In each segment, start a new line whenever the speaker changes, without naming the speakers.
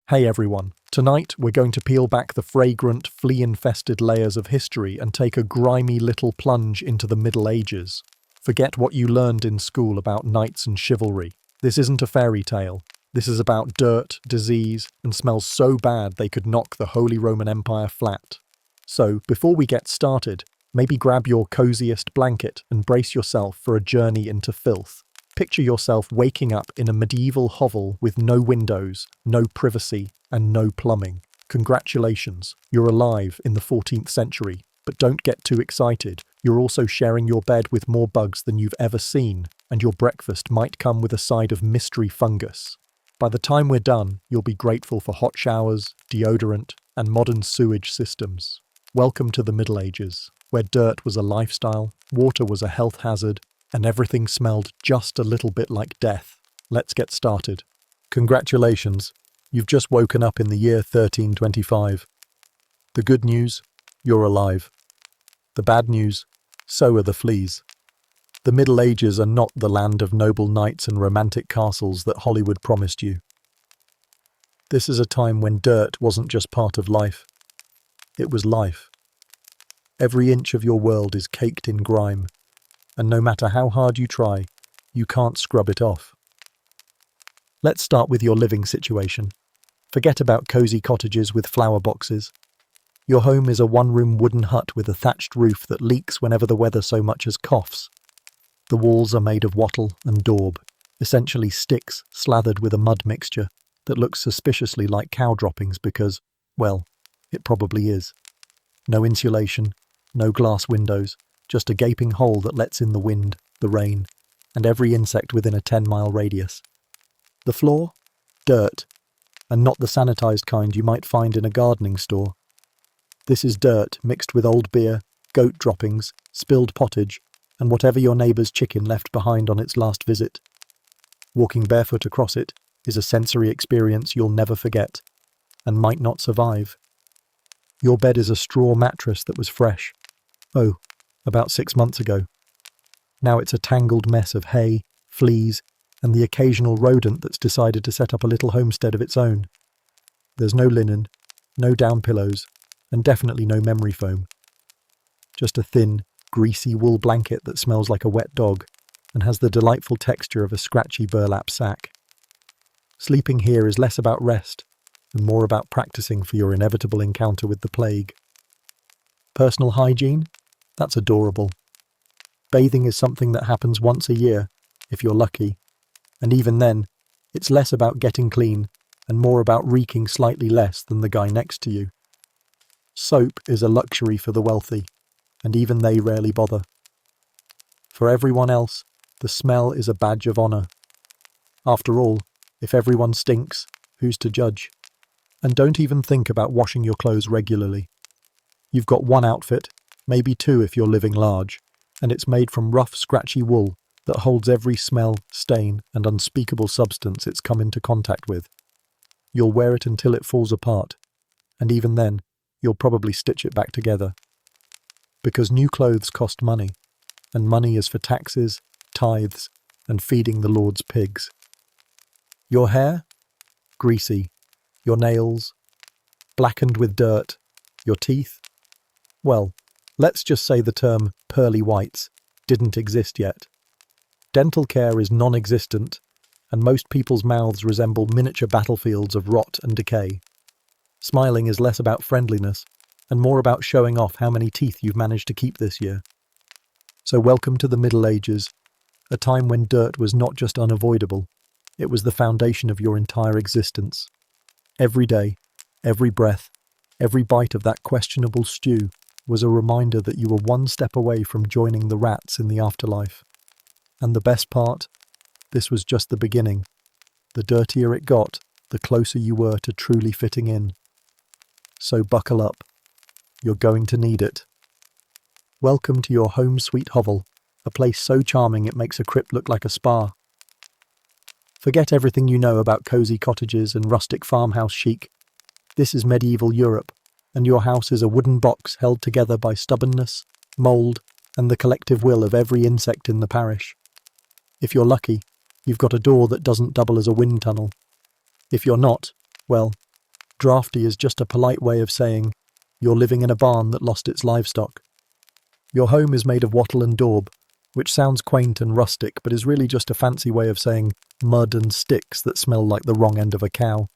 Hey everyone, tonight we're going to peel back the fragrant, flea-infested layers of history and take a grimy little plunge into the Middle Ages. Forget what you learned in school about knights and chivalry. This isn't a fairy tale. This is about dirt, disease, and smells so bad they could knock the Holy Roman Empire flat. So, before we get started, maybe grab your coziest blanket and brace yourself for a journey into filth. Picture yourself waking up in a medieval hovel with no windows, no privacy, and no plumbing. Congratulations, you're alive in the 14th century. But don't get too excited. You're also sharing your bed with more bugs than you've ever seen, and your breakfast might come with a side of mystery fungus. By the time we're done, you'll be grateful for hot showers, deodorant, and modern sewage systems. Welcome to the Middle Ages, where dirt was a lifestyle, water was a health hazard, and everything smelled just a little bit like death. Let's get started. Congratulations, you've just woken up in the year 1325. The good news, you're alive. The bad news, so are the fleas. The Middle Ages are not the land of noble knights and romantic castles that Hollywood promised you. This is a time when dirt wasn't just part of life. It was life. Every inch of your world is caked in grime, and no matter how hard you try, you can't scrub it off. Let's start with your living situation. Forget about cozy cottages with flower boxes. Your home is a one-room wooden hut with a thatched roof that leaks whenever the weather so much as coughs. The walls are made of wattle and daub, essentially sticks slathered with a mud mixture that looks suspiciously like cow droppings because, well, it probably is. No insulation, no glass windows, just a gaping hole that lets in the wind, the rain, and every insect within a 10-mile radius. The floor? Dirt, and not the sanitized kind you might find in a gardening store. This is dirt mixed with old beer, goat droppings, spilled pottage, and whatever your neighbour's chicken left behind on its last visit. Walking barefoot across it is a sensory experience you'll never forget, and might not survive. Your bed is a straw mattress that was fresh. Oh, about 6 months ago. Now it's a tangled mess of hay, fleas, and the occasional rodent that's decided to set up a little homestead of its own. There's no linen, no down pillows, and definitely no memory foam. Just a thin, greasy wool blanket that smells like a wet dog and has the delightful texture of a scratchy burlap sack. Sleeping here is less about rest and more about practicing for your inevitable encounter with the plague. Personal hygiene? That's adorable. Bathing is something that happens once a year, if you're lucky, and even then, it's less about getting clean and more about reeking slightly less than the guy next to you. Soap is a luxury for the wealthy, and even they rarely bother. For everyone else, the smell is a badge of honour. After all, if everyone stinks, who's to judge? And don't even think about washing your clothes regularly. You've got one outfit, maybe two if you're living large, and it's made from rough, scratchy wool that holds every smell, stain, and unspeakable substance it's come into contact with. You'll wear it until it falls apart, and even then, you'll probably stitch it back together. Because new clothes cost money, and money is for taxes, tithes, and feeding the Lord's pigs. Your hair? Greasy. Your nails? Blackened with dirt. Your teeth? Well, let's just say the term pearly whites didn't exist yet. Dental care is non-existent, and most people's mouths resemble miniature battlefields of rot and decay. Smiling is less about friendliness and more about showing off how many teeth you've managed to keep this year. So welcome to the Middle Ages, a time when dirt was not just unavoidable, it was the foundation of your entire existence. Every day, every breath, every bite of that questionable stew was a reminder that you were one step away from joining the rats in the afterlife. And the best part? This was just the beginning. The dirtier it got, the closer you were to truly fitting in. So buckle up. You're going to need it. Welcome to your home sweet hovel, a place so charming it makes a crypt look like a spa. Forget everything you know about cozy cottages and rustic farmhouse chic. This is medieval Europe, and your house is a wooden box held together by stubbornness, mould, and the collective will of every insect in the parish. If you're lucky, you've got a door that doesn't double as a wind tunnel. If you're not, well, Drafty is just a polite way of saying you're living in a barn that lost its livestock. Your home is made of wattle and daub, which sounds quaint and rustic but is really just a fancy way of saying mud and sticks that smell like the wrong end of a cow.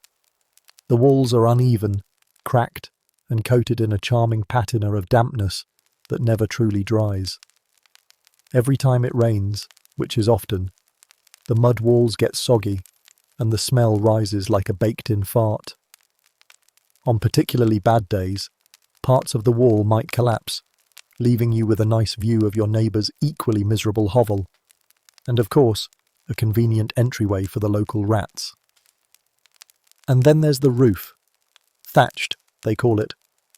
The walls are uneven, cracked, and coated in a charming patina of dampness that never truly dries. Every time it rains, which is often, the mud walls get soggy and the smell rises like a baked-in fart. On particularly bad days, parts of the wall might collapse, leaving you with a nice view of your neighbour's equally miserable hovel, and of course, a convenient entryway for the local rats. And then there's the roof. Thatched, they call it,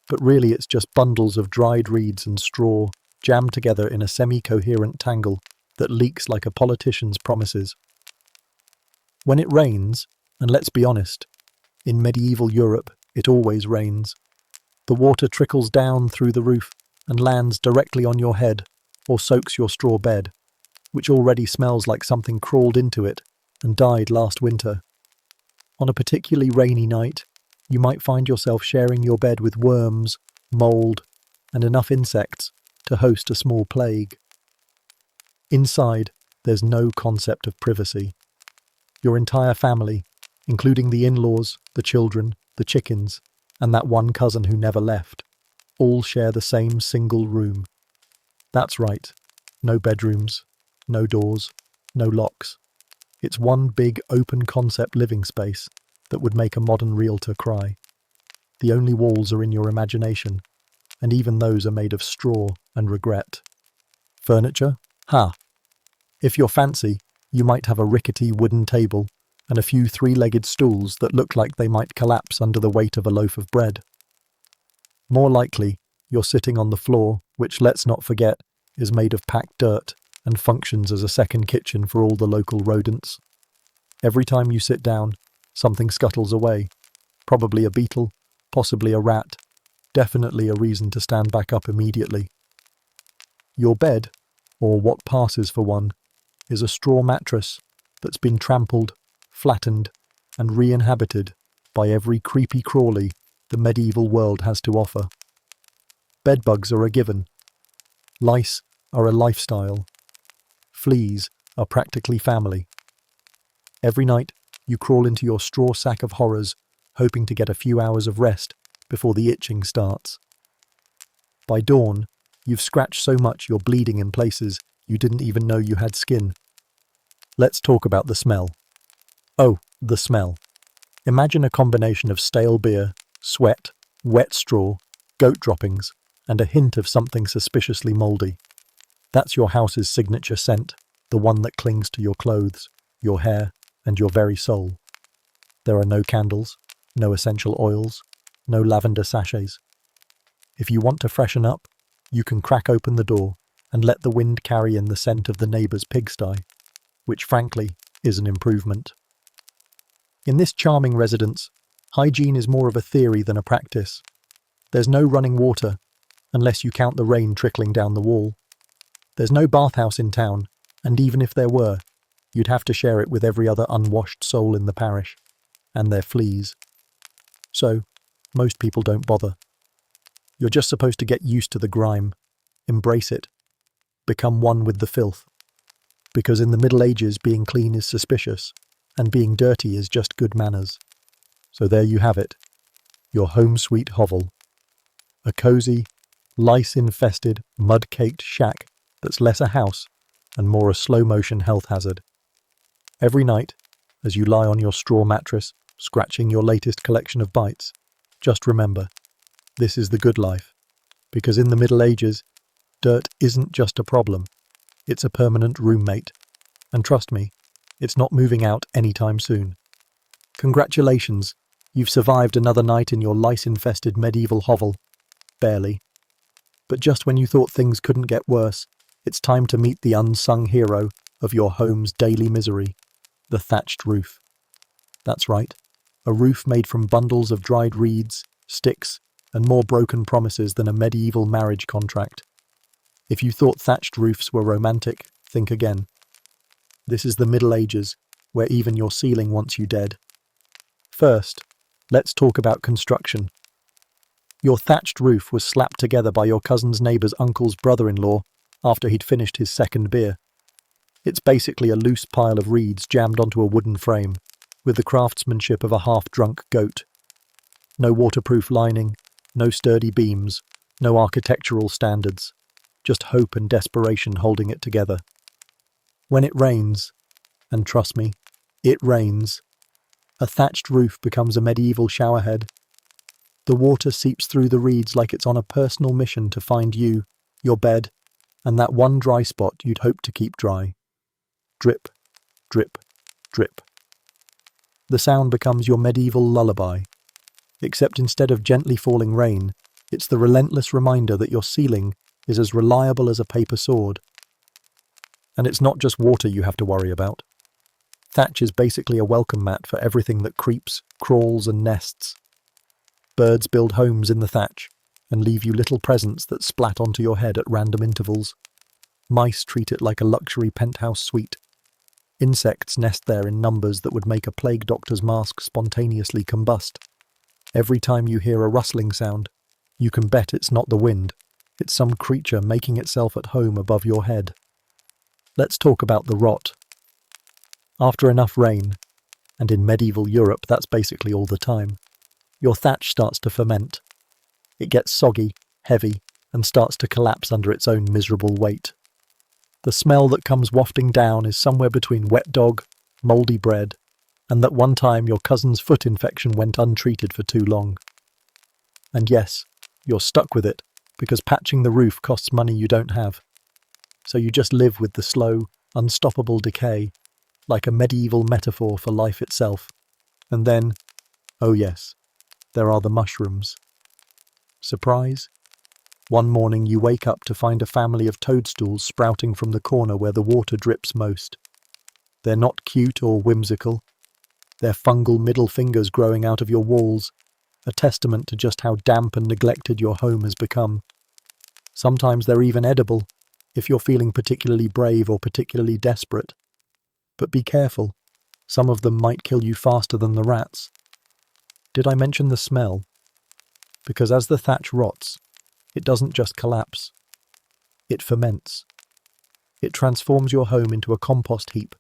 but really it's just bundles of dried reeds and straw jammed together in a semi-coherent tangle that leaks like a politician's promises. When it rains, and let's be honest, in medieval Europe it always rains, the water trickles down through the roof and lands directly on your head or soaks your straw bed, which already smells like something crawled into it and died last winter. On a particularly rainy night, you might find yourself sharing your bed with worms, mould, and enough insects to host a small plague. Inside, there's no concept of privacy. Your entire family, including the in-laws, the children, the chickens, and that one cousin who never left, all share the same single room. That's right, no bedrooms, no doors, no locks. It's one big open-concept living space that would make a modern realtor cry. The only walls are in your imagination, and even those are made of straw and regret. Furniture? Ha! If you're fancy, you might have a rickety wooden table and a few three-legged stools that look like they might collapse under the weight of a loaf of bread. More likely, you're sitting on the floor, which, let's not forget, is made of packed dirt and functions as a second kitchen for all the local rodents. Every time you sit down, something scuttles away. Probably a beetle, possibly a rat, definitely a reason to stand back up immediately. Your bed, or what passes for one, is a straw mattress that's been trampled, flattened, and re-inhabited by every creepy crawly the medieval world has to offer. Bedbugs are a given. Lice are a lifestyle. Fleas are practically family. Every night, you crawl into your straw sack of horrors, hoping to get a few hours of rest before the itching starts. By dawn, you've scratched so much you're bleeding in places you didn't even know you had skin. Let's talk about the smell. Oh, the smell. Imagine a combination of stale beer, sweat, wet straw, goat droppings, and a hint of something suspiciously mouldy. That's your house's signature scent, the one that clings to your clothes, your hair, and your very soul. There are no candles, no essential oils, no lavender sachets. If you want to freshen up, you can crack open the door and let the wind carry in the scent of the neighbour's pigsty, which frankly is an improvement. In this charming residence, hygiene is more of a theory than a practice. There's no running water, unless you count the rain trickling down the wall. There's no bathhouse in town, and even if there were, you'd have to share it with every other unwashed soul in the parish, and their fleas. So, most people don't bother. You're just supposed to get used to the grime, embrace it, become one with the filth. Because in the Middle Ages, being clean is suspicious, and being dirty is just good manners. So there you have it, your home sweet hovel. A cosy, lice-infested, mud-caked shack that's less a house and more a slow-motion health hazard. Every night, as you lie on your straw mattress, scratching your latest collection of bites, just remember, this is the good life, because in the Middle Ages, dirt isn't just a problem, it's a permanent roommate, and trust me, it's not moving out anytime soon. Congratulations, you've survived another night in your lice-infested medieval hovel. Barely. But just when you thought things couldn't get worse, it's time to meet the unsung hero of your home's daily misery, the thatched roof. That's right, a roof made from bundles of dried reeds, sticks, and more broken promises than a medieval marriage contract. If you thought thatched roofs were romantic, think again. This is the Middle Ages, where even your ceiling wants you dead. First, Let's talk about construction. Your thatched roof was slapped together by your cousin's neighbour's uncle's brother-in-law after he'd finished his second beer. It's basically a loose pile of reeds jammed onto a wooden frame, with the craftsmanship of a half-drunk goat. No waterproof lining, no sturdy beams, no architectural standards, just hope and desperation holding it together. When it rains, and trust me, it rains, a thatched roof becomes a medieval showerhead. The water seeps through the reeds like it's on a personal mission to find you, your bed, and that one dry spot you'd hoped to keep dry. Drip, drip, drip. The sound becomes your medieval lullaby, except instead of gently falling rain, it's the relentless reminder that your ceiling is as reliable as a paper sword. And it's not just water you have to worry about. Thatch is basically a welcome mat for everything that creeps, crawls, and nests. Birds build homes in the thatch and leave you little presents that splat onto your head at random intervals. Mice treat it like a luxury penthouse suite. Insects nest there in numbers that would make a plague doctor's mask spontaneously combust. Every time you hear a rustling sound, you can bet it's not the wind. It's some creature making itself at home above your head. Let's talk about the rot. After enough rain, and in medieval Europe that's basically all the time, your thatch starts to ferment. It gets soggy, heavy, and starts to collapse under its own miserable weight. The smell that comes wafting down is somewhere between wet dog, mouldy bread, and that one time your cousin's foot infection went untreated for too long. And yes, you're stuck with it, because patching the roof costs money you don't have. So you just live with the slow, unstoppable decay, like a medieval metaphor for life itself. And then, oh yes, there are the mushrooms. Surprise? One morning you wake up to find a family of toadstools sprouting from the corner where the water drips most. They're not cute or whimsical. They're fungal middle fingers growing out of your walls, a testament to just how damp and neglected your home has become. Sometimes they're even edible, if you're feeling particularly brave or particularly desperate. But be careful, some of them might kill you faster than the rats. Did I mention the smell? Because as the thatch rots, it doesn't just collapse. It ferments. It transforms your home into a compost heap,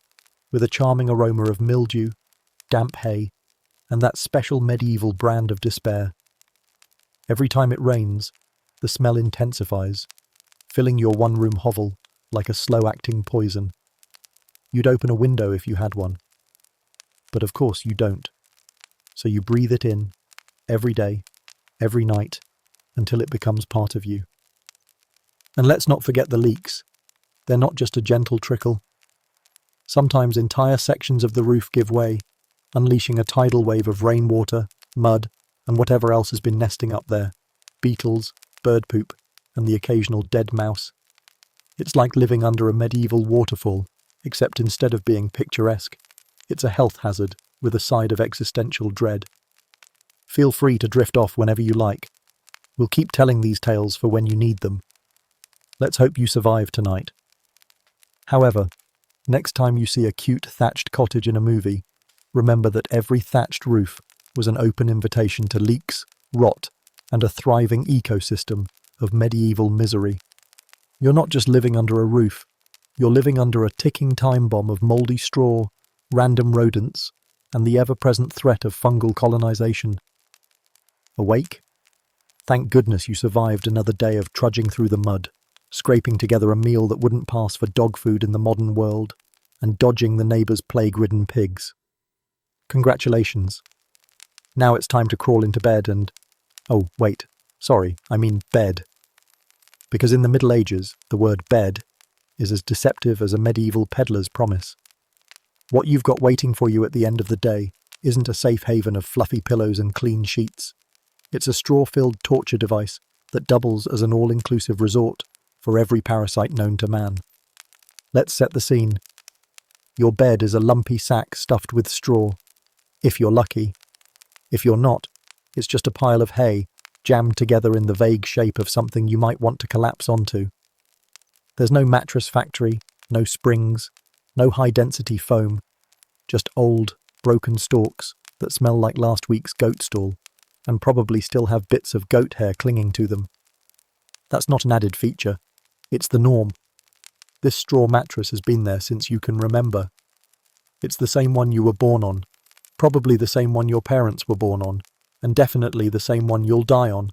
with a charming aroma of mildew, damp hay, and that special medieval brand of despair. Every time it rains, the smell intensifies, filling your one-room hovel like a slow-acting poison. You'd open a window if you had one. But of course you don't. So you breathe it in, every day, every night, until it becomes part of you. And let's not forget the leaks. They're not just a gentle trickle. Sometimes entire sections of the roof give way, unleashing a tidal wave of rainwater, mud, and whatever else has been nesting up there. Beetles, bird poop, and the occasional dead mouse. It's like living under a medieval waterfall, except instead of being picturesque, it's a health hazard with a side of existential dread. Feel free to drift off whenever you like. We'll keep telling these tales for when you need them. Let's hope you survive tonight. However, next time you see a cute thatched cottage in a movie, remember that every thatched roof was an open invitation to leaks, rot, and a thriving ecosystem of medieval misery. You're not just living under a roof, you're living under a ticking time bomb of mouldy straw, random rodents, and the ever-present threat of fungal colonization. Awake? Thank goodness you survived another day of trudging through the mud, scraping together a meal that wouldn't pass for dog food in the modern world, and dodging the neighbour's plague-ridden pigs. Congratulations. Now it's time to crawl into bed and... Oh, wait. Sorry, I mean bed. Because in the Middle Ages, the word bed is as deceptive as a medieval peddler's promise. What you've got waiting for you at the end of the day isn't a safe haven of fluffy pillows and clean sheets. It's a straw-filled torture device that doubles as an all-inclusive resort for every parasite known to man. Let's set the scene. Your bed is a lumpy sack stuffed with straw, if you're lucky. If you're not, it's just a pile of hay jammed together in the vague shape of something you might want to collapse onto. There's no mattress factory, no springs, no high-density foam, just old, broken stalks that smell like last week's goat stall and probably still have bits of goat hair clinging to them. That's not an added feature. It's the norm. This straw mattress has been there since you can remember. It's the same one you were born on, probably the same one your parents were born on, and definitely the same one you'll die on.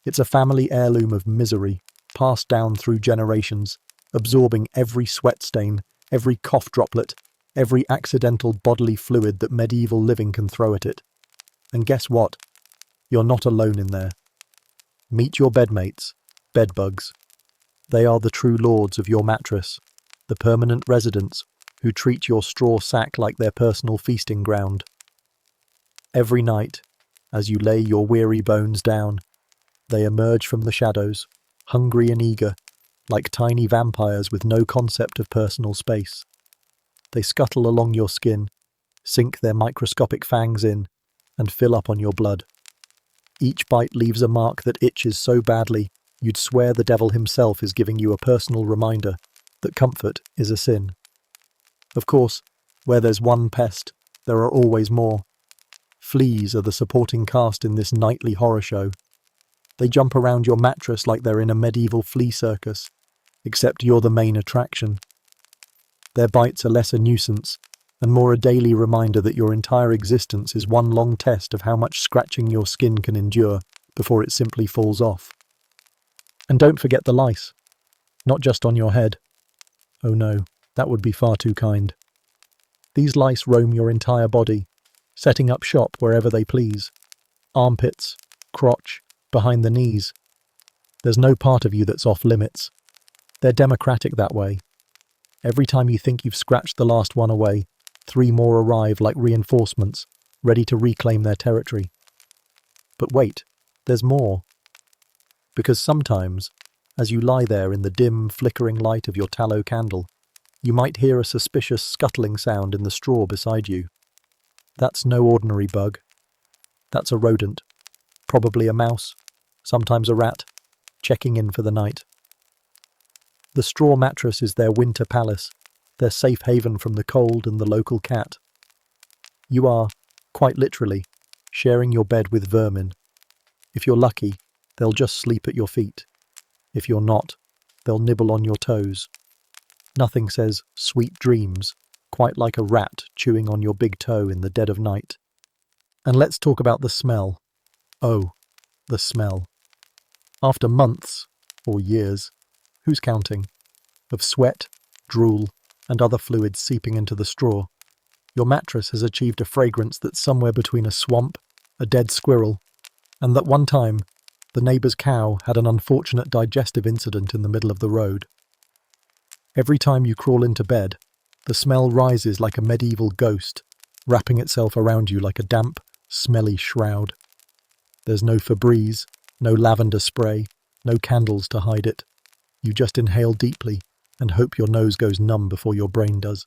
It's a family heirloom of misery, passed down through generations, absorbing every sweat stain, every cough droplet, every accidental bodily fluid that medieval living can throw at it. And guess what? You're not alone in there. Meet your bedmates, bedbugs. They are the true lords of your mattress, the permanent residents who treat your straw sack like their personal feasting ground. Every night, as you lay your weary bones down, they emerge from the shadows, hungry and eager, like tiny vampires with no concept of personal space. They scuttle along your skin, sink their microscopic fangs in, and fill up on your blood. Each bite leaves a mark that itches so badly you'd swear the devil himself is giving you a personal reminder that comfort is a sin. Of course, where there's one pest, there are always more. Fleas are the supporting cast in this nightly horror show. They jump around your mattress like they're in a medieval flea circus, except you're the main attraction. Their bites are less a nuisance and more a daily reminder that your entire existence is one long test of how much scratching your skin can endure before it simply falls off. And don't forget the lice. Not just on your head. Oh no, that would be far too kind. These lice roam your entire body, setting up shop wherever they please. Armpits, crotch, behind the knees. There's no part of you that's off limits. They're democratic that way. Every time you think you've scratched the last one away, 3 more arrive like reinforcements, ready to reclaim their territory. But wait, there's more. Because sometimes, as you lie there in the dim, flickering light of your tallow candle, you might hear a suspicious scuttling sound in the straw beside you. That's no ordinary bug. That's a rodent, probably a mouse, sometimes a rat, checking in for the night. The straw mattress is their winter palace, their safe haven from the cold and the local cat. You are, quite literally, sharing your bed with vermin. If you're lucky, they'll just sleep at your feet. If you're not, they'll nibble on your toes. Nothing says sweet dreams quite like a rat chewing on your big toe in the dead of night. And let's talk about the smell. Oh, the smell. After months, or years, who's counting, of sweat, drool, and other fluids seeping into the straw, your mattress has achieved a fragrance that's somewhere between a swamp, a dead squirrel, and that one time, the neighbour's cow had an unfortunate digestive incident in the middle of the road. Every time you crawl into bed, the smell rises like a medieval ghost, wrapping itself around you like a damp, smelly shroud. There's no Febreze, no lavender spray, no candles to hide it. You just inhale deeply and hope your nose goes numb before your brain does.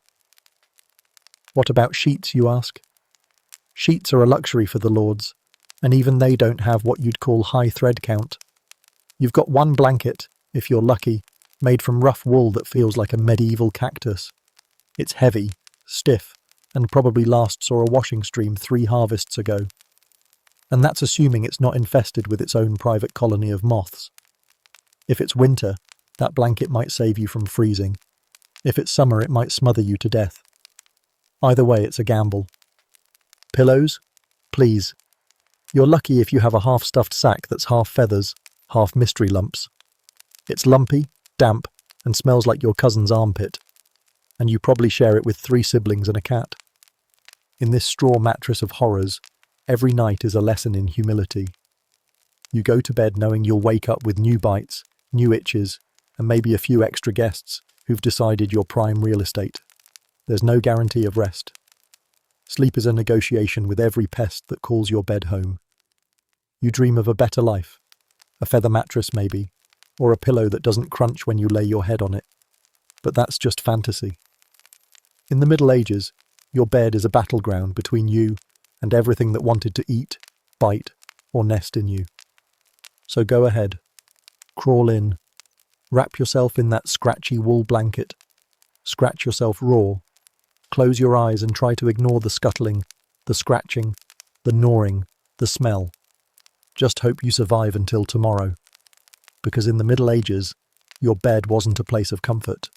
What about sheets, you ask? Sheets are a luxury for the lords, and even they don't have what you'd call high thread count. You've got one blanket, if you're lucky, made from rough wool that feels like a medieval cactus. It's heavy, stiff, and probably last saw a washing stream 3 harvests ago. And that's assuming it's not infested with its own private colony of moths. If it's winter, that blanket might save you from freezing. If it's summer, it might smother you to death. Either way, it's a gamble. Pillows? Please. You're lucky if you have a half-stuffed sack that's half feathers, half mystery lumps. It's lumpy, damp, and smells like your cousin's armpit. And you probably share it with 3 siblings and a cat. In this straw mattress of horrors, every night is a lesson in humility. You go to bed knowing you'll wake up with new bites, new itches, and maybe a few extra guests who've decided you're prime real estate. There's no guarantee of rest. Sleep is a negotiation with every pest that calls your bed home. You dream of a better life, a feather mattress maybe, or a pillow that doesn't crunch when you lay your head on it. But that's just fantasy. In the Middle Ages, your bed is a battleground between you and everything that wanted to eat, bite, or nest in you. So go ahead. Crawl in. Wrap yourself in that scratchy wool blanket. Scratch yourself raw. Close your eyes and try to ignore the scuttling, the scratching, the gnawing, the smell. Just hope you survive until tomorrow. Because in the Middle Ages, your bed wasn't a place of comfort.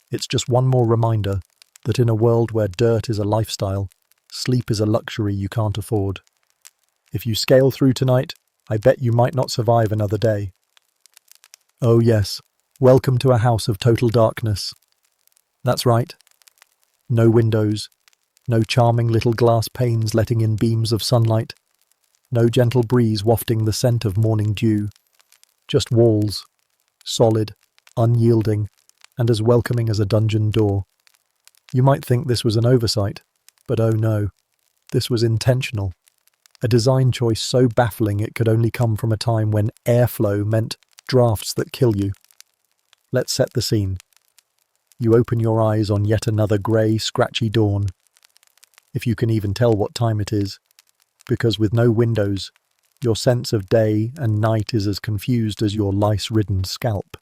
It's just one more reminder that in a world where dirt is a lifestyle, sleep is a luxury you can't afford. If you scale through tonight, I bet you might not survive another day. Oh yes, welcome to a house of total darkness. That's right. No windows, no charming little glass panes letting in beams of sunlight, no gentle breeze wafting the scent of morning dew. Just walls, solid, unyielding, and as welcoming as a dungeon door. You might think this was an oversight, but oh no, this was intentional. A design choice so baffling it could only come from a time when airflow meant drafts that kill you. Let's set the scene. You open your eyes on yet another grey, scratchy dawn. If you can even tell what time it is, because with no windows, your sense of day and night is as confused as your lice-ridden scalp.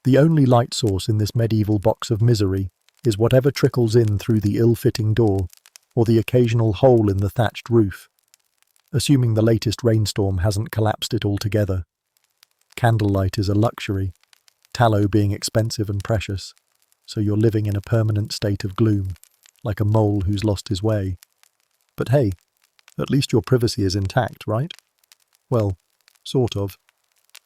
The only light source in this medieval box of misery is whatever trickles in through the ill-fitting door or the occasional hole in the thatched roof, assuming the latest rainstorm hasn't collapsed it altogether. Candlelight is a luxury, tallow being expensive and precious, so you're living in a permanent state of gloom, like a mole who's lost his way. But hey, at least your privacy is intact, right? Well, sort of.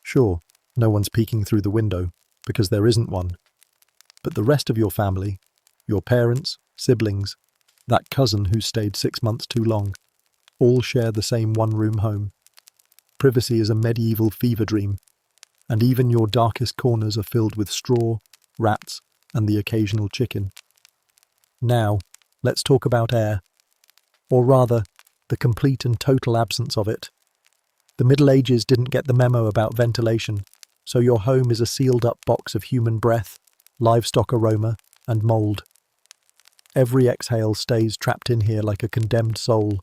Sure, no one's peeking through the window, because there isn't one. But the rest of your family, your parents, siblings, that cousin who stayed 6 months too long, all share the same one-room home. Privacy is a medieval fever dream, and even your darkest corners are filled with straw, rats, and the occasional chicken. Now, let's talk about air. Or rather, the complete and total absence of it. The Middle Ages didn't get the memo about ventilation, so your home is a sealed-up box of human breath, livestock aroma, and mould. Every exhale stays trapped in here like a condemned soul,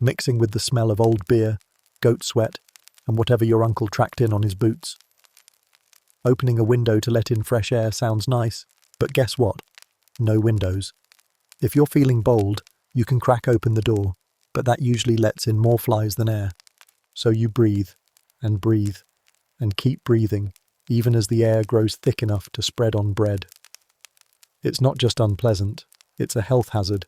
mixing with the smell of old beer, goat sweat, and whatever your uncle tracked in on his boots. Opening a window to let in fresh air sounds nice, but guess what? No windows. If you're feeling bold, you can crack open the door, but that usually lets in more flies than air. So you breathe, and keep breathing, even as the air grows thick enough to spread on bread. It's not just unpleasant, it's a health hazard.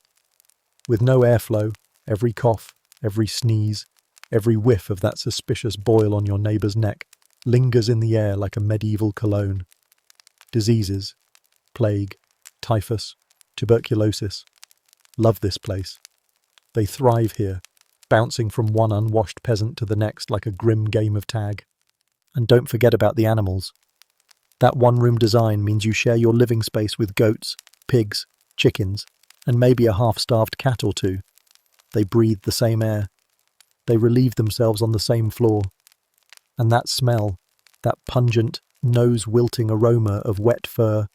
With no airflow, every cough, every sneeze, every whiff of that suspicious boil on your neighbour's neck lingers in the air like a medieval cologne. Diseases, plague, typhus, tuberculosis. Love this place. They thrive here, bouncing from one unwashed peasant to the next like a grim game of tag. And don't forget about the animals. That one-room design means you share your living space with goats, pigs, chickens, and maybe a half-starved cat or two. They breathe the same air. They relieve themselves on the same floor. And that smell, that pungent, nose-wilting aroma of wet fur,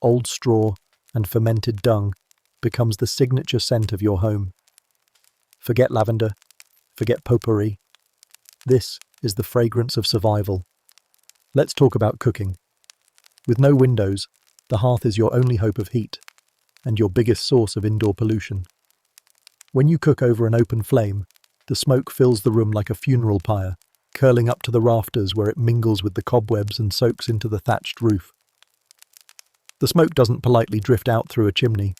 old straw, and fermented dung, becomes the signature scent of your home. Forget lavender, forget potpourri. This is the fragrance of survival. Let's talk about cooking. With no windows, the hearth is your only hope of heat, and your biggest source of indoor pollution. When you cook over an open flame, the smoke fills the room like a funeral pyre, curling up to the rafters where it mingles with the cobwebs and soaks into the thatched roof. The smoke doesn't politely drift out through a chimney,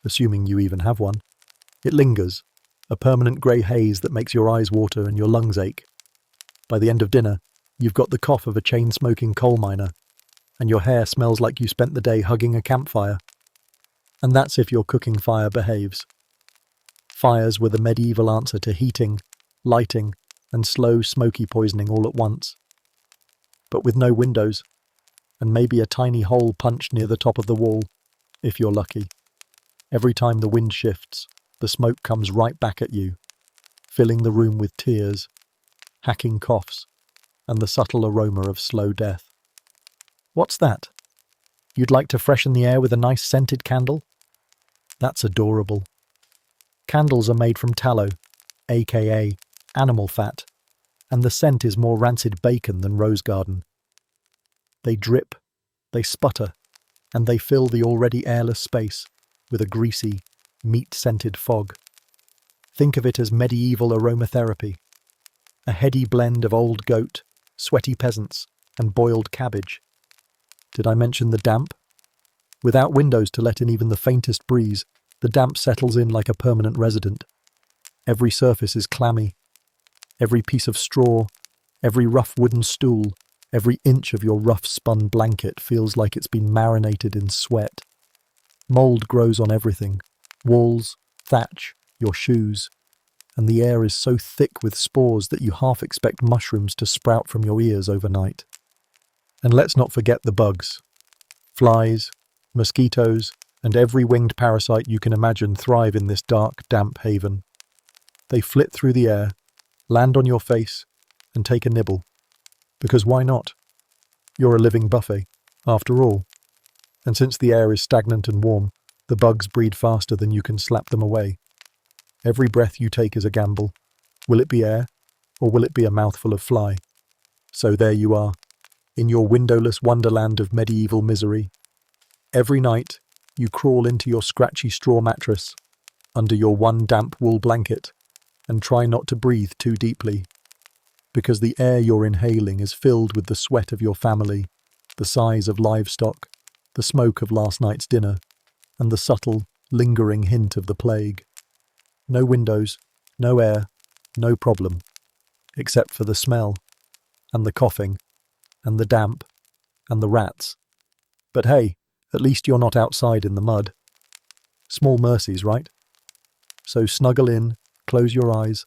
assuming you even have one. It lingers, a permanent grey haze that makes your eyes water and your lungs ache. By the end of dinner, you've got the cough of a chain-smoking coal miner, and your hair smells like you spent the day hugging a campfire. And that's if your cooking fire behaves. Fires were the medieval answer to heating, lighting, and slow, smoky poisoning all at once. But with no windows, and maybe a tiny hole punched near the top of the wall, if you're lucky. Every time the wind shifts, the smoke comes right back at you, filling the room with tears, hacking coughs, and the subtle aroma of slow death. What's that? You'd like to freshen the air with a nice scented candle? That's adorable. Candles are made from tallow, aka animal fat, and the scent is more rancid bacon than rose garden. They drip, they sputter, and they fill the already airless space with a greasy, meat-scented fog. Think of it as medieval aromatherapy, a heady blend of old goat, sweaty peasants, and boiled cabbage. Did I mention the damp? Without windows to let in even the faintest breeze, the damp settles in like a permanent resident. Every surface is clammy. Every piece of straw, every rough wooden stool, every inch of your rough spun blanket feels like it's been marinated in sweat. Mold grows on everything, walls, thatch, your shoes, and the air is so thick with spores that you half expect mushrooms to sprout from your ears overnight. And let's not forget the bugs. Flies, mosquitoes, and every winged parasite you can imagine thrive in this dark, damp haven. They flit through the air, land on your face, and take a nibble. Because why not? You're a living buffet, after all. And since the air is stagnant and warm, the bugs breed faster than you can slap them away. Every breath you take is a gamble. Will it be air, or will it be a mouthful of fly? So there you are, in your windowless wonderland of medieval misery. Every night, you crawl into your scratchy straw mattress, under your one damp wool blanket, and try not to breathe too deeply. Because the air you're inhaling is filled with the sweat of your family, the sighs of livestock, the smoke of last night's dinner, and the subtle, lingering hint of the plague. No windows, no air, no problem, except for the smell, and the coughing, and the damp, and the rats. But hey, at least you're not outside in the mud. Small mercies, right? So snuggle in, close your eyes,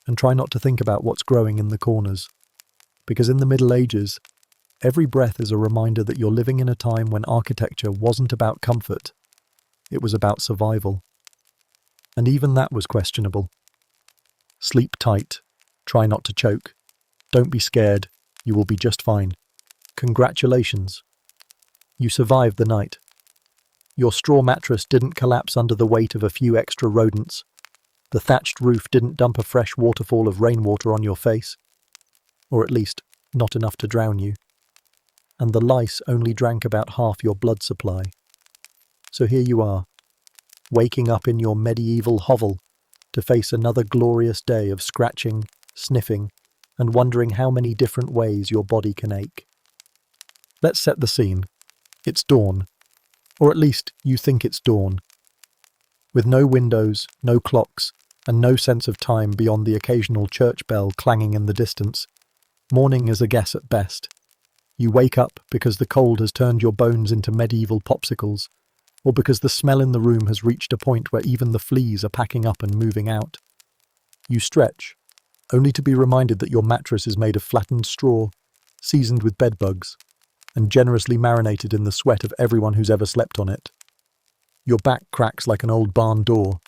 and try not to think about what's growing in the corners. Because in the Middle Ages, every breath is a reminder that you're living in a time when architecture wasn't about comfort, it was about survival. And even that was questionable. Sleep tight, try not to choke. Don't be scared, you will be just fine. Congratulations. You survived the night. Your straw mattress didn't collapse under the weight of a few extra rodents. The thatched roof didn't dump a fresh waterfall of rainwater on your face. Or at least, not enough to drown you. And the lice only drank about half your blood supply. So here you are, waking up in your medieval hovel to face another glorious day of scratching, sniffing, and wondering how many different ways your body can ache. Let's set the scene. It's dawn. Or at least you think it's dawn. With no windows, no clocks, and no sense of time beyond the occasional church bell clanging in the distance, morning is a guess at best. You wake up because the cold has turned your bones into medieval popsicles, or because the smell in the room has reached a point where even the fleas are packing up and moving out. You stretch, only to be reminded that your mattress is made of flattened straw, seasoned with bedbugs, and generously marinated in the sweat of everyone who's ever slept on it. Your back cracks like an old barn door,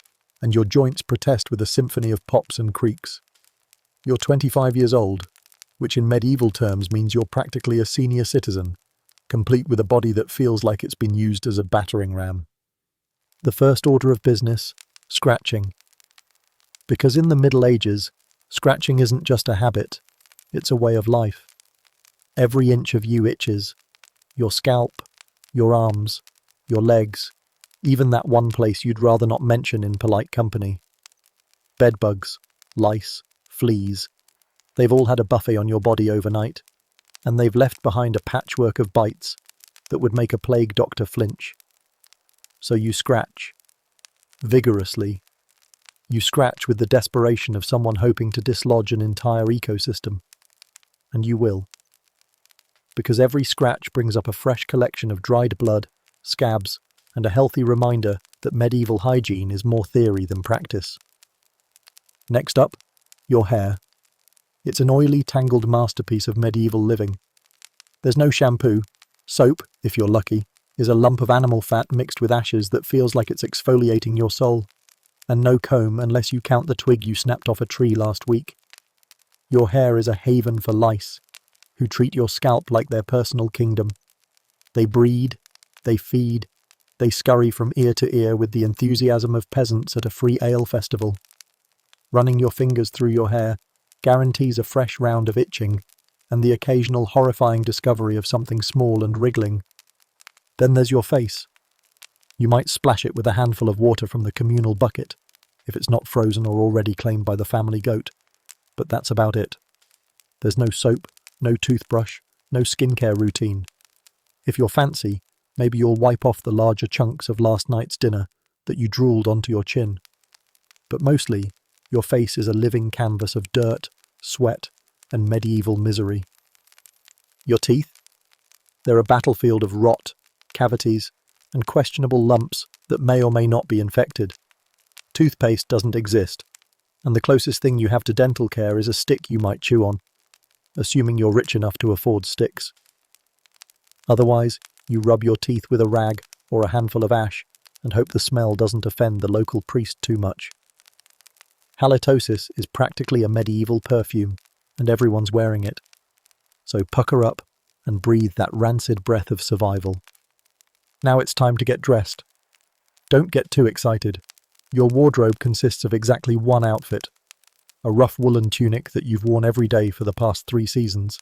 and your joints protest with a symphony of pops and creaks. You're 25 years old, which in medieval terms means you're practically a senior citizen, complete with a body that feels like it's been used as a battering ram. The first order of business, scratching. Because in the Middle Ages, scratching isn't just a habit, it's a way of life. Every inch of you itches. Your scalp, your arms, your legs, even that one place you'd rather not mention in polite company. Bedbugs, lice, fleas. They've all had a buffet on your body overnight, and they've left behind a patchwork of bites that would make a plague doctor flinch. So you scratch. Vigorously. You scratch with the desperation of someone hoping to dislodge an entire ecosystem. And you will. Because every scratch brings up a fresh collection of dried blood, scabs, and a healthy reminder that medieval hygiene is more theory than practice. Next up, your hair. It's an oily, tangled masterpiece of medieval living. There's no shampoo. Soap, if you're lucky, is a lump of animal fat mixed with ashes that feels like it's exfoliating your soul. And no comb unless you count the twig you snapped off a tree last week. Your hair is a haven for lice, who treat your scalp like their personal kingdom. They breed, they feed, they scurry from ear to ear with the enthusiasm of peasants at a free ale festival. Running your fingers through your hair guarantees a fresh round of itching and the occasional horrifying discovery of something small and wriggling. Then there's your face. You might splash it with a handful of water from the communal bucket, if it's not frozen or already claimed by the family goat. But that's about it. There's no soap, no toothbrush, no skincare routine. If you're fancy, maybe you'll wipe off the larger chunks of last night's dinner that you drooled onto your chin. But mostly, your face is a living canvas of dirt, sweat, and medieval misery. Your teeth? They're a battlefield of rot, cavities, and questionable lumps that may or may not be infected. Toothpaste doesn't exist, and the closest thing you have to dental care is a stick you might chew on, assuming you're rich enough to afford sticks. Otherwise, you rub your teeth with a rag or a handful of ash and hope the smell doesn't offend the local priest too much. Halitosis is practically a medieval perfume, and everyone's wearing it. So pucker up and breathe that rancid breath of survival. Now it's time to get dressed. Don't get too excited. Your wardrobe consists of exactly one outfit, a rough woolen tunic that you've worn every day for the past 3 seasons.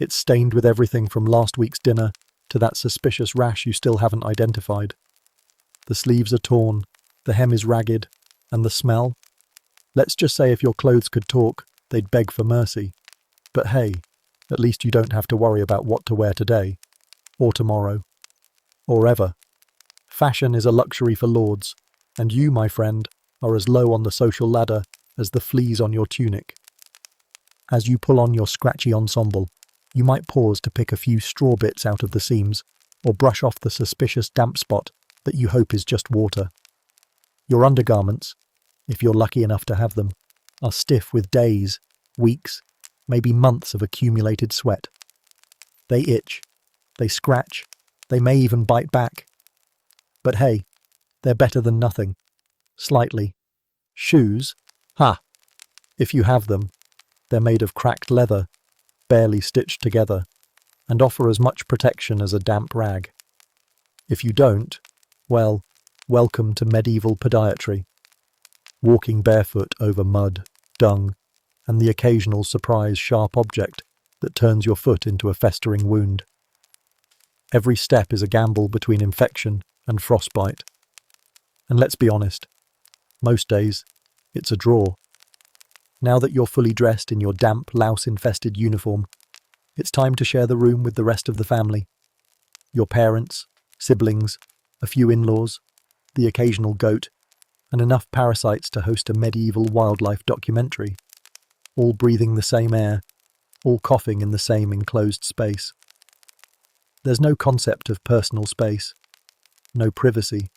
It's stained with everything from last week's dinner to that suspicious rash you still haven't identified. The sleeves are torn, the hem is ragged, and the smell? Let's just say if your clothes could talk, they'd beg for mercy. But hey, at least you don't have to worry about what to wear today, or tomorrow, or ever. Fashion is a luxury for lords, and you, my friend, are as low on the social ladder as the fleas on your tunic. As you pull on your scratchy ensemble, you might pause to pick a few straw bits out of the seams, or brush off the suspicious damp spot that you hope is just water. Your undergarments, if you're lucky enough to have them, are stiff with days, weeks, maybe months of accumulated sweat. They itch, they scratch, they may even bite back. But hey, they're better than nothing. Slightly. Shoes? Ha! If you have them, they're made of cracked leather, barely stitched together, and offer as much protection as a damp rag. If you don't, well, welcome to medieval podiatry. Walking barefoot over mud, dung, and the occasional surprise sharp object that turns your foot into a festering wound. Every step is a gamble between infection and frostbite. And let's be honest, most days, it's a draw. Now that you're fully dressed in your damp, louse-infested uniform, it's time to share the room with the rest of the family. Your parents, siblings, a few in-laws, the occasional goat, and enough parasites to host a medieval wildlife documentary, all breathing the same air, all coughing in the same enclosed space. There's no concept of personal space, no privacy,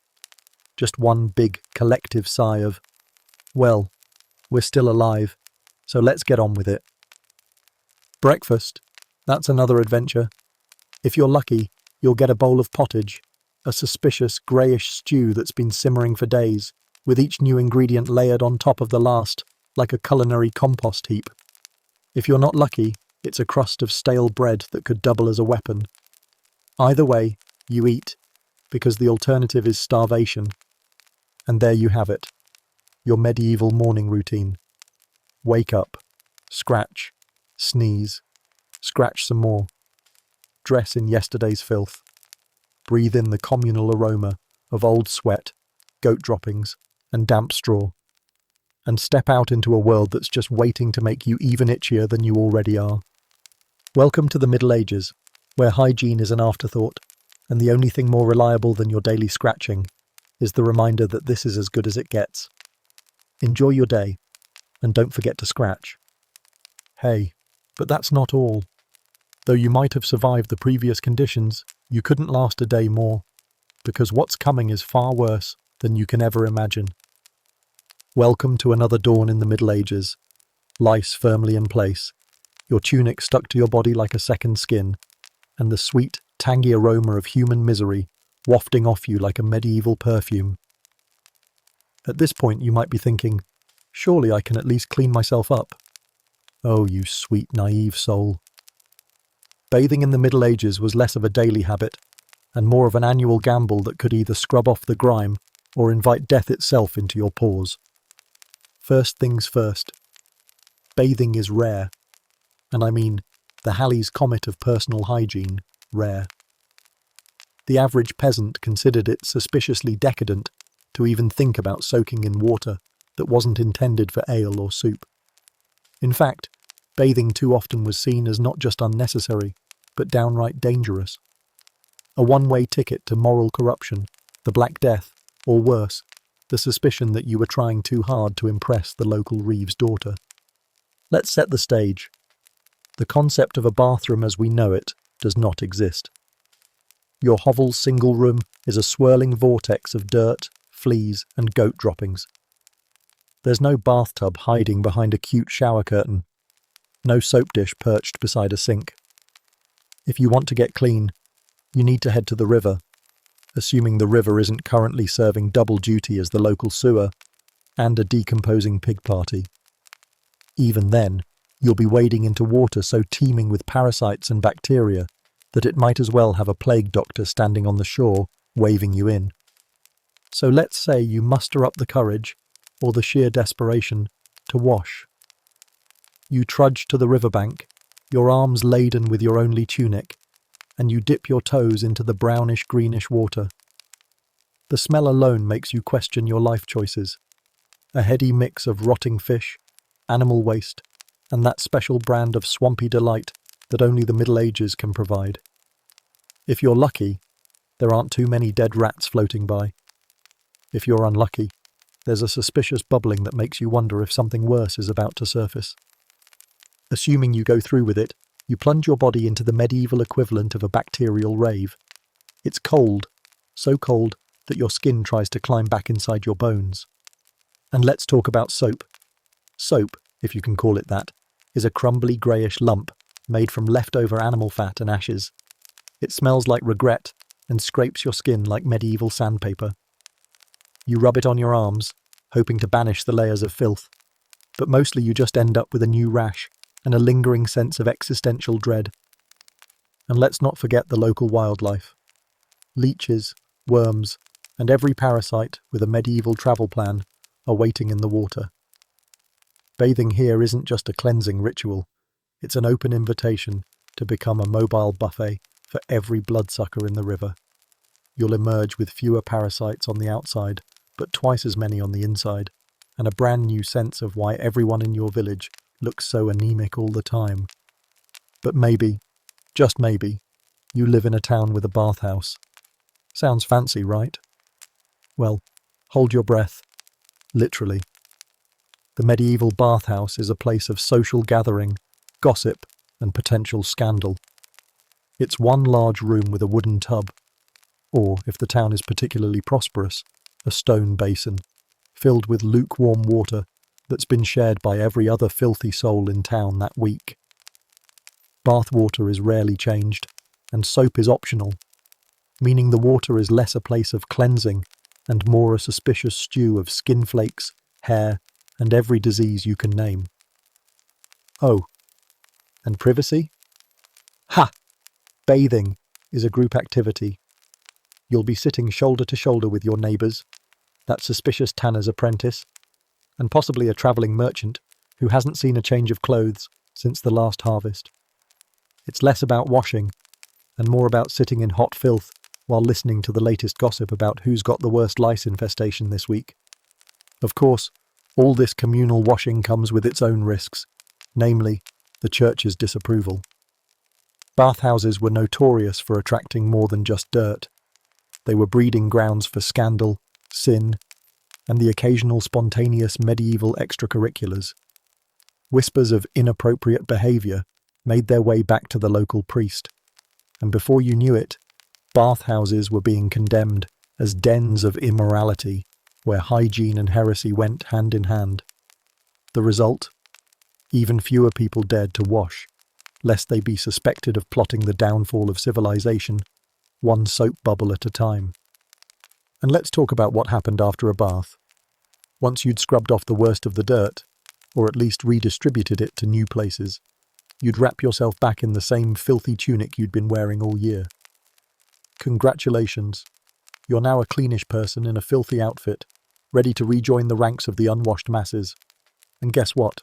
just one big collective sigh of, well, we're still alive, so let's get on with it. Breakfast, that's another adventure. If you're lucky, you'll get a bowl of pottage, a suspicious greyish stew that's been simmering for days, with each new ingredient layered on top of the last, like a culinary compost heap. If you're not lucky, it's a crust of stale bread that could double as a weapon. Either way, you eat, because the alternative is starvation. And there you have it, your medieval morning routine. Wake up, scratch, sneeze, scratch some more, dress in yesterday's filth, breathe in the communal aroma of old sweat, goat droppings, and damp straw, and step out into a world that's just waiting to make you even itchier than you already are. Welcome to the Middle Ages, where hygiene is an afterthought, and the only thing more reliable than your daily scratching is the reminder that this is as good as it gets. Enjoy your day, and don't forget to scratch. Hey, but that's not all. Though you might have survived the previous conditions, you couldn't last a day more, because what's coming is far worse than you can ever imagine. Welcome to another dawn in the Middle Ages, lice firmly in place, your tunic stuck to your body like a second skin, and the sweet, tangy aroma of human misery wafting off you like a medieval perfume. At this point you might be thinking, surely I can at least clean myself up. Oh, you sweet, naive soul. Bathing in the Middle Ages was less of a daily habit, and more of an annual gamble that could either scrub off the grime or invite death itself into your pores. First things first. Bathing is rare. And I mean, the Halley's Comet of personal hygiene, rare. The average peasant considered it suspiciously decadent to even think about soaking in water that wasn't intended for ale or soup. In fact, bathing too often was seen as not just unnecessary, but downright dangerous. A one-way ticket to moral corruption, the Black Death, or worse, the suspicion that you were trying too hard to impress the local Reeves' daughter. Let's set the stage. The concept of a bathroom as we know it does not exist. Your hovel's single room is a swirling vortex of dirt, fleas, and goat droppings. There's no bathtub hiding behind a cute shower curtain, no soap dish perched beside a sink. If you want to get clean, you need to head to the river, assuming the river isn't currently serving double duty as the local sewer and a decomposing pig party. Even then, you'll be wading into water so teeming with parasites and bacteria that it might as well have a plague doctor standing on the shore, waving you in. So let's say you muster up the courage, or the sheer desperation, to wash. You trudge to the riverbank, your arms laden with your only tunic, and you dip your toes into the brownish-greenish water. The smell alone makes you question your life choices. A heady mix of rotting fish, animal waste, and that special brand of swampy delight that only the Middle Ages can provide. If you're lucky, there aren't too many dead rats floating by. If you're unlucky, there's a suspicious bubbling that makes you wonder if something worse is about to surface. Assuming you go through with it, you plunge your body into the medieval equivalent of a bacterial rave. It's cold, so cold that your skin tries to climb back inside your bones. And let's talk about soap. Soap, if you can call it that, is a crumbly greyish lump made from leftover animal fat and ashes. It smells like regret and scrapes your skin like medieval sandpaper. You rub it on your arms, hoping to banish the layers of filth, but mostly you just end up with a new rash and a lingering sense of existential dread. And let's not forget the local wildlife. Leeches, worms, and every parasite with a medieval travel plan are waiting in the water. Bathing here isn't just a cleansing ritual, it's an open invitation to become a mobile buffet for every bloodsucker in the river. You'll emerge with fewer parasites on the outside, but twice as many on the inside, and a brand new sense of why everyone in your village looks so anemic all the time. But maybe, just maybe, you live in a town with a bathhouse. Sounds fancy, right? Well, hold your breath. Literally. The medieval bathhouse is a place of social gathering, gossip, and potential scandal. It's one large room with a wooden tub, or, if the town is particularly prosperous, a stone basin, filled with lukewarm water that's been shared by every other filthy soul in town that week. Bath water is rarely changed, and soap is optional, meaning the water is less a place of cleansing and more a suspicious stew of skin flakes, hair, and every disease you can name. Oh, and privacy? Ha! Bathing is a group activity. You'll be sitting shoulder to shoulder with your neighbours, that suspicious tanner's apprentice, and possibly a travelling merchant who hasn't seen a change of clothes since the last harvest. It's less about washing and more about sitting in hot filth while listening to the latest gossip about who's got the worst lice infestation this week. Of course, all this communal washing comes with its own risks, namely, the church's disapproval. Bathhouses were notorious for attracting more than just dirt. They were breeding grounds for scandal, sin, and the occasional spontaneous medieval extracurriculars. Whispers of inappropriate behaviour made their way back to the local priest, and before you knew it, bathhouses were being condemned as dens of immorality, where hygiene and heresy went hand in hand. The result? Even fewer people dared to wash, lest they be suspected of plotting the downfall of civilization, one soap bubble at a time. And let's talk about what happened after a bath. Once you'd scrubbed off the worst of the dirt, or at least redistributed it to new places, you'd wrap yourself back in the same filthy tunic you'd been wearing all year. Congratulations. You're now a cleanish person in a filthy outfit, ready to rejoin the ranks of the unwashed masses. And guess what?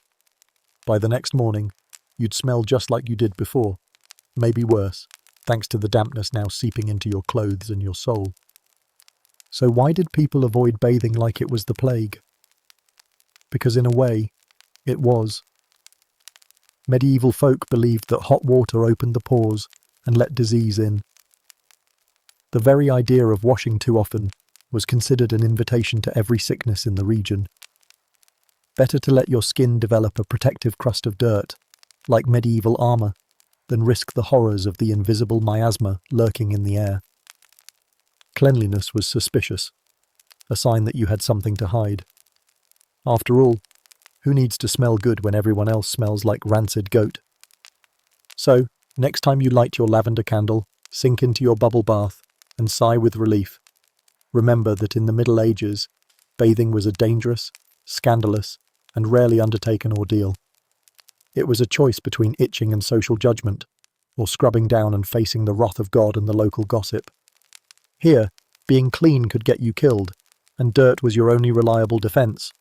By the next morning, you'd smell just like you did before, maybe worse, thanks to the dampness now seeping into your clothes and your soul. So why did people avoid bathing like it was the plague? because in a way, it was. Medieval folk believed that hot water opened the pores and let disease in. The very idea of washing too often was considered an invitation to every sickness in the region. Better to let your skin develop a protective crust of dirt, like medieval armour, than risk the horrors of the invisible miasma lurking in the air. Cleanliness was suspicious, a sign that you had something to hide. After all, who needs to smell good when everyone else smells like rancid goat? So, next time you light your lavender candle, sink into your bubble bath, and sigh with relief, remember that in the Middle Ages, bathing was a dangerous, scandalous, and rarely undertaken ordeal. It was a choice between itching and social judgment, or scrubbing down and facing the wrath of God and the local gossip. Here, being clean could get you killed, and dirt was your only reliable defense.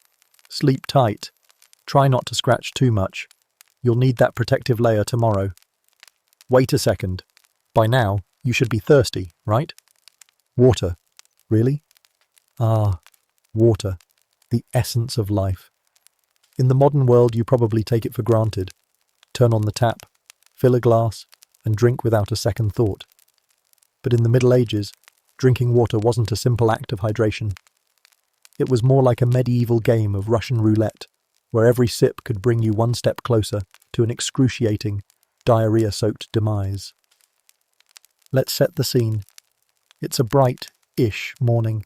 Sleep tight. Try not to scratch too much. You'll need that protective layer tomorrow. Wait a second. By now, you should be thirsty, right? Water. Really? Ah, water. The essence of life. In the modern world, you probably take it for granted. Turn on the tap, fill a glass, and drink without a second thought. But in the Middle Ages, drinking water wasn't a simple act of hydration. It was more like a medieval game of Russian roulette, where every sip could bring you one step closer to an excruciating, diarrhea-soaked demise. Let's set the scene. It's a bright-ish morning,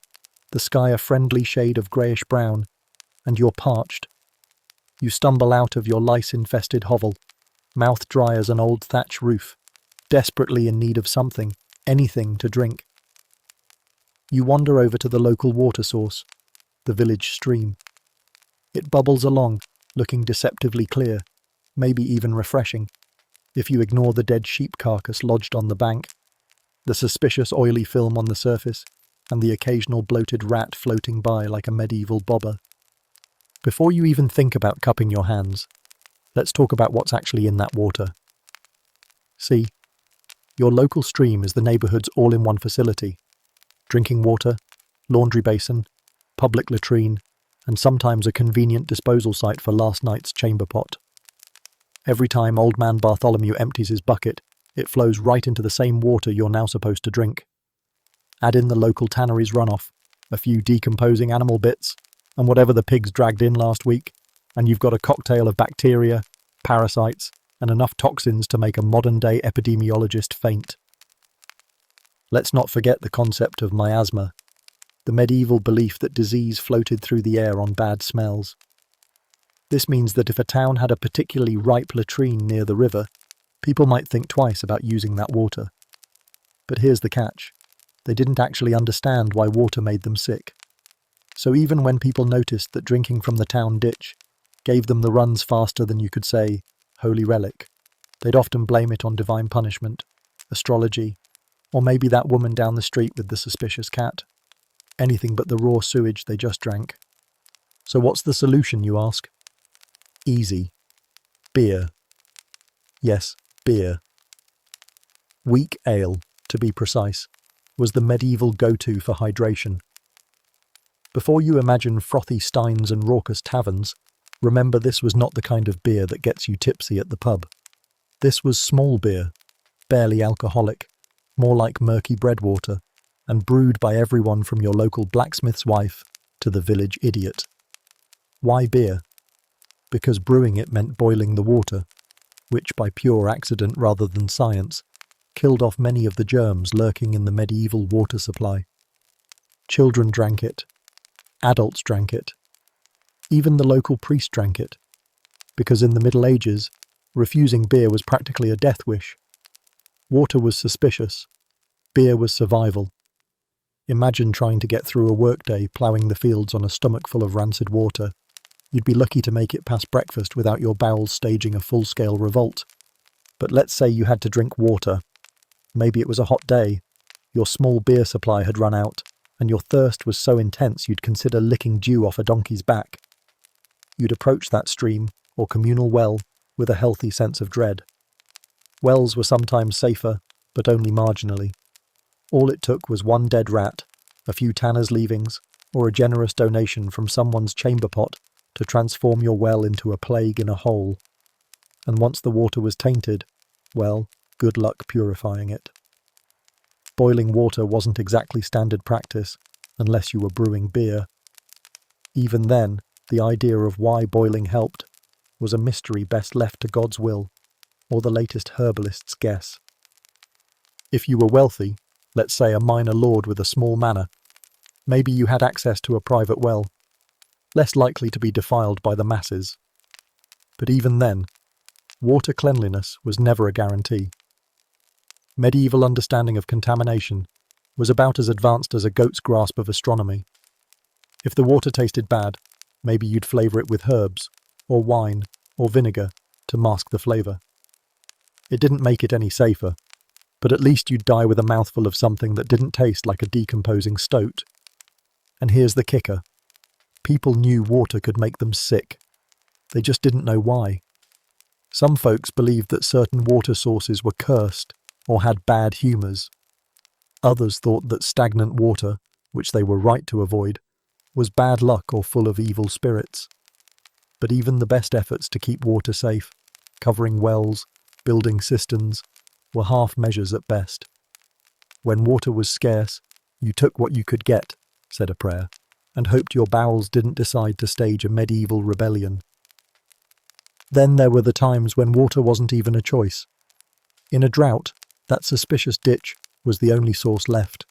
the sky a friendly shade of greyish-brown, and you're parched. You stumble out of your lice-infested hovel, mouth dry as an old thatch roof, desperately in need of something, anything to drink. You wander over to the local water source, the village stream. It bubbles along, looking deceptively clear, maybe even refreshing, if you ignore the dead sheep carcass lodged on the bank, the suspicious oily film on the surface, and the occasional bloated rat floating by like a medieval bobber. Before you even think about cupping your hands, let's talk about what's actually in that water. See, your local stream is the neighbourhood's all-in-one facility. Drinking water, laundry basin, public latrine, and sometimes a convenient disposal site for last night's chamber pot. Every time old man Bartholomew empties his bucket, it flows right into the same water you're now supposed to drink. Add in the local tannery's runoff, a few decomposing animal bits, and whatever the pigs dragged in last week, and you've got a cocktail of bacteria, parasites, and enough toxins to make a modern-day epidemiologist faint. Let's not forget the concept of miasma, the medieval belief that disease floated through the air on bad smells. This means that if a town had a particularly ripe latrine near the river, people might think twice about using that water. But here's the catch. They didn't actually understand why water made them sick. So even when people noticed that drinking from the town ditch gave them the runs faster than you could say, holy relic, they'd often blame it on divine punishment, astrology, or maybe that woman down the street with the suspicious cat. Anything but the raw sewage they just drank. So what's the solution, you ask? Easy. Beer. Yes, beer. Weak ale, to be precise, was the medieval go-to for hydration. Before you imagine frothy steins and raucous taverns, remember this was not the kind of beer that gets you tipsy at the pub. This was small beer, barely alcoholic, more like murky breadwater, and brewed by everyone from your local blacksmith's wife to the village idiot. Why beer? Because brewing it meant boiling the water, which by pure accident rather than science, killed off many of the germs lurking in the medieval water supply. Children drank it. Adults drank it. Even the local priest drank it, because in the Middle Ages, refusing beer was practically a death wish. Water was suspicious. Beer was survival. Imagine trying to get through a workday ploughing the fields on a stomach full of rancid water. You'd be lucky to make it past breakfast without your bowels staging a full-scale revolt. But let's say you had to drink water. Maybe it was a hot day. Your small beer supply had run out, and your thirst was so intense you'd consider licking dew off a donkey's back. You'd approach that stream, or communal well, with a healthy sense of dread. Wells were sometimes safer, but only marginally. All it took was one dead rat, a few tanner's leavings, or a generous donation from someone's chamber pot to transform your well into a plague in a hole. And once the water was tainted, well, good luck purifying it. Boiling water wasn't exactly standard practice, unless you were brewing beer. Even then, the idea of why boiling helped was a mystery best left to God's will, or the latest herbalist's guess. If you were wealthy, let's say a minor lord with a small manor, maybe you had access to a private well, less likely to be defiled by the masses. But even then, water cleanliness was never a guarantee. Medieval understanding of contamination was about as advanced as a goat's grasp of astronomy. If the water tasted bad, maybe you'd flavour it with herbs, or wine, or vinegar to mask the flavour. It didn't make it any safer, but at least you'd die with a mouthful of something that didn't taste like a decomposing stoat. And here's the kicker. People knew water could make them sick. They just didn't know why. Some folks believed that certain water sources were cursed or had bad humours. Others thought that stagnant water, which they were right to avoid, was bad luck or full of evil spirits. But even the best efforts to keep water safe, covering wells, building cisterns, were half measures at best. When water was scarce, you took what you could get, said a prayer, and hoped your bowels didn't decide to stage a medieval rebellion. Then there were the times when water wasn't even a choice. In a drought, that suspicious ditch was the only source left.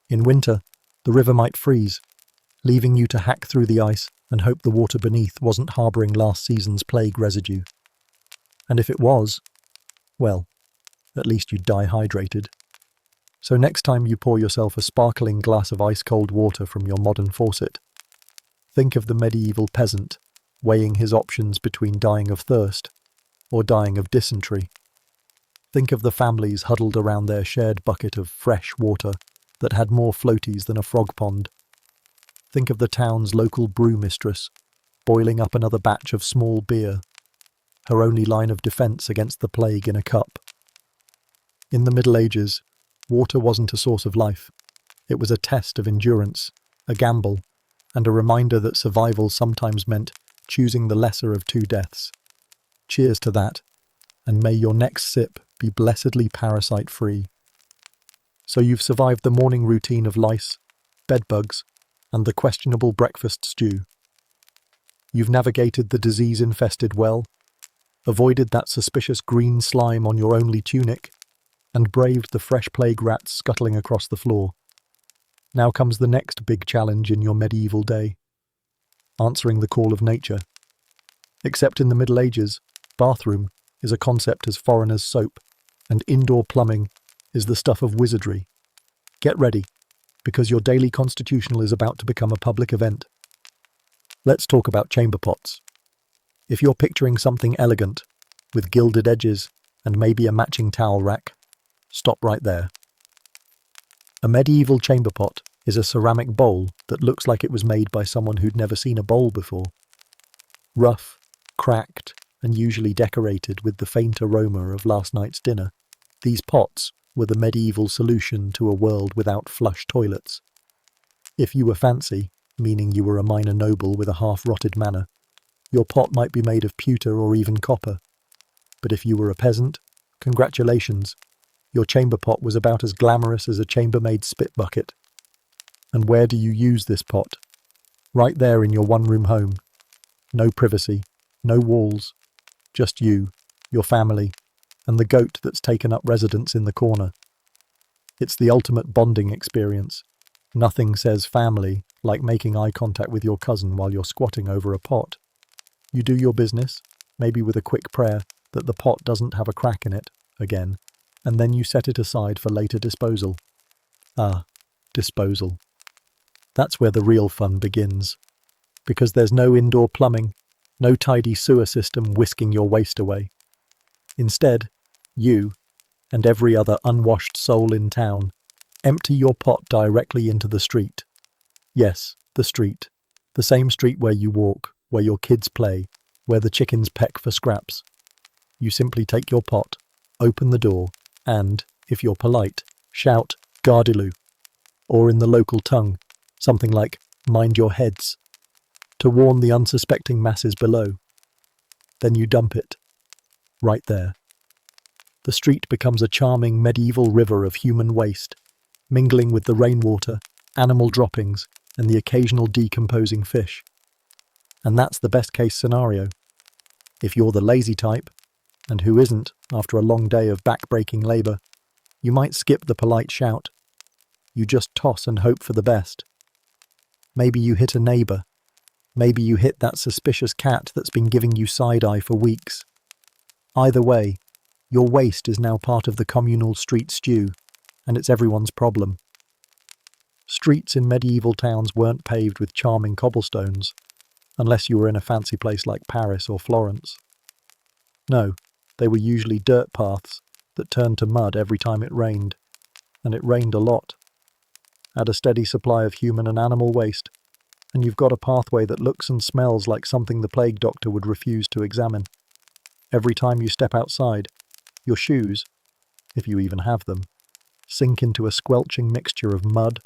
In winter, the river might freeze, leaving you to hack through the ice and hope the water beneath wasn't harbouring last season's plague residue. And if it was, well, at least you'd die hydrated. So next time you pour yourself a sparkling glass of ice-cold water from your modern faucet, think of the medieval peasant weighing his options between dying of thirst or dying of dysentery. Think of the families huddled around their shared bucket of fresh water that had more floaties than a frog pond. Think of the town's local brewmistress boiling up another batch of small beer, her only line of defence against the plague in a cup. In the Middle Ages, water wasn't a source of life. It was a test of endurance, a gamble, and a reminder that survival sometimes meant choosing the lesser of two deaths. Cheers to that, and may your next sip be blessedly parasite-free. So you've survived the morning routine of lice, bedbugs, and the questionable breakfast stew. You've navigated the disease-infested well, avoided that suspicious green slime on your only tunic, and braved the fresh plague rats scuttling across the floor. Now comes the next big challenge in your medieval day: answering the call of nature. Except in the Middle Ages, bathroom is a concept as foreign as soap, and indoor plumbing is the stuff of wizardry. Get ready, because your daily constitutional is about to become a public event. Let's talk about chamber pots. If you're picturing something elegant, with gilded edges and maybe a matching towel rack, stop right there. A medieval chamber pot is a ceramic bowl that looks like it was made by someone who'd never seen a bowl before. Rough, cracked, and usually decorated with the faint aroma of last night's dinner, these pots were the medieval solution to a world without flush toilets. If you were fancy, meaning you were a minor noble with a half-rotted manor, your pot might be made of pewter or even copper. But if you were a peasant, congratulations, your chamber pot was about as glamorous as a chambermaid spit bucket. And where do you use this pot? Right there in your one-room home. No privacy, no walls, just you, your family, and the goat that's taken up residence in the corner. It's the ultimate bonding experience. Nothing says family like making eye contact with your cousin while you're squatting over a pot. You do your business, maybe with a quick prayer that the pot doesn't have a crack in it, again, and then you set it aside for later disposal. Ah, disposal. That's where the real fun begins. Because there's no indoor plumbing, no tidy sewer system whisking your waste away. Instead, you, and every other unwashed soul in town, empty your pot directly into the street. Yes, the street. The same street where you walk, where your kids play, where the chickens peck for scraps. You simply take your pot, open the door, and, if you're polite, shout, "Gardiloo," or in the local tongue, something like, "Mind your heads." to warn the unsuspecting masses below. Then you dump it, right there. The street becomes a charming medieval river of human waste, mingling with the rainwater, animal droppings, and the occasional decomposing fish. And that's the best case scenario. If you're the lazy type, and who isn't after a long day of back-breaking labour, you might skip the polite shout. You just toss and hope for the best. Maybe you hit a neighbour. Maybe you hit that suspicious cat that's been giving you side-eye for weeks. Either way, your waste is now part of the communal street stew, and it's everyone's problem. Streets in medieval towns weren't paved with charming cobblestones, unless you were in a fancy place like Paris or Florence. No, they were usually dirt paths that turned to mud every time it rained, and it rained a lot. Add a steady supply of human and animal waste, and you've got a pathway that looks and smells like something the plague doctor would refuse to examine. Every time you step outside, your shoes, if you even have them, sink into a squelching mixture of mud,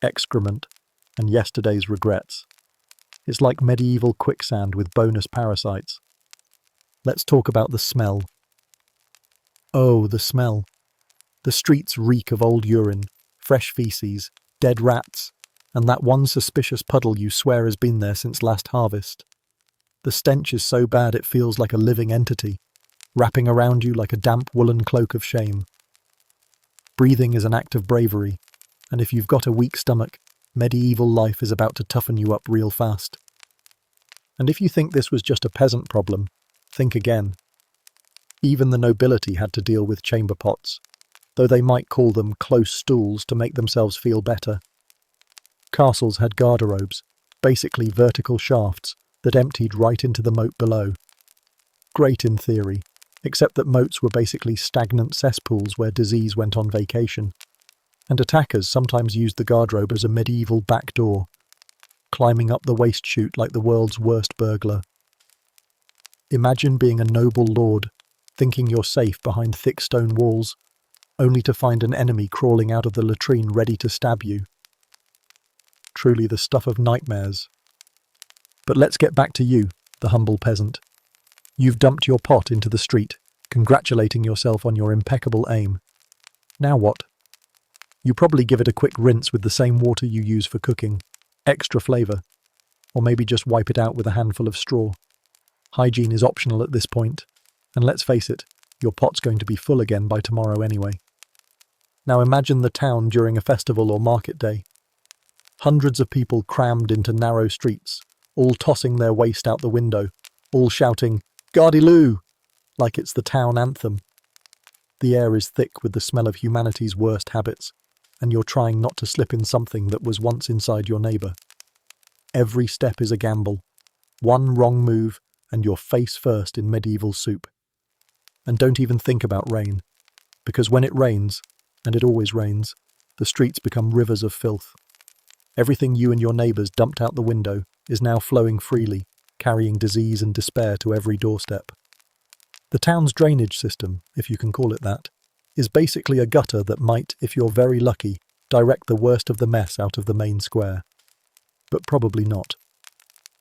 excrement, and yesterday's regrets. It's like medieval quicksand with bonus parasites. Let's talk about the smell. Oh, the smell. The streets reek of old urine, fresh feces, dead rats, and that one suspicious puddle you swear has been there since last harvest. The stench is so bad it feels like a living entity, wrapping around you like a damp woolen cloak of shame. Breathing is an act of bravery, and if you've got a weak stomach, medieval life is about to toughen you up real fast. And if you think this was just a peasant problem, think again. Even the nobility had to deal with chamber pots, though they might call them close stools to make themselves feel better. Castles had garderobes, basically vertical shafts that emptied right into the moat below. Great in theory, except that moats were basically stagnant cesspools where disease went on vacation, and attackers sometimes used the garderobe as a medieval back door, climbing up the waste chute like the world's worst burglar. Imagine being a noble lord, thinking you're safe behind thick stone walls, only to find an enemy crawling out of the latrine ready to stab you. Truly the stuff of nightmares. But let's get back to you, the humble peasant. You've dumped your pot into the street, congratulating yourself on your impeccable aim. Now what? You probably give it a quick rinse with the same water you use for cooking, extra flavour, or maybe just wipe it out with a handful of straw. Hygiene is optional at this point, and let's face it, your pot's going to be full again by tomorrow anyway. Now imagine the town during a festival or market day. Hundreds of people crammed into narrow streets, all tossing their waste out the window, all shouting, "Gardyloo!" like it's the town anthem. The air is thick with the smell of humanity's worst habits, and you're trying not to slip in something that was once inside your neighbour. Every step is a gamble. One wrong move, and you're face first in medieval soup. And don't even think about rain, because when it rains, and it always rains, the streets become rivers of filth. Everything you and your neighbours dumped out the window is now flowing freely, carrying disease and despair to every doorstep. The town's drainage system, if you can call it that, is basically a gutter that might, if you're very lucky, direct the worst of the mess out of the main square. But probably not.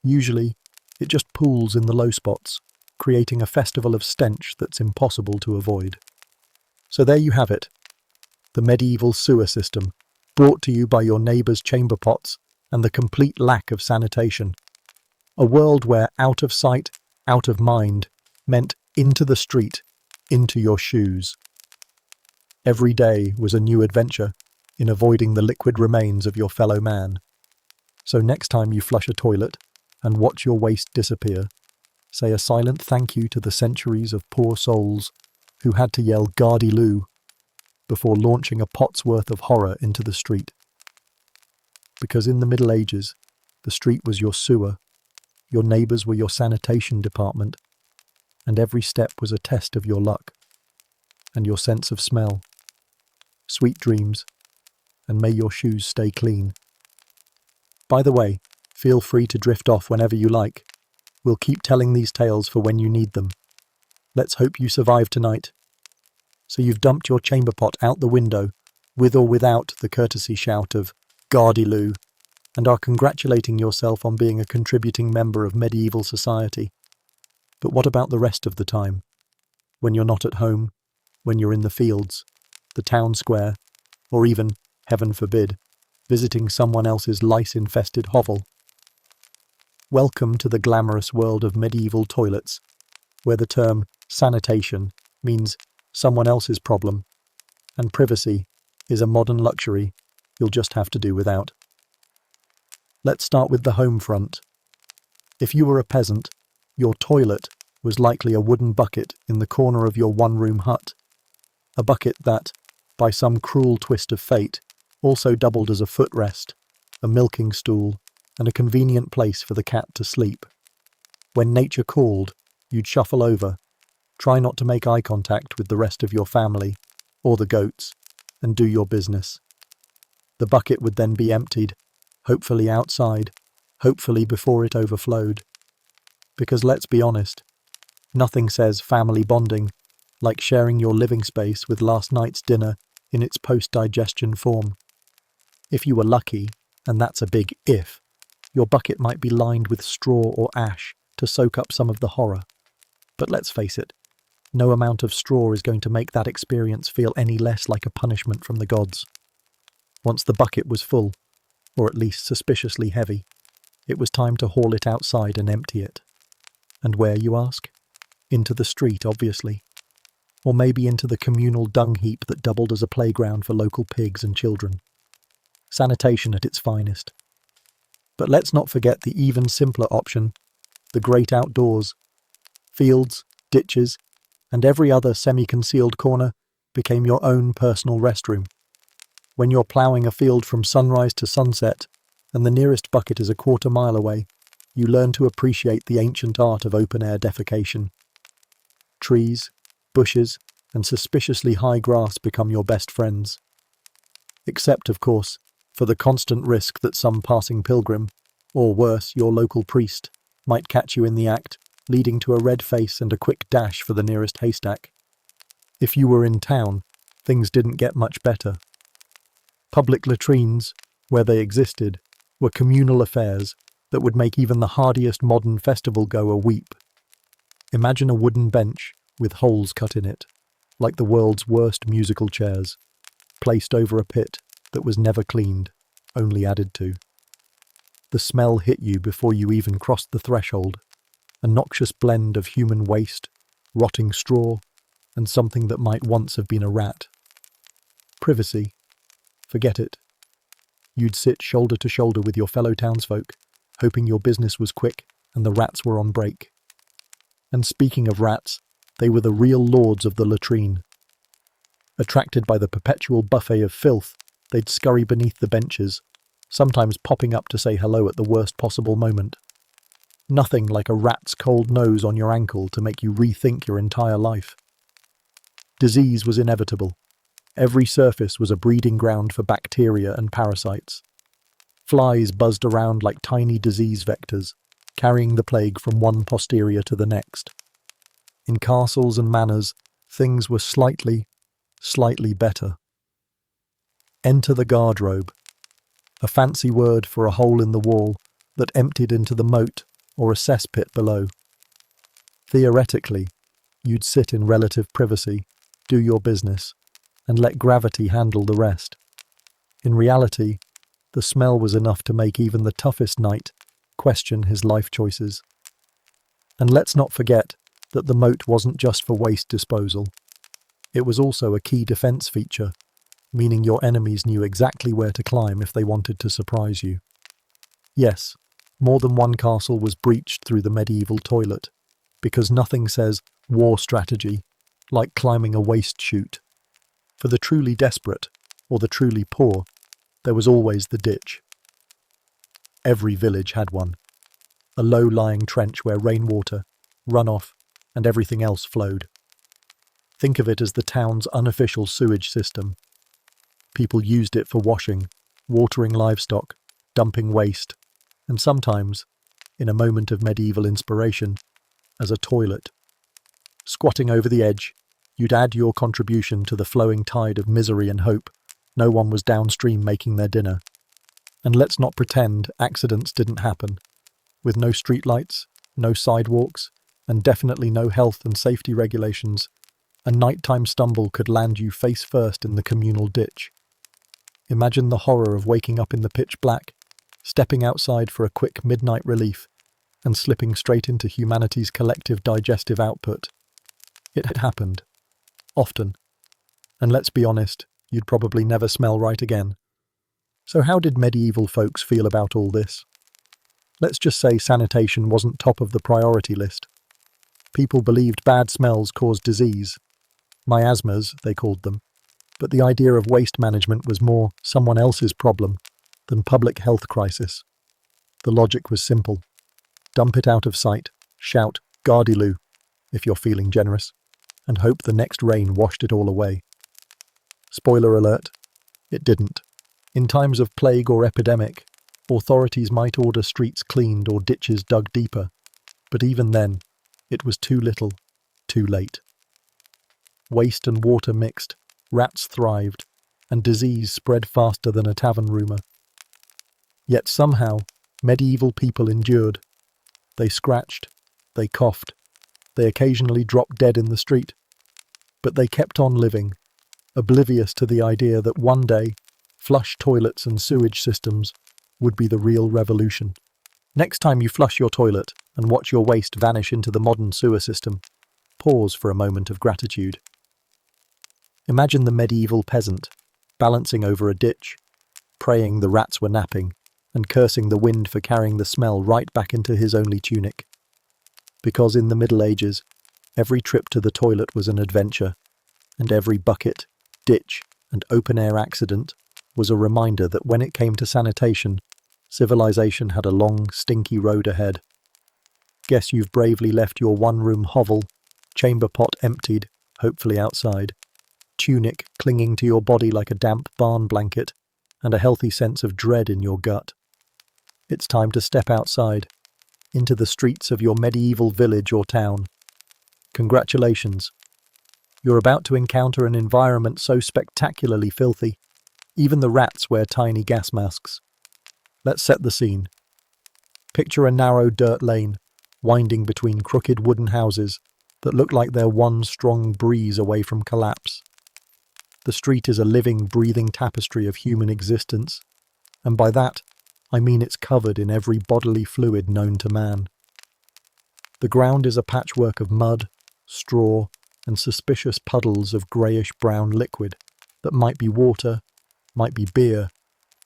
Usually, it just pools in the low spots, creating a festival of stench that's impossible to avoid. So there you have it, the medieval sewer system, brought to you by your neighbour's chamber pots and the complete lack of sanitation. A world where out of sight, out of mind meant into the street, into your shoes. Every day was a new adventure in avoiding the liquid remains of your fellow man. So next time you flush a toilet and watch your waste disappear, say a silent thank you to the centuries of poor souls who had to yell "Gardyloo" before launching a pot's worth of horror into the street. Because in the Middle Ages, the street was your sewer, your neighbours were your sanitation department, and every step was a test of your luck and your sense of smell. Sweet dreams, and may your shoes stay clean. By the way, feel free to drift off whenever you like. We'll keep telling these tales for when you need them. Let's hope you survive tonight. So you've dumped your chamber pot out the window, with or without the courtesy shout of "Gardyloo." and are congratulating yourself on being a contributing member of medieval society. But what about the rest of the time? When you're not at home, when you're in the fields, the town square, or even, heaven forbid, visiting someone else's lice-infested hovel? Welcome to the glamorous world of medieval toilets, where the term sanitation means someone else's problem, and privacy is a modern luxury you'll just have to do without. Let's start with the home front. If you were a peasant, your toilet was likely a wooden bucket in the corner of your one-room hut, a bucket that, by some cruel twist of fate, also doubled as a footrest, a milking stool, and a convenient place for the cat to sleep. When nature called, you'd shuffle over, try not to make eye contact with the rest of your family, or the goats, and do your business. The bucket would then be emptied, hopefully outside, hopefully before it overflowed. Because let's be honest, nothing says family bonding like sharing your living space with last night's dinner in its post-digestion form. If you were lucky, and that's a big if, your bucket might be lined with straw or ash to soak up some of the horror. But let's face it, no amount of straw is going to make that experience feel any less like a punishment from the gods. Once the bucket was full, or at least suspiciously heavy, it was time to haul it outside and empty it. And where, you ask? Into the street, obviously. Or maybe into the communal dung heap that doubled as a playground for local pigs and children. Sanitation at its finest. But let's not forget the even simpler option, the great outdoors. Fields, ditches, and every other semi-concealed corner became your own personal restroom. When you're ploughing a field from sunrise to sunset, and the nearest bucket is a quarter-mile away, you learn to appreciate the ancient art of open-air defecation. Trees, bushes, and suspiciously high grass become your best friends. Except, of course, for the constant risk that some passing pilgrim, or worse, your local priest, might catch you in the act, leading to a red face and a quick dash for the nearest haystack. If you were in town, things didn't get much better. Public latrines, where they existed, were communal affairs that would make even the hardiest modern festival-goer weep. Imagine a wooden bench with holes cut in it, like the world's worst musical chairs, placed over a pit that was never cleaned, only added to. The smell hit you before you even crossed the threshold, a noxious blend of human waste, rotting straw, and something that might once have been a rat. Privacy. Forget it. You'd sit shoulder to shoulder with your fellow townsfolk, hoping your business was quick and the rats were on break. And speaking of rats, they were the real lords of the latrine. Attracted by the perpetual buffet of filth, they'd scurry beneath the benches, sometimes popping up to say hello at the worst possible moment. Nothing like a rat's cold nose on your ankle to make you rethink your entire life. Disease was inevitable. Every surface was a breeding ground for bacteria and parasites. Flies buzzed around like tiny disease vectors, carrying the plague from one posterior to the next. In castles and manors, things were slightly better. Enter the guardrobe, a fancy word for a hole in the wall that emptied into the moat or a cesspit below. Theoretically, you'd sit in relative privacy, do your business, and let gravity handle the rest. In reality, the smell was enough to make even the toughest knight question his life choices. And let's not forget that the moat wasn't just for waste disposal. It was also a key defense feature, meaning your enemies knew exactly where to climb if they wanted to surprise you. Yes, more than one castle was breached through the medieval toilet, because nothing says war strategy like climbing a waste chute. For the truly desperate, or the truly poor, there was always the ditch. Every village had one. A low-lying trench where rainwater, runoff, and everything else flowed. Think of it as the town's unofficial sewage system. People used it for washing, watering livestock, dumping waste, and sometimes, in a moment of medieval inspiration, as a toilet. Squatting over the edge, you'd add your contribution to the flowing tide of misery and hope. No one was downstream making their dinner. And let's not pretend accidents didn't happen. With no streetlights, no sidewalks, and definitely no health and safety regulations, a nighttime stumble could land you face first in the communal ditch. Imagine the horror of waking up in the pitch black, stepping outside for a quick midnight relief, and slipping straight into humanity's collective digestive output. It happened. Often. And let's be honest, you'd probably never smell right again. So how did medieval folks feel about all this? Let's just say sanitation wasn't top of the priority list. People believed bad smells caused disease. Miasmas, they called them. But the idea of waste management was more someone else's problem than public health crisis. The logic was simple. Dump it out of sight, shout, "Gardiloo," if you're feeling generous, and hope the next rain washed it all away. Spoiler alert, it didn't. In times of plague or epidemic, authorities might order streets cleaned or ditches dug deeper, but even then, it was too little, too late. Waste and water mixed, rats thrived, and disease spread faster than a tavern rumour. Yet somehow, medieval people endured. They scratched, they coughed, they occasionally dropped dead in the street. But they kept on living, oblivious to the idea that one day, flush toilets and sewage systems would be the real revolution. Next time you flush your toilet and watch your waste vanish into the modern sewer system, pause for a moment of gratitude. Imagine the medieval peasant, balancing over a ditch, praying the rats were napping, and cursing the wind for carrying the smell right back into his only tunic. Because in the Middle Ages, every trip to the toilet was an adventure, and every bucket, ditch, and open-air accident was a reminder that when it came to sanitation, civilization had a long, stinky road ahead. Guess you've bravely left your one-room hovel, chamber pot emptied, hopefully outside, tunic clinging to your body like a damp barn blanket, and a healthy sense of dread in your gut. It's time to step outside, into the streets of your medieval village or town. Congratulations. You're about to encounter an environment so spectacularly filthy, even the rats wear tiny gas masks. Let's set the scene. Picture a narrow dirt lane, winding between crooked wooden houses that look like they're one strong breeze away from collapse. The street is a living, breathing tapestry of human existence, and by that, I mean it's covered in every bodily fluid known to man. The ground is a patchwork of mud, straw, and suspicious puddles of greyish-brown liquid that might be water, might be beer,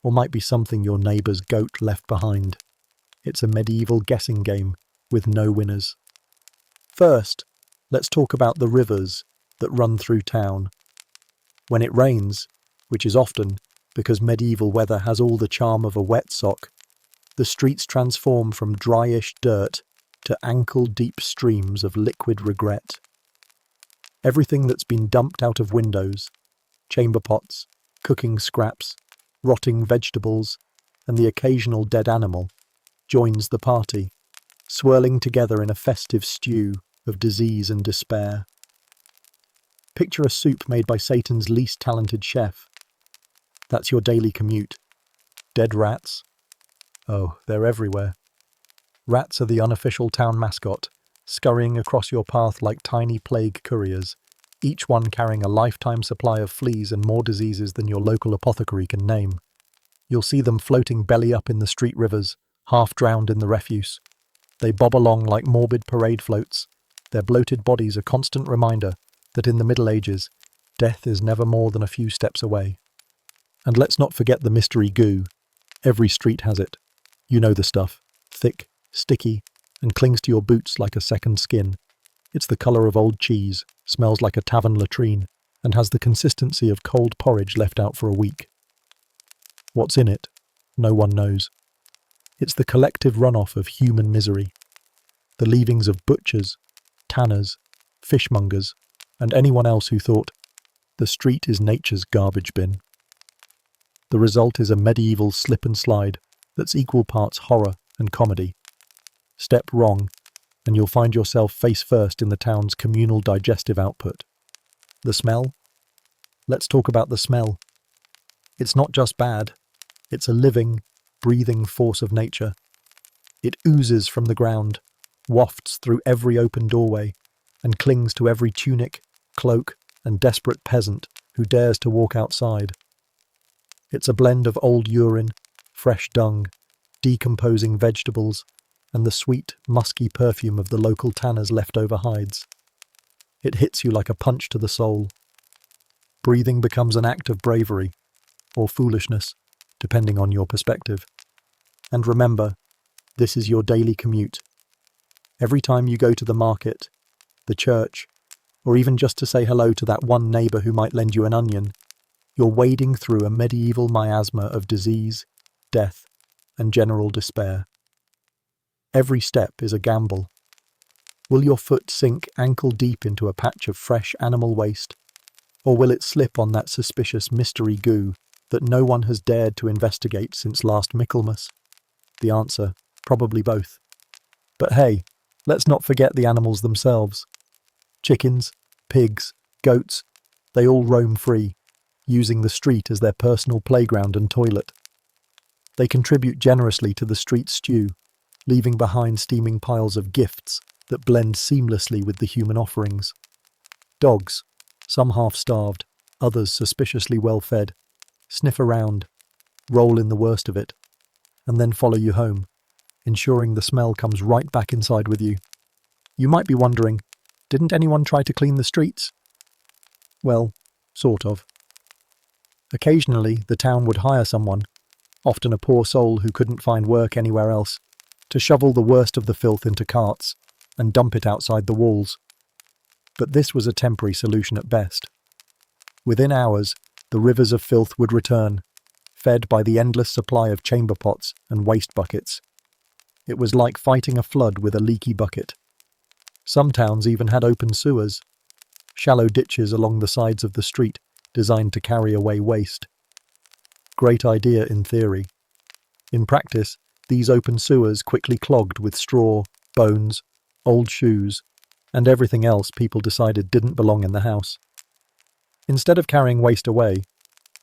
or might be something your neighbour's goat left behind. It's a medieval guessing game with no winners. First, let's talk about the rivers that run through town. When it rains, which is often because medieval weather has all the charm of a wet sock, the streets transform from dryish dirt to ankle-deep streams of liquid regret. Everything that's been dumped out of windows, chamber pots, cooking scraps, rotting vegetables, and the occasional dead animal, joins the party, swirling together in a festive stew of disease and despair. Picture a soup made by Satan's least talented chef. That's your daily commute. Dead rats? Oh, they're everywhere. Rats are the unofficial town mascot, scurrying across your path like tiny plague couriers, each one carrying a lifetime supply of fleas and more diseases than your local apothecary can name. You'll see them floating belly up in the street rivers, half drowned in the refuse. They bob along like morbid parade floats, their bloated bodies a constant reminder that in the Middle Ages, death is never more than a few steps away. And let's not forget the mystery goo. Every street has it. You know the stuff. Thick, sticky, and clings to your boots like a second skin. It's the colour of old cheese, smells like a tavern latrine, and has the consistency of cold porridge left out for a week. What's in it? No one knows. It's the collective runoff of human misery. The leavings of butchers, tanners, fishmongers, and anyone else who thought, the street is nature's garbage bin. The result is a medieval slip and slide that's equal parts horror and comedy. Step wrong, and you'll find yourself face first in the town's communal digestive output. The smell? Let's talk about the smell. It's not just bad, it's a living, breathing force of nature. It oozes from the ground, wafts through every open doorway, and clings to every tunic, cloak, and desperate peasant who dares to walk outside. It's a blend of old urine, fresh dung, decomposing vegetables, and the sweet, musky perfume of the local tanner's leftover hides. It hits you like a punch to the soul. Breathing becomes an act of bravery, or foolishness, depending on your perspective. And remember, this is your daily commute. Every time you go to the market, the church, or even just to say hello to that one neighbour who might lend you an onion, you're wading through a medieval miasma of disease, death, and general despair. Every step is a gamble. Will your foot sink ankle-deep into a patch of fresh animal waste, or will it slip on that suspicious mystery goo that no one has dared to investigate since last Michaelmas? The answer, probably both. But hey, let's not forget the animals themselves. Chickens, pigs, goats, they all roam free, using the street as their personal playground and toilet. They contribute generously to the street stew, leaving behind steaming piles of gifts that blend seamlessly with the human offerings. Dogs, some half-starved, others suspiciously well-fed, sniff around, roll in the worst of it, and then follow you home, ensuring the smell comes right back inside with you. You might be wondering, didn't anyone try to clean the streets? Well, sort of. Occasionally, the town would hire someone, often a poor soul who couldn't find work anywhere else, to shovel the worst of the filth into carts and dump it outside the walls. But this was a temporary solution at best. Within hours, the rivers of filth would return, fed by the endless supply of chamber pots and waste buckets. It was like fighting a flood with a leaky bucket. Some towns even had open sewers, shallow ditches along the sides of the street designed to carry away waste. Great idea in theory. In practice, these open sewers quickly clogged with straw, bones, old shoes, and everything else people decided didn't belong in the house. Instead of carrying waste away,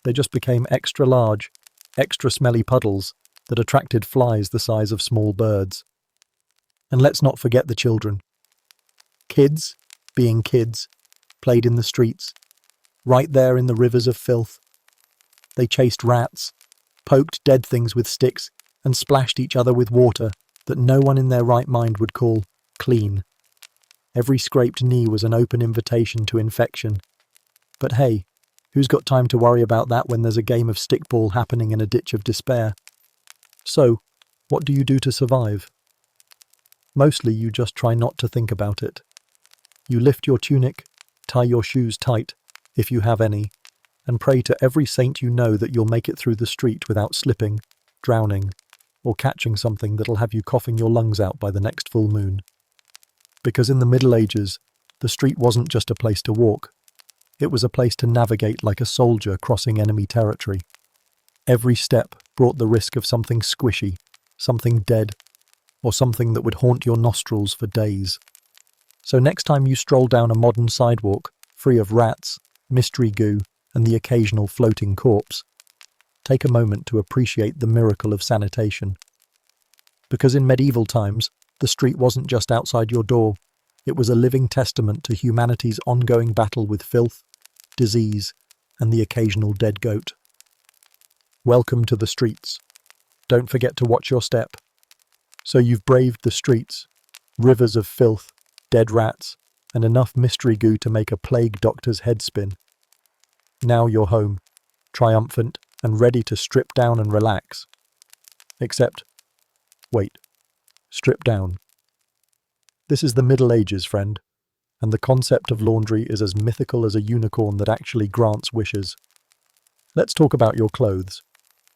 they just became extra large, extra smelly puddles that attracted flies the size of small birds. And let's not forget the children. Kids, being kids, played in the streets, right there in the rivers of filth. They chased rats, poked dead things with sticks, and splashed each other with water that no one in their right mind would call clean. Every scraped knee was an open invitation to infection. But hey, who's got time to worry about that when there's a game of stickball happening in a ditch of despair? So, what do you do to survive? Mostly you just try not to think about it. You lift your tunic, tie your shoes tight, if you have any, and pray to every saint you know that you'll make it through the street without slipping, drowning, or catching something that'll have you coughing your lungs out by the next full moon. Because in the Middle Ages, the street wasn't just a place to walk. It was a place to navigate like a soldier crossing enemy territory. Every step brought the risk of something squishy, something dead, or something that would haunt your nostrils for days. So next time you stroll down a modern sidewalk, free of rats, mystery goo, and the occasional floating corpse, take a moment to appreciate the miracle of sanitation. Because in medieval times, the street wasn't just outside your door, it was a living testament to humanity's ongoing battle with filth, disease, and the occasional dead goat. Welcome to the streets. Don't forget to watch your step. So you've braved the streets, rivers of filth, dead rats, and enough mystery goo to make a plague doctor's head spin. Now you're home, triumphant and ready to strip down and relax. Except, wait, strip down. This is the Middle Ages, friend, and the concept of laundry is as mythical as a unicorn that actually grants wishes. Let's talk about your clothes.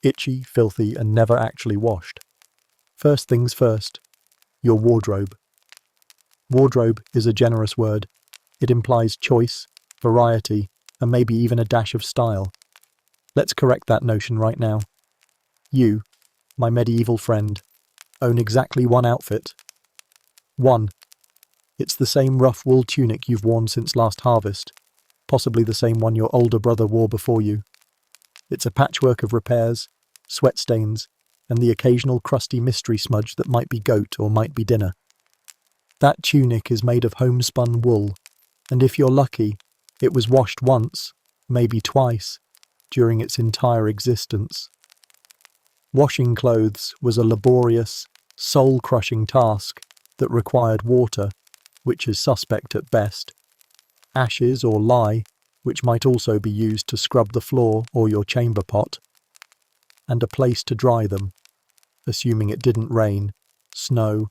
Itchy, filthy, and never actually washed. First things first, your wardrobe. Wardrobe is a generous word. It implies choice, variety, and maybe even a dash of style. Let's correct that notion right now. You, my medieval friend, own exactly one outfit. One. It's the same rough wool tunic you've worn since last harvest, possibly the same one your older brother wore before you. It's a patchwork of repairs, sweat stains, and the occasional crusty mystery smudge that might be goat or might be dinner. That tunic is made of homespun wool, and if you're lucky, it was washed once, maybe twice, during its entire existence. Washing clothes was a laborious, soul-crushing task that required water, which is suspect at best, ashes or lye, which might also be used to scrub the floor or your chamber pot, and a place to dry them, assuming it didn't rain, snow,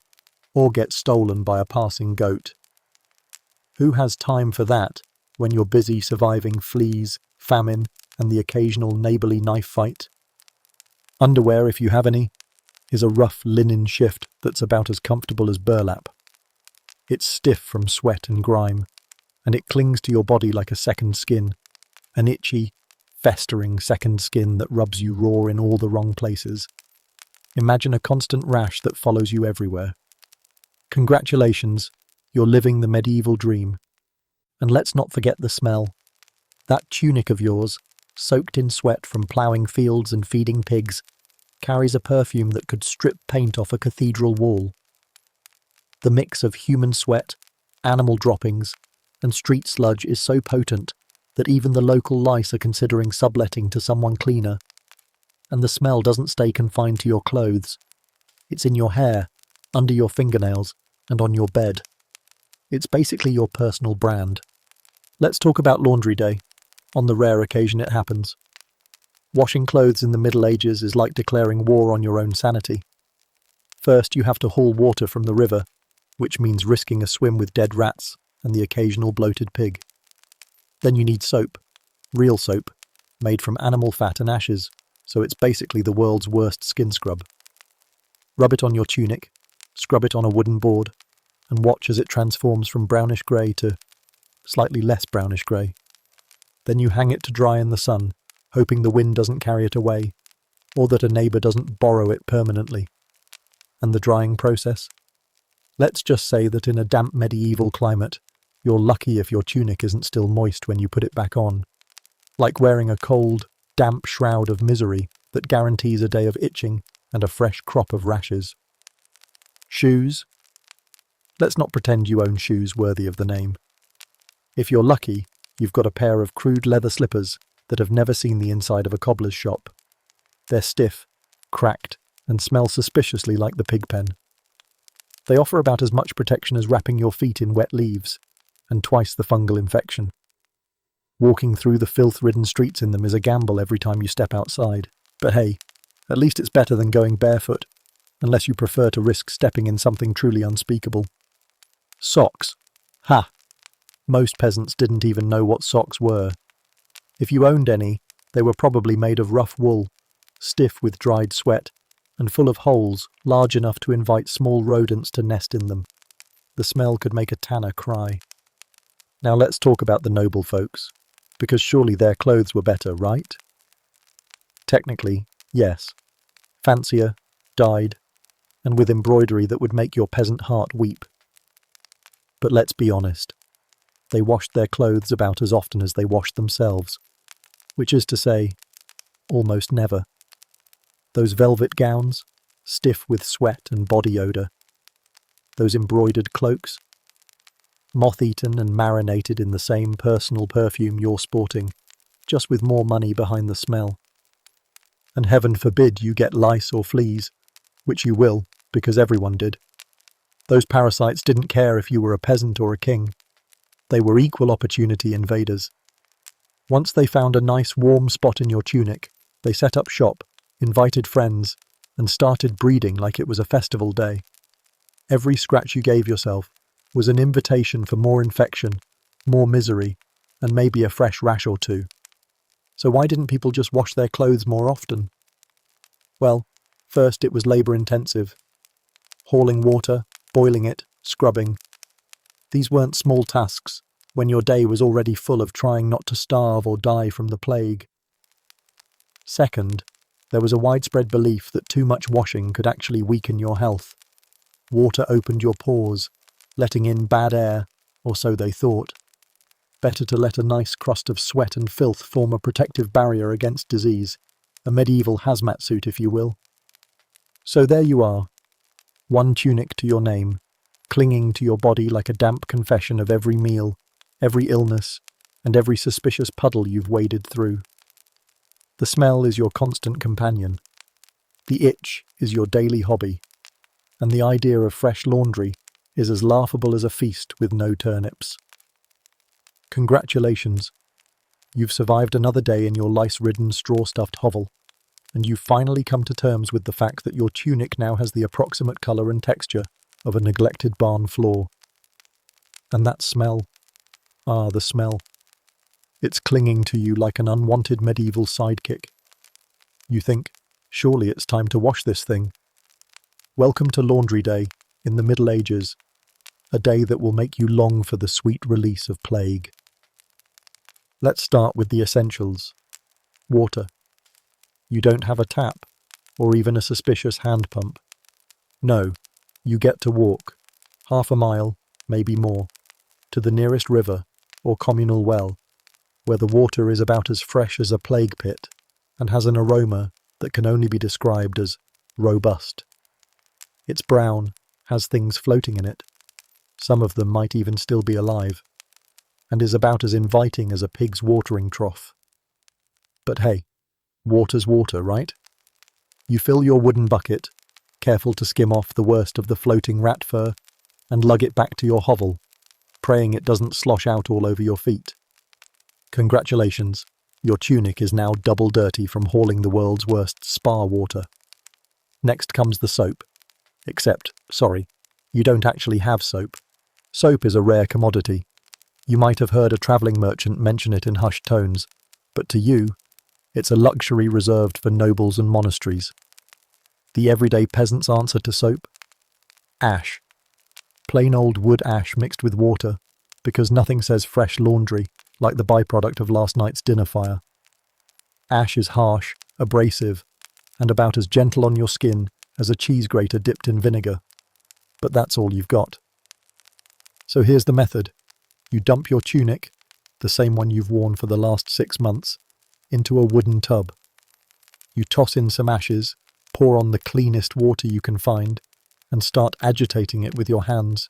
or get stolen by a passing goat. Who has time for that when you're busy surviving fleas, famine, and the occasional neighbourly knife fight? Underwear, if you have any, is a rough linen shift that's about as comfortable as burlap. It's stiff from sweat and grime, and it clings to your body like a second skin, an itchy, festering second skin that rubs you raw in all the wrong places. Imagine a constant rash that follows you everywhere. Congratulations, you're living the medieval dream. And let's not forget the smell. That tunic of yours, soaked in sweat from ploughing fields and feeding pigs, carries a perfume that could strip paint off a cathedral wall. The mix of human sweat, animal droppings, and street sludge is so potent that even the local lice are considering subletting to someone cleaner. And the smell doesn't stay confined to your clothes. It's in your hair, under your fingernails, and on your bed. It's basically your personal brand. Let's talk about laundry day, on the rare occasion it happens. Washing clothes in the Middle Ages is like declaring war on your own sanity. First, you have to haul water from the river, which means risking a swim with dead rats and the occasional bloated pig. Then you need soap, real soap, made from animal fat and ashes, so it's basically the world's worst skin scrub. Rub it on your tunic, scrub it on a wooden board, and watch as it transforms from brownish grey to slightly less brownish grey. Then you hang it to dry in the sun, hoping the wind doesn't carry it away, or that a neighbour doesn't borrow it permanently. And the drying process? Let's just say that in a damp medieval climate, you're lucky if your tunic isn't still moist when you put it back on, like wearing a cold, damp shroud of misery that guarantees a day of itching and a fresh crop of rashes. Shoes? Let's not pretend you own shoes worthy of the name. If you're lucky, you've got a pair of crude leather slippers that have never seen the inside of a cobbler's shop. They're stiff, cracked, and smell suspiciously like the pig pen. They offer about as much protection as wrapping your feet in wet leaves, and twice the fungal infection. Walking through the filth-ridden streets in them is a gamble every time you step outside, but hey, at least it's better than going barefoot, unless you prefer to risk stepping in something truly unspeakable. Socks. Ha! Most peasants didn't even know what socks were. If you owned any, they were probably made of rough wool, stiff with dried sweat, and full of holes large enough to invite small rodents to nest in them. The smell could make a tanner cry. Now let's talk about the noble folks, because surely their clothes were better, right? Technically, yes. Fancier, dyed, and with embroidery that would make your peasant heart weep. But let's be honest. They washed their clothes about as often as they washed themselves, which is to say, almost never. Those velvet gowns, stiff with sweat and body odour. Those embroidered cloaks, moth-eaten and marinated in the same personal perfume you're sporting, just with more money behind the smell. And heaven forbid you get lice or fleas, which you will, because everyone did. Those parasites didn't care if you were a peasant or a king. They were equal opportunity invaders. Once they found a nice warm spot in your tunic, they set up shop, invited friends, and started breeding like it was a festival day. Every scratch you gave yourself was an invitation for more infection, more misery, and maybe a fresh rash or two. So why didn't people just wash their clothes more often? Well, first it was labour-intensive. Hauling water, boiling it, scrubbing. These weren't small tasks, when your day was already full of trying not to starve or die from the plague. Second, there was a widespread belief that too much washing could actually weaken your health. Water opened your pores, letting in bad air, or so they thought. Better to let a nice crust of sweat and filth form a protective barrier against disease, a medieval hazmat suit if you will. So there you are, one tunic to your name, clinging to your body like a damp confession of every meal, every illness, and every suspicious puddle you've waded through. The smell is your constant companion. The itch is your daily hobby. And the idea of fresh laundry is as laughable as a feast with no turnips. Congratulations. You've survived another day in your lice-ridden, straw-stuffed hovel, and you've finally come to terms with the fact that your tunic now has the approximate colour and texture of a neglected barn floor. And that smell. Ah, the smell. It's clinging to you like an unwanted medieval sidekick. You think, surely it's time to wash this thing. Welcome to Laundry Day in the Middle Ages, a day that will make you long for the sweet release of plague. Let's start with the essentials. Water. You don't have a tap, or even a suspicious hand pump. No, you get to walk, half a mile, maybe more, to the nearest river or communal well, where the water is about as fresh as a plague pit and has an aroma that can only be described as robust. It's brown, has things floating in it. Some of them might even still be alive, and is about as inviting as a pig's watering trough. But hey, water's water, right? You fill your wooden bucket, careful to skim off the worst of the floating rat fur, and lug it back to your hovel, praying it doesn't slosh out all over your feet. Congratulations, your tunic is now double dirty from hauling the world's worst spa water. Next comes the soap. Except, sorry, you don't actually have soap. Soap is a rare commodity. You might have heard a travelling merchant mention it in hushed tones, but to you, it's a luxury reserved for nobles and monasteries. The everyday peasant's answer to soap? Ash. Plain old wood ash mixed with water, because nothing says fresh laundry like the byproduct of last night's dinner fire. Ash is harsh, abrasive, and about as gentle on your skin as a cheese grater dipped in vinegar. But that's all you've got. So here's the method. You dump your tunic, the same one you've worn for the last 6 months, into a wooden tub. You toss in some ashes, pour on the cleanest water you can find, and start agitating it with your hands,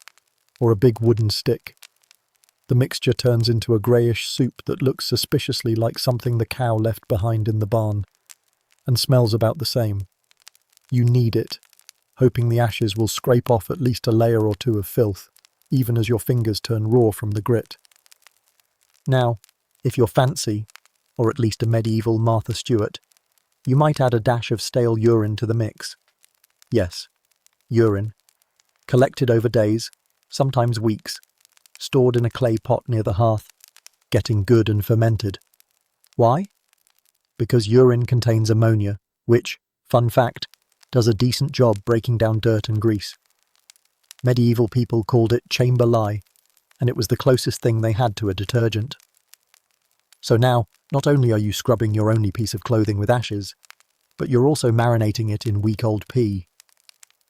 or a big wooden stick. The mixture turns into a greyish soup that looks suspiciously like something the cow left behind in the barn, and smells about the same. You knead it, hoping the ashes will scrape off at least a layer or two of filth, even as your fingers turn raw from the grit. Now, if you're fancy, or at least a medieval Martha Stewart, you might add a dash of stale urine to the mix. Yes, urine. Collected over days, sometimes weeks, stored in a clay pot near the hearth, getting good and fermented. Why? Because urine contains ammonia, which, fun fact, does a decent job breaking down dirt and grease. Medieval people called it chamber lye, and it was the closest thing they had to a detergent. So now, not only are you scrubbing your only piece of clothing with ashes, but you're also marinating it in week-old pee.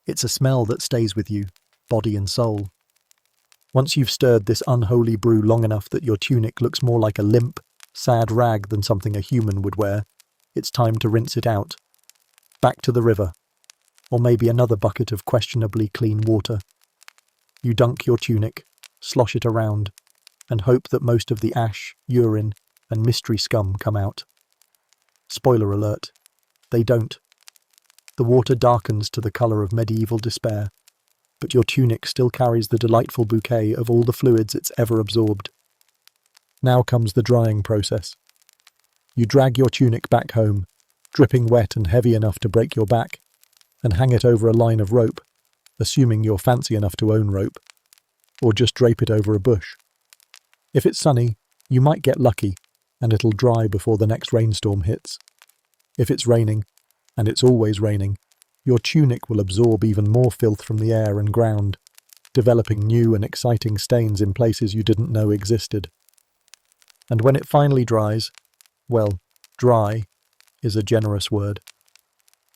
It's a smell that stays with you, body and soul. Once you've stirred this unholy brew long enough that your tunic looks more like a limp, sad rag than something a human would wear, it's time to rinse it out. Back to the river, or maybe another bucket of questionably clean water. You dunk your tunic, slosh it around, and hope that most of the ash, urine, and mystery scum come out. Spoiler alert, they don't. The water darkens to the colour of medieval despair, but your tunic still carries the delightful bouquet of all the fluids it's ever absorbed. Now comes the drying process. You drag your tunic back home, dripping wet and heavy enough to break your back, and hang it over a line of rope, assuming you're fancy enough to own rope, or just drape it over a bush. If it's sunny, you might get lucky, and it'll dry before the next rainstorm hits. If it's raining, and it's always raining, your tunic will absorb even more filth from the air and ground, developing new and exciting stains in places you didn't know existed. And when it finally dries, well, dry is a generous word.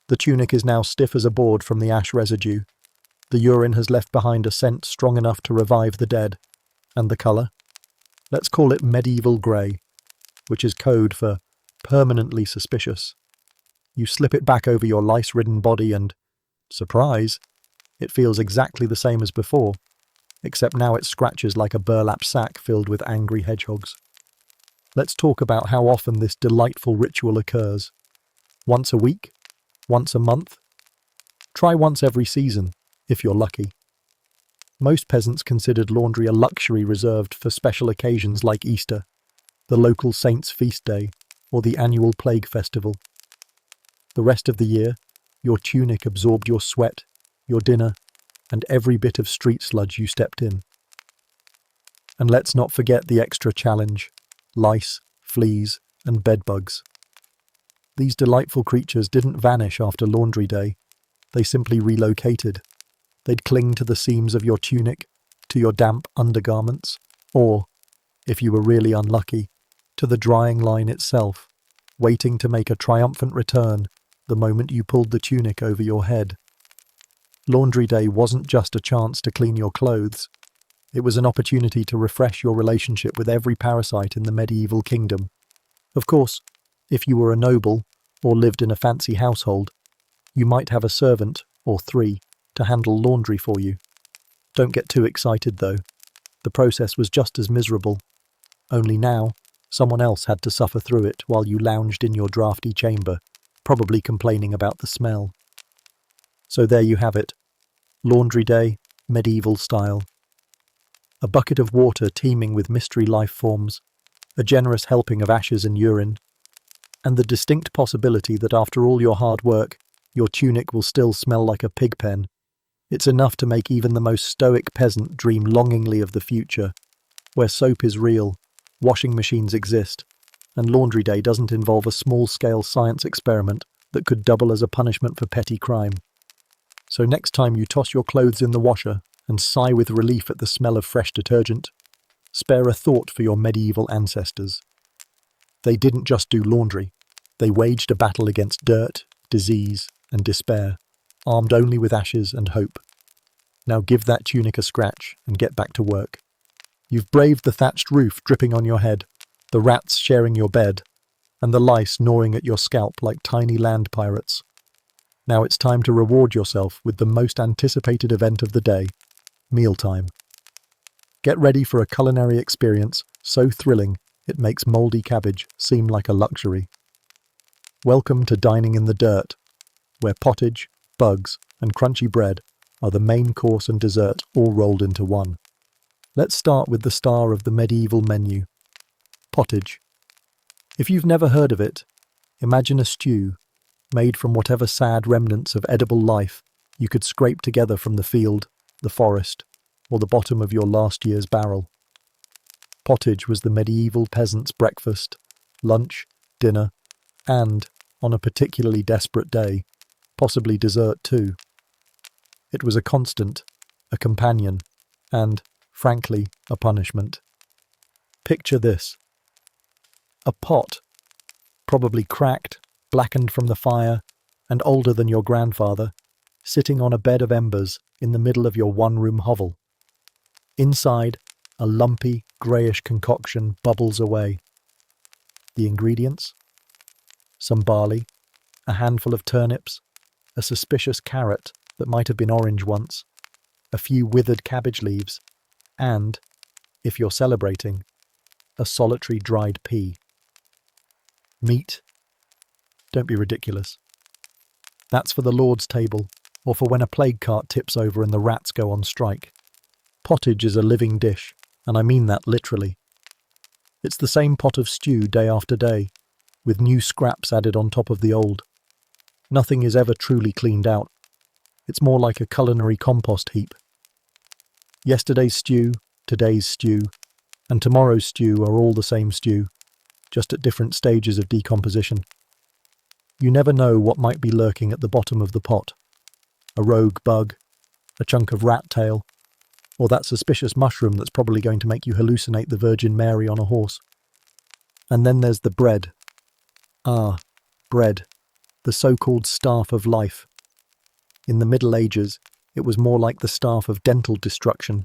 The tunic is now stiff as a board from the ash residue. The urine has left behind a scent strong enough to revive the dead. And the colour? Let's call it medieval grey, which is code for permanently suspicious. You slip it back over your lice-ridden body and, Surprise! It feels exactly the same as before, except now it scratches like a burlap sack filled with angry hedgehogs. Let's talk about how often this delightful ritual occurs. Once a week? Once a month? Try once every season, if you're lucky. Most peasants considered laundry a luxury reserved for special occasions like Easter, the local saint's feast day, or the annual plague festival. The rest of the year, your tunic absorbed your sweat, your dinner, and every bit of street sludge you stepped in. And let's not forget the extra challenge: lice, fleas, and bedbugs. These delightful creatures didn't vanish after laundry day. They simply relocated. They'd cling to the seams of your tunic, to your damp undergarments, or, if you were really unlucky, to the drying line itself, waiting to make a triumphant return the moment you pulled the tunic over your head. Laundry day wasn't just a chance to clean your clothes. It was an opportunity to refresh your relationship with every parasite in the medieval kingdom. Of course, if you were a noble or lived in a fancy household, you might have a servant, or three, to handle laundry for you. Don't get too excited though. The process was just as miserable. Only now, someone else had to suffer through it while you lounged in your drafty chamber, probably complaining about the smell. So there you have it. Laundry day, medieval style. A bucket of water teeming with mystery life forms, a generous helping of ashes and urine, and the distinct possibility that after all your hard work, your tunic will still smell like a pig pen. It's enough to make even the most stoic peasant dream longingly of the future, where soap is real, washing machines exist, and laundry day doesn't involve a small-scale science experiment that could double as a punishment for petty crime. So next time you toss your clothes in the washer and sigh with relief at the smell of fresh detergent, spare a thought for your medieval ancestors. They didn't just do laundry. They waged a battle against dirt, disease, and despair, armed only with ashes and hope. Now give that tunic a scratch and get back to work. You've braved the thatched roof dripping on your head, the rats sharing your bed, and the lice gnawing at your scalp like tiny land pirates. Now it's time to reward yourself with the most anticipated event of the day, mealtime. Get ready for a culinary experience so thrilling it makes mouldy cabbage seem like a luxury. Welcome to dining in the dirt, where pottage, bugs, and crunchy bread are the main course and dessert all rolled into one. Let's start with the star of the medieval menu, pottage. If you've never heard of it, imagine a stew made from whatever sad remnants of edible life you could scrape together from the field, the forest, or the bottom of your last year's barrel. Pottage was the medieval peasant's breakfast, lunch, dinner, and, on a particularly desperate day, possibly dessert too. It was a constant, a companion, and, frankly, a punishment. Picture this. A pot, probably cracked, blackened from the fire, and older than your grandfather, sitting on a bed of embers in the middle of your one-room hovel. Inside, a lumpy, greyish concoction bubbles away. The ingredients? Some barley, a handful of turnips, a suspicious carrot that might have been orange once, a few withered cabbage leaves, and, if you're celebrating, a solitary dried pea. Meat? Don't be ridiculous. That's for the Lord's table, or for when a plague cart tips over and the rats go on strike. Pottage is a living dish, and I mean that literally. It's the same pot of stew day after day, with new scraps added on top of the old. Nothing is ever truly cleaned out. It's more like a culinary compost heap. Yesterday's stew, today's stew, and tomorrow's stew are all the same stew, just at different stages of decomposition. You never know what might be lurking at the bottom of the pot. A rogue bug, a chunk of rat tail, or that suspicious mushroom that's probably going to make you hallucinate the Virgin Mary on a horse. And then there's the bread. Ah, bread, the so-called staff of life. In the Middle Ages, it was more like the staff of dental destruction.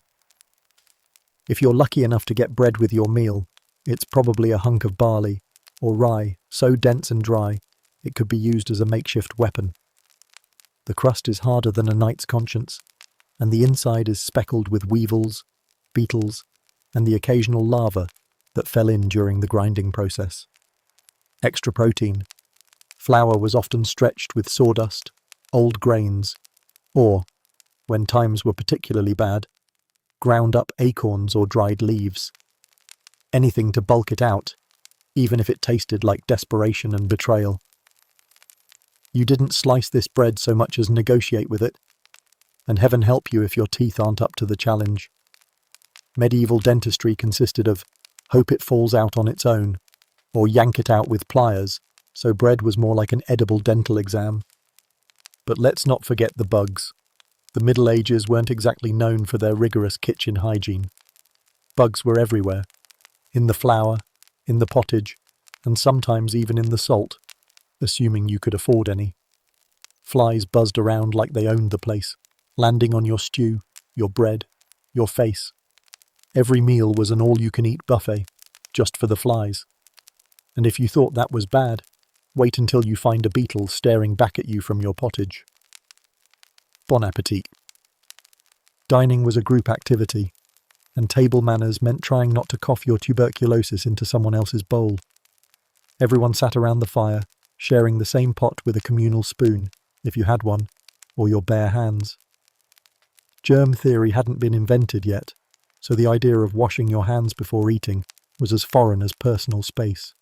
If you're lucky enough to get bread with your meal, it's probably a hunk of barley, or rye, so dense and dry, it could be used as a makeshift weapon. The crust is harder than a knight's conscience, and the inside is speckled with weevils, beetles, and the occasional lava that fell in during the grinding process. Extra protein. Flour was often stretched with sawdust, old grains, or, when times were particularly bad, ground up acorns or dried leaves. Anything to bulk it out, even if it tasted like desperation and betrayal. You didn't slice this bread so much as negotiate with it, and heaven help you if your teeth aren't up to the challenge. Medieval dentistry consisted of hope it falls out on its own, or yank it out with pliers, so bread was more like an edible dental exam. But let's not forget the bugs. The Middle Ages weren't exactly known for their rigorous kitchen hygiene. Bugs were everywhere, in the flour, in the pottage, and sometimes even in the salt, assuming you could afford any. Flies buzzed around like they owned the place, landing on your stew, your bread, your face. Every meal was an all-you-can-eat buffet, just for the flies. And if you thought that was bad, wait until you find a beetle staring back at you from your pottage. Bon appetit. Dining was a group activity, and table manners meant trying not to cough your tuberculosis into someone else's bowl. Everyone sat around the fire, sharing the same pot with a communal spoon, if you had one, or your bare hands. Germ theory hadn't been invented yet, so the idea of washing your hands before eating was as foreign as personal space.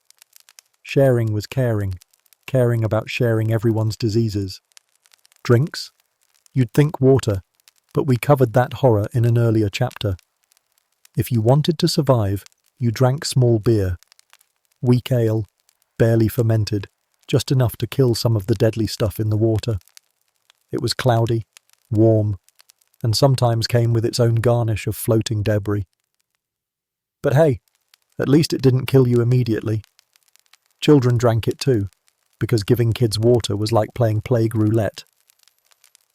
Sharing was caring, caring about sharing everyone's diseases. Drinks? You'd think water, but we covered that horror in an earlier chapter. If you wanted to survive, you drank small beer. Weak ale, barely fermented, just enough to kill some of the deadly stuff in the water. It was cloudy, warm, and sometimes came with its own garnish of floating debris. But hey, at least it didn't kill you immediately. Children drank it too, because giving kids water was like playing plague roulette.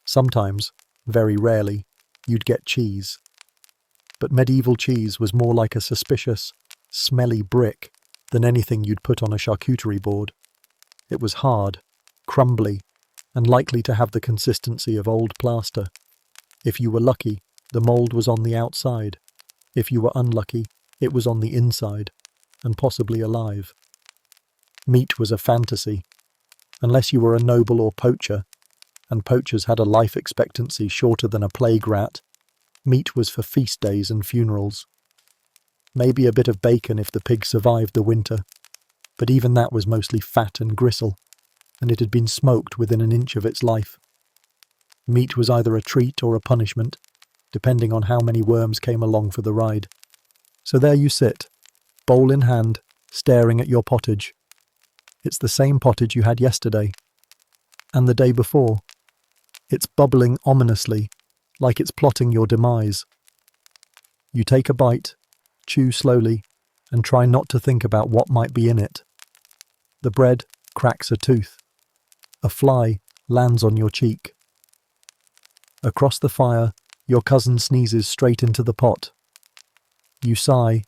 Sometimes, very rarely, you'd get cheese. But medieval cheese was more like a suspicious, smelly brick than anything you'd put on a charcuterie board. It was hard, crumbly, and likely to have the consistency of old plaster. If you were lucky, the mould was on the outside. If you were unlucky, it was on the inside, and possibly alive. Meat was a fantasy, unless you were a noble or poacher, and poachers had a life expectancy shorter than a plague rat. Meat was for feast days and funerals. Maybe a bit of bacon if the pig survived the winter, but even that was mostly fat and gristle, and it had been smoked within an inch of its life. Meat was either a treat or a punishment, depending on how many worms came along for the ride. So there you sit, bowl in hand, staring at your pottage. It's the same pottage you had yesterday, and the day before. It's bubbling ominously, like it's plotting your demise. You take a bite, chew slowly, and try not to think about what might be in it. The bread cracks a tooth. A fly lands on your cheek. Across the fire, your cousin sneezes straight into the pot. You sigh,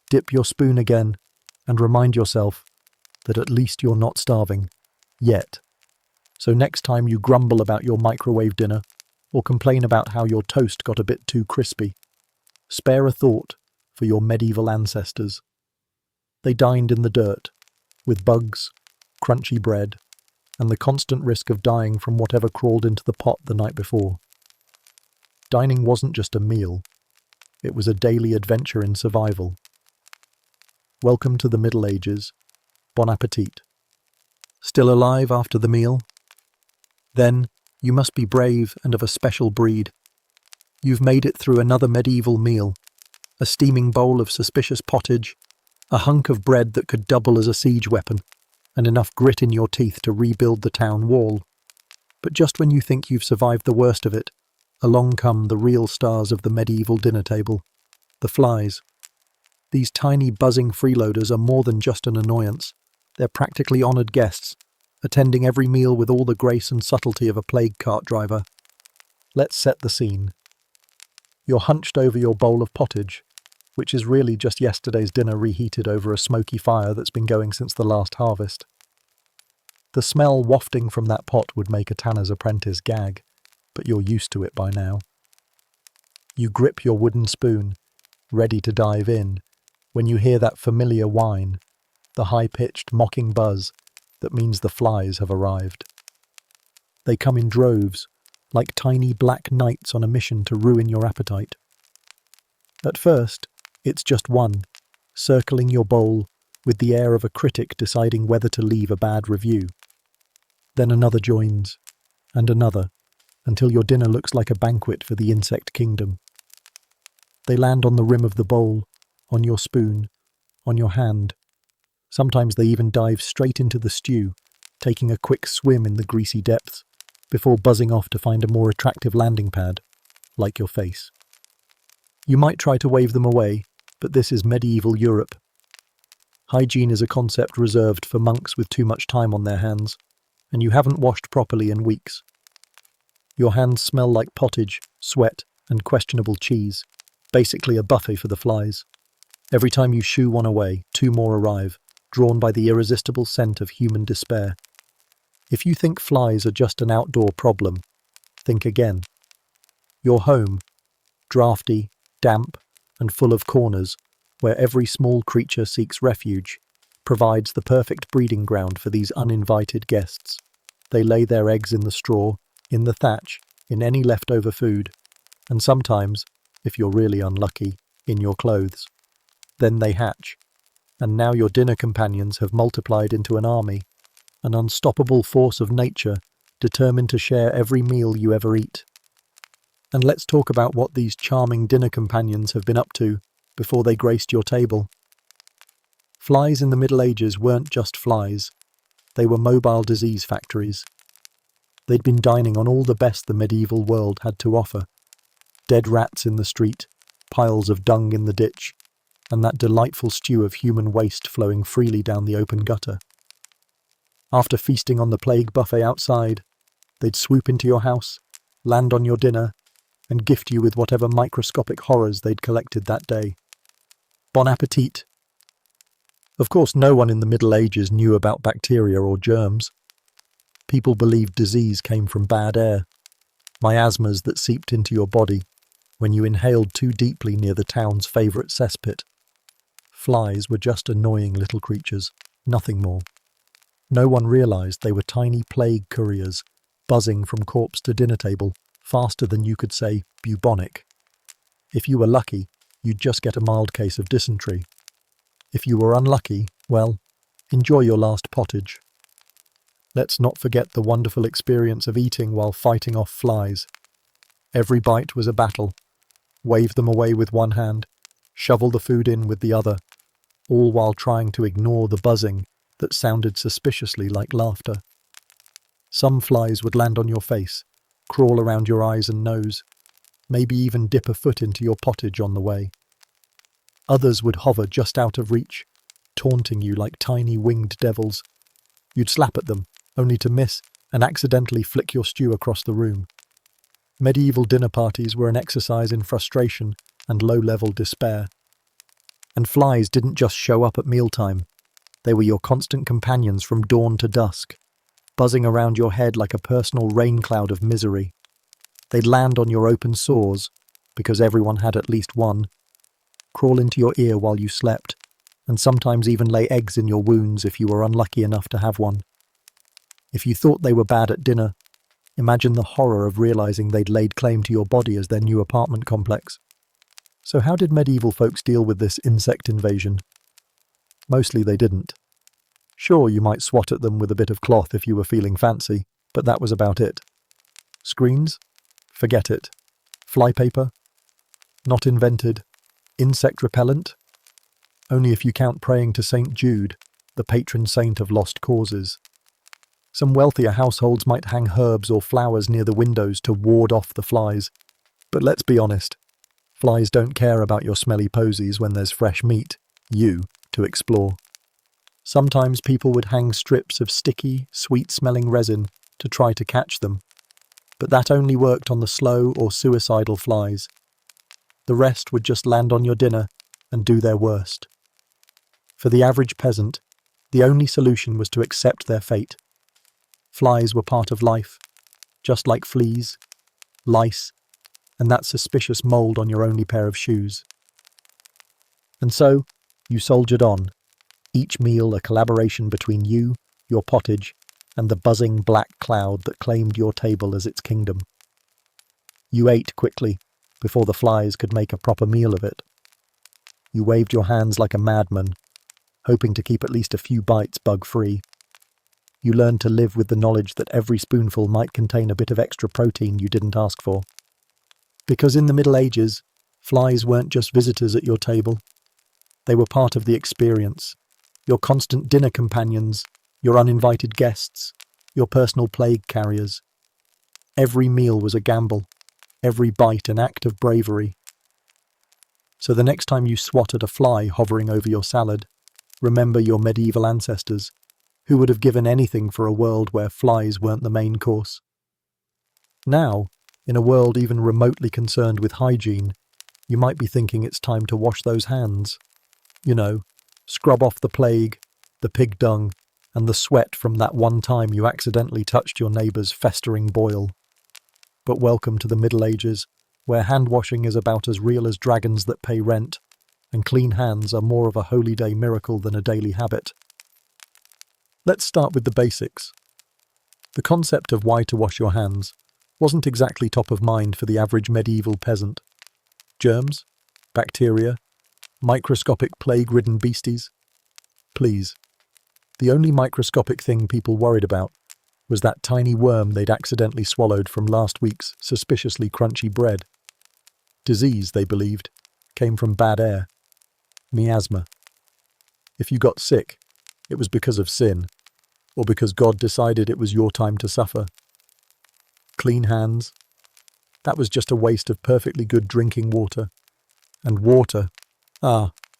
dip your spoon again, and remind yourself that at least you're not starving. Yet. So next time you grumble about your microwave dinner, or complain about how your toast got a bit too crispy, spare a thought for your medieval ancestors. They dined in the dirt, with bugs, crunchy bread, and the constant risk of dying from whatever crawled into the pot the night before. Dining wasn't just a meal, it was a daily adventure in survival. Welcome to the Middle Ages. Bon appetit. Still alive after the meal? Then, you must be brave and of a special breed. You've made it through another medieval meal, a steaming bowl of suspicious pottage, a hunk of bread that could double as a siege weapon, and enough grit in your teeth to rebuild the town wall. But just when you think you've survived the worst of it, along come the real stars of the medieval dinner table, the flies. These tiny buzzing freeloaders are more than just an annoyance. They're practically honoured guests, attending every meal with all the grace and subtlety of a plague cart driver. Let's set the scene. You're hunched over your bowl of pottage, which is really just yesterday's dinner reheated over a smoky fire that's been going since the last harvest. The smell wafting from that pot would make a tanner's apprentice gag, but you're used to it by now. You grip your wooden spoon, ready to dive in, when you hear that familiar whine, the high-pitched, mocking buzz that means the flies have arrived. They come in droves, like tiny black knights on a mission to ruin your appetite. At first, it's just one, circling your bowl with the air of a critic deciding whether to leave a bad review. Then another joins, and another, until your dinner looks like a banquet for the insect kingdom. They land on the rim of the bowl, on your spoon, on your hand. Sometimes they even dive straight into the stew, taking a quick swim in the greasy depths, before buzzing off to find a more attractive landing pad, like your face. You might try to wave them away, but this is medieval Europe. Hygiene is a concept reserved for monks with too much time on their hands, and you haven't washed properly in weeks. Your hands smell like pottage, sweat, and questionable cheese, basically a buffet for the flies. Every time you shoo one away, two more arrive, drawn by the irresistible scent of human despair. If you think flies are just an outdoor problem, think again. Your home, drafty, damp, and full of corners, where every small creature seeks refuge, provides the perfect breeding ground for these uninvited guests. They lay their eggs in the straw, in the thatch, in any leftover food, and sometimes, if you're really unlucky, in your clothes. Then they hatch, and now your dinner companions have multiplied into an army, an unstoppable force of nature, determined to share every meal you ever eat. And let's talk about what these charming dinner companions have been up to before they graced your table. Flies in the Middle Ages weren't just flies. They were mobile disease factories. They'd been dining on all the best the medieval world had to offer. Dead rats in the street, piles of dung in the ditch, and that delightful stew of human waste flowing freely down the open gutter. After feasting on the plague buffet outside, they'd swoop into your house, land on your dinner, and gift you with whatever microscopic horrors they'd collected that day. Bon appetit! Of course, no one in the Middle Ages knew about bacteria or germs. People believed disease came from bad air, miasmas that seeped into your body when you inhaled too deeply near the town's favourite cesspit. Flies were just annoying little creatures, nothing more. No one realised they were tiny plague couriers, buzzing from corpse to dinner table, faster than you could say bubonic. If you were lucky, you'd just get a mild case of dysentery. If you were unlucky, well, enjoy your last pottage. Let's not forget the wonderful experience of eating while fighting off flies. Every bite was a battle. Wave them away with one hand, shovel the food in with the other, all while trying to ignore the buzzing that sounded suspiciously like laughter. Some flies would land on your face, crawl around your eyes and nose, maybe even dip a foot into your pottage on the way. Others would hover just out of reach, taunting you like tiny winged devils. You'd slap at them, only to miss and accidentally flick your stew across the room. Medieval dinner parties were an exercise in frustration and low-level despair. And flies didn't just show up at mealtime. They were your constant companions from dawn to dusk, buzzing around your head like a personal rain cloud of misery. They'd land on your open sores, because everyone had at least one, crawl into your ear while you slept, and sometimes even lay eggs in your wounds if you were unlucky enough to have one. If you thought they were bad at dinner, imagine the horror of realising they'd laid claim to your body as their new apartment complex. So how did medieval folks deal with this insect invasion? Mostly they didn't. Sure, you might swat at them with a bit of cloth if you were feeling fancy, but that was about it. Screens? Forget it. Flypaper? Not invented. Insect repellent? Only if you count praying to St. Jude, the patron saint of lost causes. Some wealthier households might hang herbs or flowers near the windows to ward off the flies. But let's be honest, flies don't care about your smelly posies when there's fresh meat, to explore. Sometimes people would hang strips of sticky, sweet-smelling resin to try to catch them, but that only worked on the slow or suicidal flies. The rest would just land on your dinner and do their worst. For the average peasant, the only solution was to accept their fate, Flies were part of life, just like fleas, lice, and that suspicious mold on your only pair of shoes. And so, you soldiered on, each meal a collaboration between you, your pottage, and the buzzing black cloud that claimed your table as its kingdom. You ate quickly, before the flies could make a proper meal of it. You waved your hands like a madman, hoping to keep at least a few bites bug-free. You learned to live with the knowledge that every spoonful might contain a bit of extra protein you didn't ask for. Because in the Middle Ages, flies weren't just visitors at your table. They were part of the experience, your constant dinner companions, your uninvited guests, your personal plague carriers. Every meal was a gamble, every bite an act of bravery. So the next time you swat at a fly hovering over your salad, remember your medieval ancestors, who would have given anything for a world where flies weren't the main course. Now, in a world even remotely concerned with hygiene, you might be thinking it's time to wash those hands. You know, scrub off the plague, the pig dung, and the sweat from that one time you accidentally touched your neighbour's festering boil. But welcome to the Middle Ages, where hand-washing is about as real as dragons that pay rent, and clean hands are more of a holy day miracle than a daily habit. Let's start with the basics. The concept of why to wash your hands wasn't exactly top of mind for the average medieval peasant. Germs? Bacteria? Microscopic plague-ridden beasties? Please. The only microscopic thing people worried about was that tiny worm they'd accidentally swallowed from last week's suspiciously crunchy bread. Disease, they believed, came from bad air. Miasma. If you got sick, it was because of sin, or because God decided it was your time to suffer. Clean hands. That was just a waste of perfectly good drinking water. And water,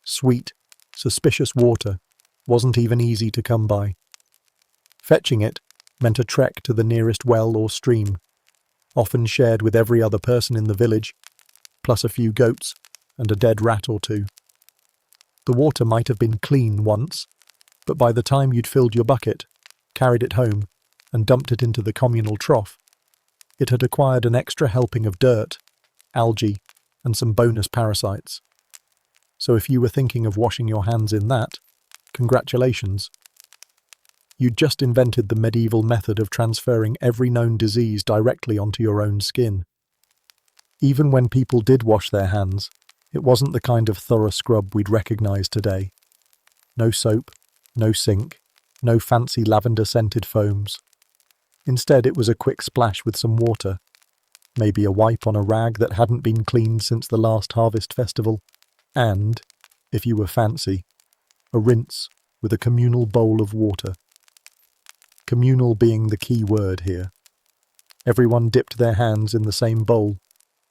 sweet, suspicious water, wasn't even easy to come by. Fetching it meant a trek to the nearest well or stream, often shared with every other person in the village, plus a few goats and a dead rat or two. The water might have been clean once, but by the time you'd filled your bucket, carried it home, and dumped it into the communal trough, it had acquired an extra helping of dirt, algae, and some bonus parasites. So if you were thinking of washing your hands in that, congratulations. You'd just invented the medieval method of transferring every known disease directly onto your own skin. Even when people did wash their hands, it wasn't the kind of thorough scrub we'd recognise today. No soap, no sink, no fancy lavender-scented foams. Instead, it was a quick splash with some water, maybe a wipe on a rag that hadn't been cleaned since the last harvest festival, and, if you were fancy, a rinse with a communal bowl of water. Communal being the key word here. Everyone dipped their hands in the same bowl,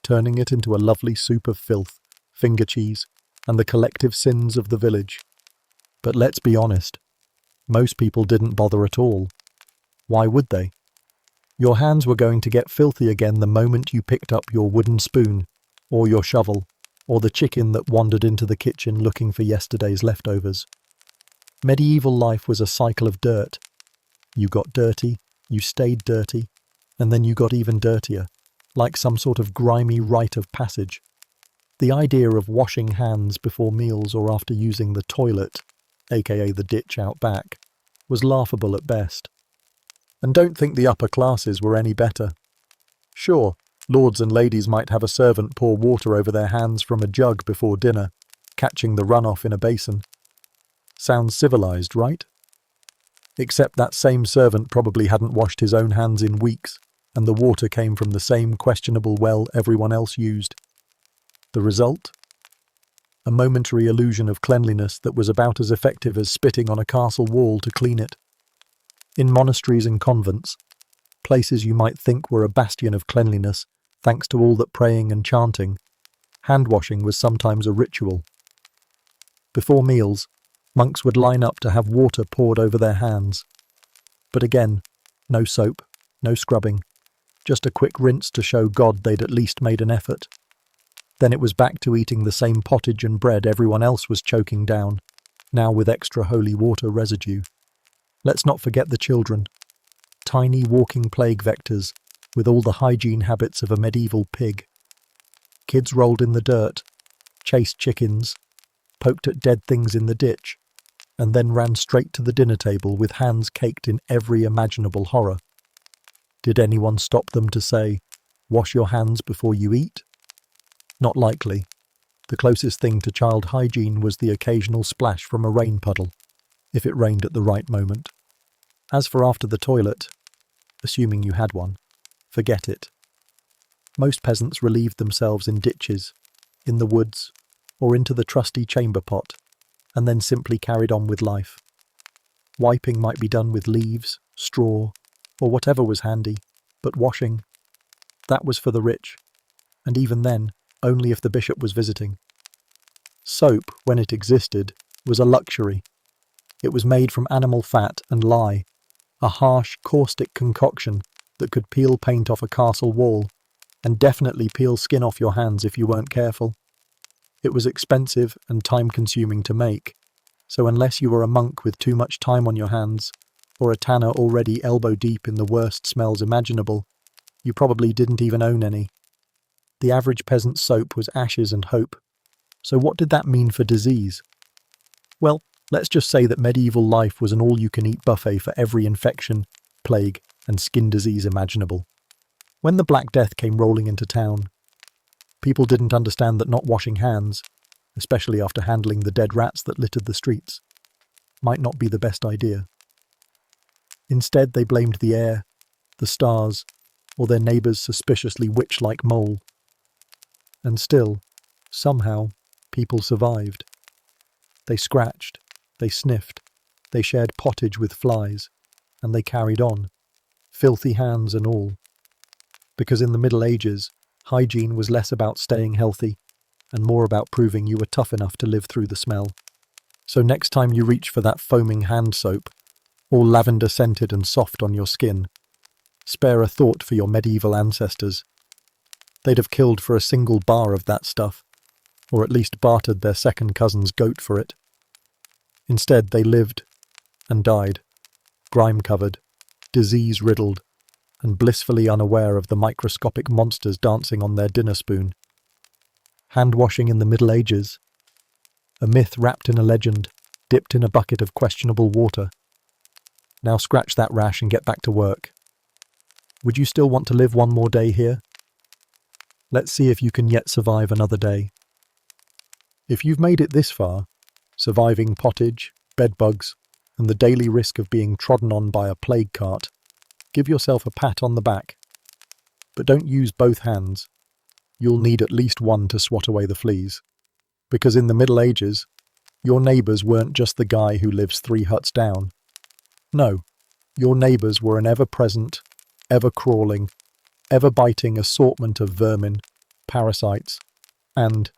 turning it into a lovely soup of filth, finger cheese, and the collective sins of the village. But let's be honest, most people didn't bother at all. Why would they? Your hands were going to get filthy again the moment you picked up your wooden spoon, or your shovel, or the chicken that wandered into the kitchen looking for yesterday's leftovers. Medieval life was a cycle of dirt. You got dirty, you stayed dirty, and then you got even dirtier, like some sort of grimy rite of passage. The idea of washing hands before meals or after using the toilet, aka the ditch out back, was laughable at best. And don't think the upper classes were any better. Sure, lords and ladies might have a servant pour water over their hands from a jug before dinner, catching the runoff in a basin. Sounds civilized, right? Except that same servant probably hadn't washed his own hands in weeks, and the water came from the same questionable well everyone else used. The result? A momentary illusion of cleanliness that was about as effective as spitting on a castle wall to clean it. In monasteries and convents, places you might think were a bastion of cleanliness thanks to all that praying and chanting, hand-washing was sometimes a ritual. Before meals, monks would line up to have water poured over their hands. But again, no soap, no scrubbing, just a quick rinse to show God they'd at least made an effort. Then it was back to eating the same pottage and bread everyone else was choking down, now with extra holy water residue. Let's not forget the children. tiny walking plague vectors with all the hygiene habits of a medieval pig. Kids rolled in the dirt, chased chickens, poked at dead things in the ditch, and then ran straight to the dinner table with hands caked in every imaginable horror. Did anyone stop them to say, "Wash your hands before you eat"? Not likely. The closest thing to child hygiene was the occasional splash from a rain puddle, if it rained at the right moment. As for after the toilet, assuming you had one, forget it. Most peasants relieved themselves in ditches, in the woods, or into the trusty chamber pot, and then simply carried on with life. Wiping might be done with leaves, straw, or whatever was handy, but washing, that was for the rich, and even then, only if the bishop was visiting. Soap, when it existed, was a luxury. It was made from animal fat and lye, a harsh, caustic concoction that could peel paint off a castle wall, and definitely peel skin off your hands if you weren't careful. It was expensive and time-consuming to make, so unless you were a monk with too much time on your hands, or a tanner already elbow-deep in the worst smells imaginable, you probably didn't even own any. The average peasant's soap was ashes and hope. So what did that mean for disease? Well, let's just say that medieval life was an all-you-can-eat buffet for every infection, plague, and skin disease imaginable. When the Black Death came rolling into town, people didn't understand that not washing hands, especially after handling the dead rats that littered the streets, might not be the best idea. Instead, they blamed the air, the stars, or their neighbour's suspiciously witch-like mole. And still, somehow, people survived. They scratched, they sniffed, they shared pottage with flies, and they carried on, filthy hands and all. Because in the Middle Ages, hygiene was less about staying healthy and more about proving you were tough enough to live through the smell. So next time you reach for that foaming hand soap, all lavender-scented and soft on your skin, spare a thought for your medieval ancestors. They'd have killed for a single bar of that stuff, or at least bartered their second cousin's goat for it. Instead, they lived and died, grime-covered, disease-riddled, and blissfully unaware of the microscopic monsters dancing on their dinner spoon. Hand-washing in the Middle Ages, a myth wrapped in a legend, dipped in a bucket of questionable water. Now scratch that rash and get back to work. Would you still want to live one more day here? Let's see if you can yet survive another day. If you've made it this far, surviving pottage, bedbugs, and the daily risk of being trodden on by a plague cart, give yourself a pat on the back. But don't use both hands. You'll need at least one to swat away the fleas. Because in the Middle Ages, your neighbours weren't just the guy who lives 3 huts down. No, your neighbours were an ever-present, ever-crawling, ever-biting assortment of vermin, parasites, and,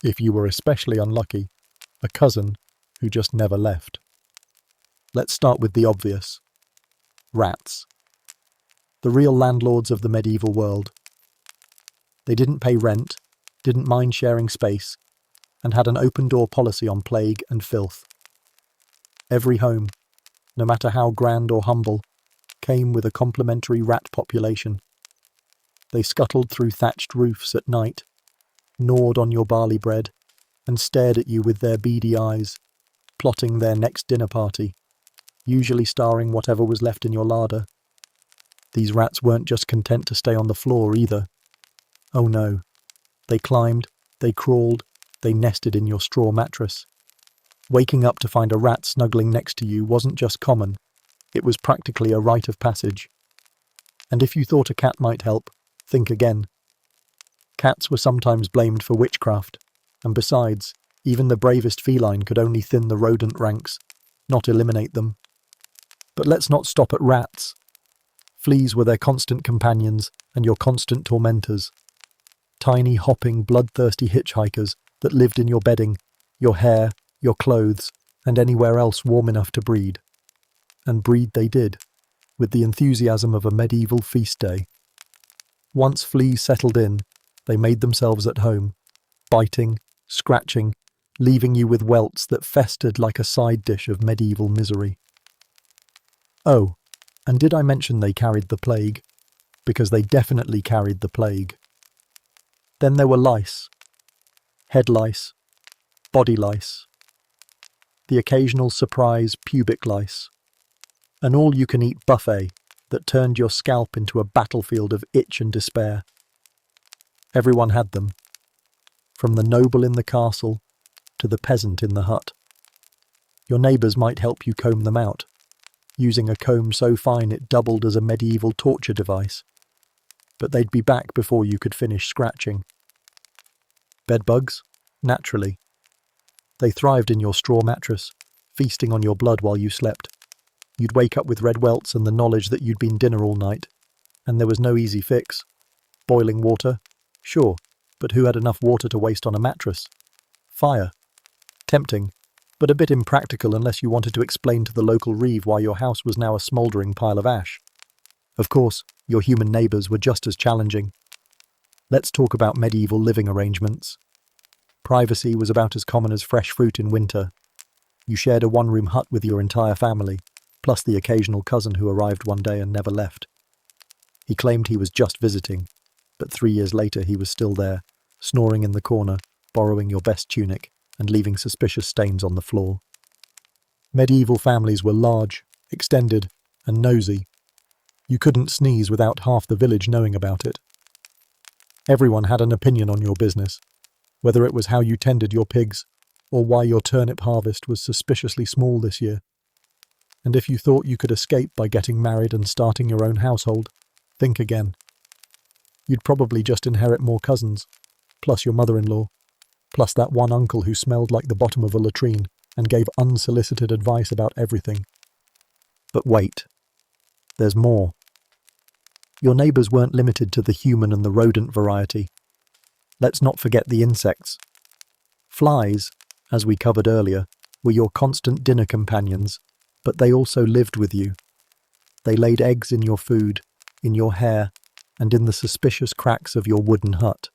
if you were especially unlucky, a cousin who just never left. Let's start with the obvious. Rats. The real landlords of the medieval world. They didn't pay rent, didn't mind sharing space, and had an open-door policy on plague and filth. Every home, no matter how grand or humble, came with a complimentary rat population. They scuttled through thatched roofs at night, gnawed on your barley bread, and stared at you with their beady eyes, plotting their next dinner party, usually starring whatever was left in your larder. These rats weren't just content to stay on the floor either. Oh no. They climbed, they crawled, they nested in your straw mattress. Waking up to find a rat snuggling next to you wasn't just common, it was practically a rite of passage. And if you thought a cat might help, think again. Cats were sometimes blamed for witchcraft, and besides, even the bravest feline could only thin the rodent ranks, not eliminate them. But let's not stop at rats. Fleas were their constant companions and your constant tormentors. Tiny, hopping, bloodthirsty hitchhikers that lived in your bedding, your hair, your clothes, and anywhere else warm enough to breed. And breed they did, with the enthusiasm of a medieval feast day. Once fleas settled in, they made themselves at home, biting, scratching, leaving you with welts that festered like a side dish of medieval misery. Oh, And did I mention they carried the plague? Because they definitely carried the plague. Then there were lice. Head lice, body lice, the occasional surprise pubic lice, an all-you-can-eat buffet that turned your scalp into a battlefield of itch and despair. Everyone had them, from the noble in the castle to the peasant in the hut. Your neighbours might help you comb them out, using a comb so fine it doubled as a medieval torture device, but they'd be back before you could finish scratching. Bedbugs? Naturally. They thrived in your straw mattress, feasting on your blood while you slept. You'd wake up with red welts and the knowledge that you'd been dinner all night, and there was no easy fix. Boiling water? Sure, but who had enough water to waste on a mattress? Fire? Tempting, but a bit impractical unless you wanted to explain to the local reeve why your house was now a smouldering pile of ash. Of course, your human neighbours were just as challenging. Let's talk about medieval living arrangements. Privacy was about as common as fresh fruit in winter. You shared a one-room hut with your entire family, plus the occasional cousin who arrived one day and never left. He claimed he was just visiting, but 3 years later he was still there, snoring in the corner, borrowing your best tunic, and leaving suspicious stains on the floor. Medieval families were large, extended, and nosy. You couldn't sneeze without half the village knowing about it. Everyone had an opinion on your business, whether it was how you tended your pigs, or why your turnip harvest was suspiciously small this year. And if you thought you could escape by getting married and starting your own household, think again. You'd probably just inherit more cousins, plus your mother-in-law, plus that one uncle who smelled like the bottom of a latrine and gave unsolicited advice about everything. But wait, there's more. Your neighbours weren't limited to the human and the rodent variety. Let's not forget the insects. Flies, as we covered earlier, were your constant dinner companions, but they also lived with you. They laid eggs in your food, in your hair, and in the suspicious cracks of your wooden hut.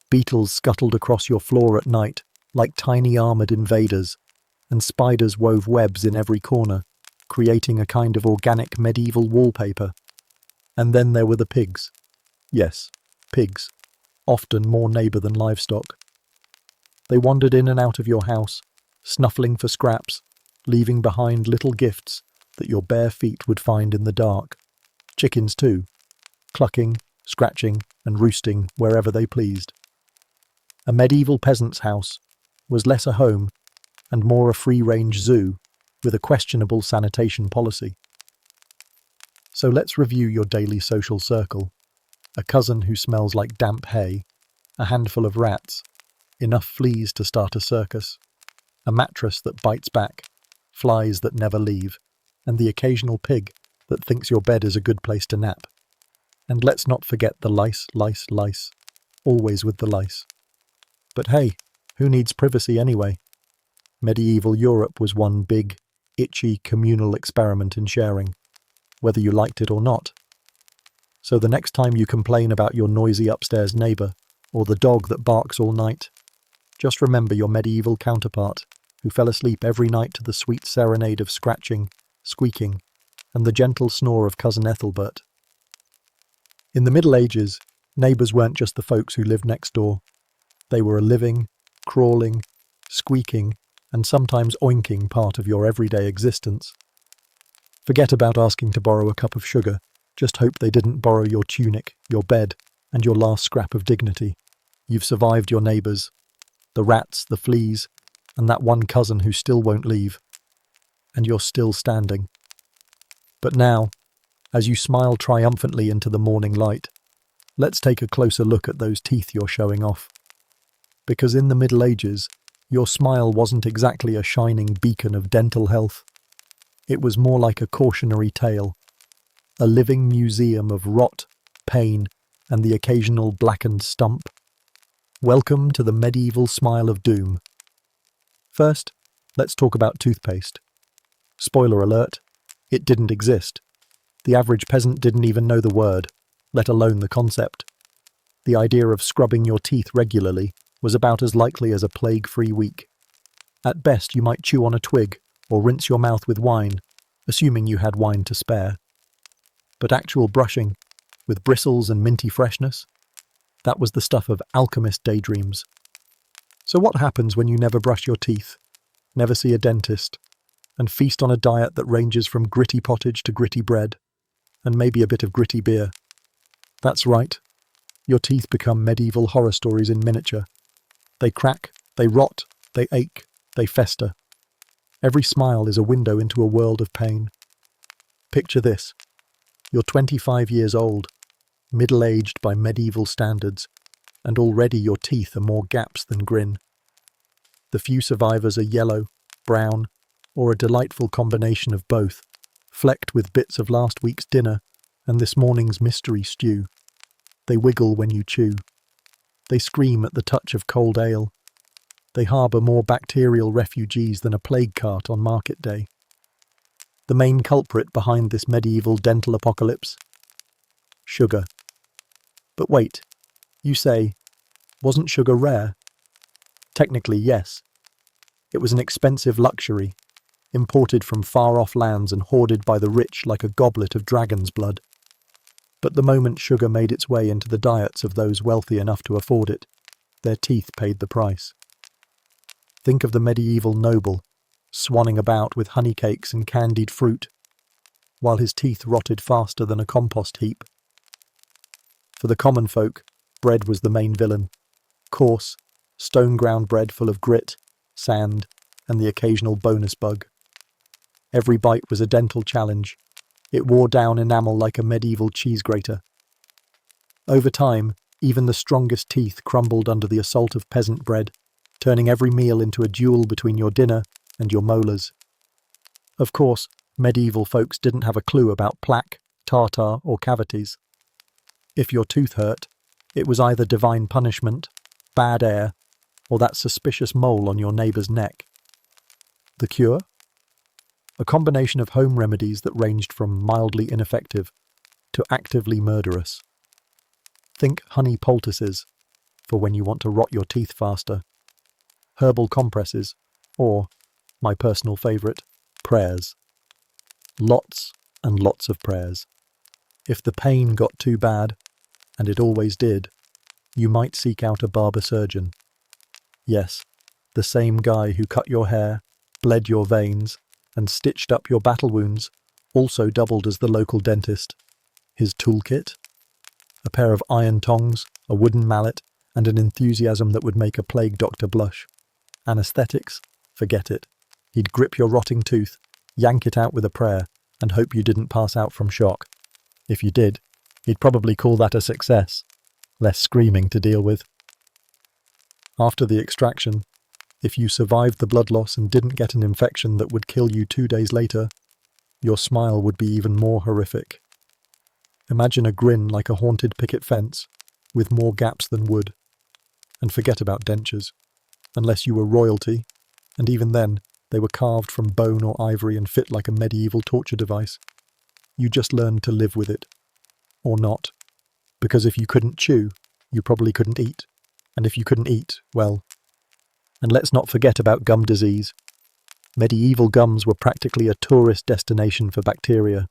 Beetles scuttled across your floor at night, like tiny armoured invaders, and spiders wove webs in every corner, creating a kind of organic medieval wallpaper. And then there were the pigs. Yes, pigs, often more neighbour than livestock. They wandered in and out of your house, snuffling for scraps, leaving behind little gifts that your bare feet would find in the dark. Chickens too, clucking, scratching, and roosting wherever they pleased. A medieval peasant's house was less a home and more a free-range zoo with a questionable sanitation policy. So let's review your daily social circle. A cousin who smells like damp hay, a handful of rats, enough fleas to start a circus, a mattress that bites back, flies that never leave, and the occasional pig that thinks your bed is a good place to nap. And let's not forget the lice, always with the lice. But hey, who needs privacy anyway? Medieval Europe was one big, itchy communal experiment in sharing, whether you liked it or not. So the next time you complain about your noisy upstairs neighbour, or the dog that barks all night, just remember your medieval counterpart, who fell asleep every night to the sweet serenade of scratching, squeaking, and the gentle snore of cousin Ethelbert. In the Middle Ages, neighbours weren't just the folks who lived next door. They were a living, crawling, squeaking, and sometimes oinking part of your everyday existence. Forget about asking to borrow a cup of sugar. Just hope they didn't borrow your tunic, your bed, and your last scrap of dignity. You've survived your neighbours, the rats, the fleas, and that one cousin who still won't leave. And you're still standing. But now, as you smile triumphantly into the morning light, let's take a closer look at those teeth you're showing off. Because in the Middle Ages, your smile wasn't exactly a shining beacon of dental health. It was more like a cautionary tale, a living museum of rot, pain, and the occasional blackened stump. Welcome to the medieval smile of doom. First, let's talk about toothpaste. Spoiler alert, it didn't exist. The average peasant didn't even know the word, let alone the concept. The idea of scrubbing your teeth regularly was about as likely as a plague-free week. At best, you might chew on a twig or rinse your mouth with wine, assuming you had wine to spare. But actual brushing, with bristles and minty freshness, that was the stuff of alchemist daydreams. So what happens when you never brush your teeth, never see a dentist, and feast on a diet that ranges from gritty pottage to gritty bread, and maybe a bit of gritty beer? That's right. Your teeth become medieval horror stories in miniature. They crack, they rot, they ache, they fester. Every smile is a window into a world of pain. Picture this. You're 25 years old, middle-aged by medieval standards, and already your teeth are more gaps than grin. The few survivors are yellow, brown, or a delightful combination of both, flecked with bits of last week's dinner and this morning's mystery stew. They wiggle when you chew. They scream at the touch of cold ale. They harbour more bacterial refugees than a plague cart on market day. The main culprit behind this medieval dental apocalypse? Sugar. But wait, you say, wasn't sugar rare? Technically, yes. It was an expensive luxury, imported from far-off lands and hoarded by the rich like a goblet of dragon's blood. But the moment sugar made its way into the diets of those wealthy enough to afford it, their teeth paid the price. Think of the medieval noble, swanning about with honey cakes and candied fruit, while his teeth rotted faster than a compost heap. For the common folk, bread was the main villain. Coarse, stone-ground bread full of grit, sand, and the occasional bonus bug. Every bite was a dental challenge. It wore down enamel like a medieval cheese grater. Over time, even the strongest teeth crumbled under the assault of peasant bread, turning every meal into a duel between your dinner and your molars. Of course, medieval folks didn't have a clue about plaque, tartar, or cavities. If your tooth hurt, it was either divine punishment, bad air, or that suspicious mole on your neighbour's neck. The cure? A combination of home remedies that ranged from mildly ineffective to actively murderous. Think honey poultices, for when you want to rot your teeth faster, herbal compresses, or, my personal favourite, prayers. Lots and lots of prayers. If the pain got too bad, and it always did, you might seek out a barber surgeon. Yes, the same guy who cut your hair, bled your veins, and stitched up your battle wounds also doubled as the local dentist. His toolkit? A pair of iron tongs, a wooden mallet, and an enthusiasm that would make a plague doctor blush. Anesthetics? Forget it. He'd grip your rotting tooth, yank it out with a prayer, and hope you didn't pass out from shock. If you did, he'd probably call that a success. Less screaming to deal with. After the extraction, if you survived the blood loss and didn't get an infection that would kill you 2 days later, your smile would be even more horrific. Imagine a grin like a haunted picket fence, with more gaps than wood. And forget about dentures, unless you were royalty, and even then, they were carved from bone or ivory and fit like a medieval torture device. You just learned to live with it. Or not. Because if you couldn't chew, you probably couldn't eat. And if you couldn't eat, well... And let's not forget about gum disease. Medieval gums were practically a tourist destination for bacteria.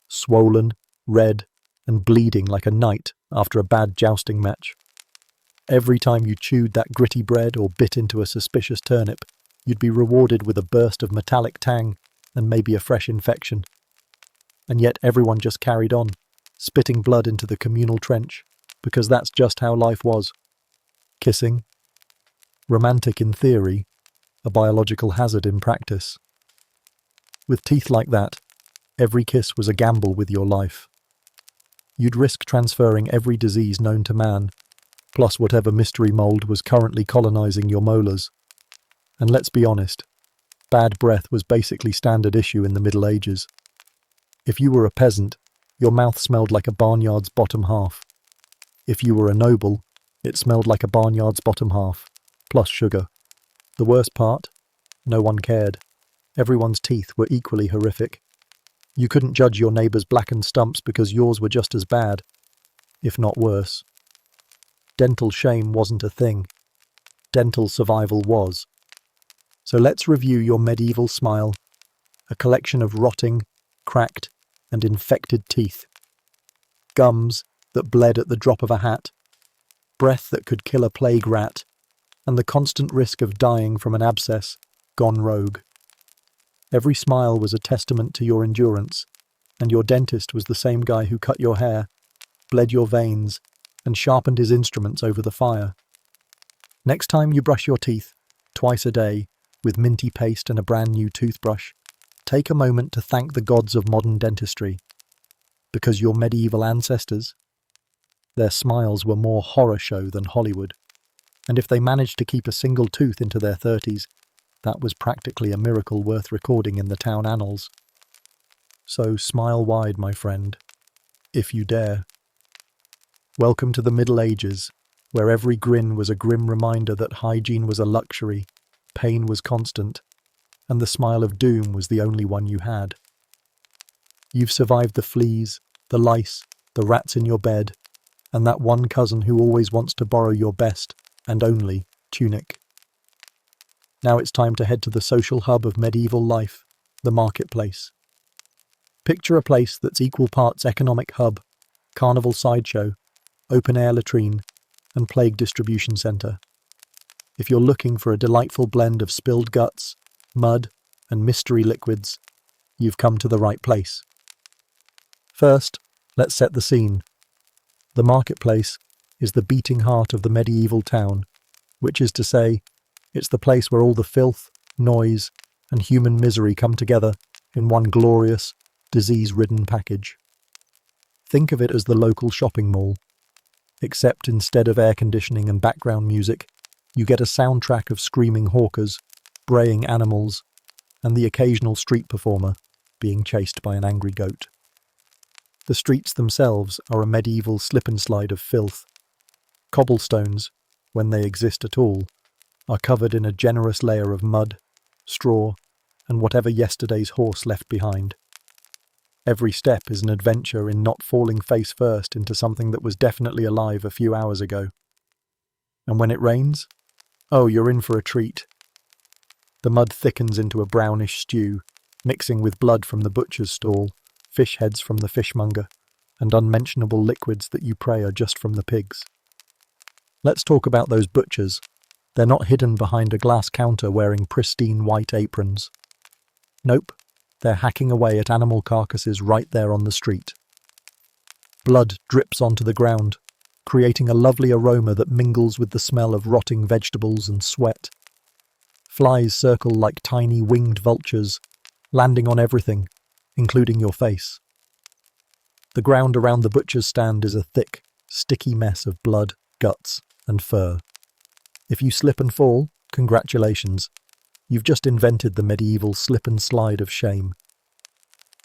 Swollen, red, and bleeding like a knight after a bad jousting match. Every time you chewed that gritty bread or bit into a suspicious turnip, you'd be rewarded with a burst of metallic tang and maybe a fresh infection. And yet everyone just carried on, spitting blood into the communal trench, because that's just how life was. Kissing? Romantic in theory, a biological hazard in practice. With teeth like that, every kiss was a gamble with your life. You'd risk transferring every disease known to man, plus whatever mystery mold was currently colonizing your molars. And let's be honest, bad breath was basically standard issue in the Middle Ages. If you were a peasant, your mouth smelled like a barnyard's bottom half. If you were a noble, it smelled like a barnyard's bottom half, plus sugar. The worst part? No one cared. Everyone's teeth were equally horrific. You couldn't judge your neighbour's blackened stumps because yours were just as bad, if not worse. Dental shame wasn't a thing. Dental survival was. So let's review your medieval smile, a collection of rotting, cracked, and infected teeth, gums that bled at the drop of a hat, breath that could kill a plague rat, and the constant risk of dying from an abscess gone rogue. Every smile was a testament to your endurance, and your dentist was the same guy who cut your hair, bled your veins, and sharpened his instruments over the fire. Next time you brush your teeth, twice a day, with minty paste and a brand new toothbrush, take a moment to thank the gods of modern dentistry, because your medieval ancestors, their smiles were more horror show than Hollywood, and if they managed to keep a single tooth into their 30s, that was practically a miracle worth recording in the town annals. So smile wide, my friend, if you dare. Welcome to the Middle Ages, where every grin was a grim reminder that hygiene was a luxury, pain was constant, and the smile of doom was the only one you had. You've survived the fleas, the lice, the rats in your bed, and that one cousin who always wants to borrow your best and only tunic. Now it's time to head to the social hub of medieval life, the marketplace. Picture a place that's equal parts economic hub, carnival sideshow, open-air latrine, and plague distribution centre. If you're looking for a delightful blend of spilled guts, mud, and mystery liquids, you've come to the right place. First, let's set the scene. The marketplace is the beating heart of the medieval town, which is to say, it's the place where all the filth, noise, and human misery come together in one glorious, disease-ridden package. Think of it as the local shopping mall, except instead of air conditioning and background music, you get a soundtrack of screaming hawkers, braying animals, and the occasional street performer being chased by an angry goat. The streets themselves are a medieval slip and slide of filth. Cobblestones, when they exist at all, are covered in a generous layer of mud, straw, and whatever yesterday's horse left behind. Every step is an adventure in not falling face first into something that was definitely alive a few hours ago. And when it rains, oh, you're in for a treat. The mud thickens into a brownish stew, mixing with blood from the butcher's stall, fish heads from the fishmonger, and unmentionable liquids that you pray are just from the pigs. Let's talk about those butchers. They're not hidden behind a glass counter wearing pristine white aprons. Nope, they're hacking away at animal carcasses right there on the street. Blood drips onto the ground, creating a lovely aroma that mingles with the smell of rotting vegetables and sweat. Flies circle like tiny winged vultures, landing on everything, including your face. The ground around the butcher's stand is a thick, sticky mess of blood, guts, and fur. If you slip and fall, congratulations. You've just invented the medieval slip and slide of shame.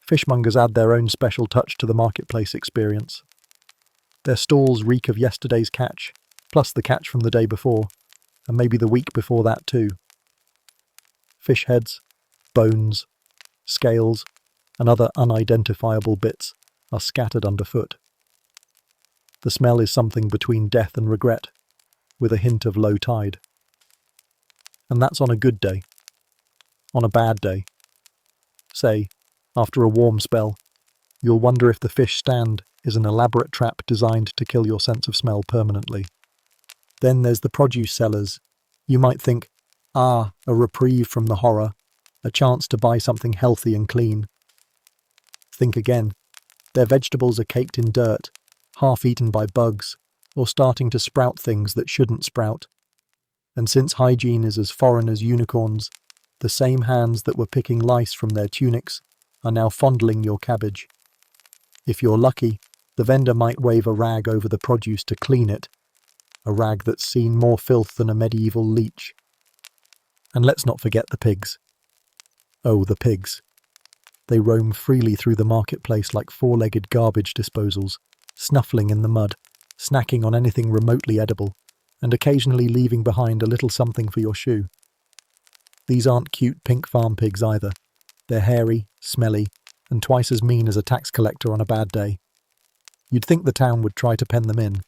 Fishmongers add their own special touch to the marketplace experience. Their stalls reek of yesterday's catch, plus the catch from the day before, and maybe the week before that too. Fish heads, bones, scales, and other unidentifiable bits are scattered underfoot. The smell is something between death and regret, with a hint of low tide. And that's on a good day. On a bad day, say, after a warm spell, you'll wonder if the fish stand is an elaborate trap designed to kill your sense of smell permanently. Then there's the produce sellers. You might think, a reprieve from the horror, a chance to buy something healthy and clean. Think again. Their vegetables are caked in dirt, half eaten by bugs, or starting to sprout things that shouldn't sprout. And since hygiene is as foreign as unicorns, the same hands that were picking lice from their tunics are now fondling your cabbage. If you're lucky, the vendor might wave a rag over the produce to clean it, a rag that's seen more filth than a medieval leech. And let's not forget the pigs. Oh, the pigs. They roam freely through the marketplace like four-legged garbage disposals, snuffling in the mud, snacking on anything remotely edible, and occasionally leaving behind a little something for your shoe. These aren't cute pink farm pigs either. They're hairy, smelly, and twice as mean as a tax collector on a bad day. You'd think the town would try to pen them in,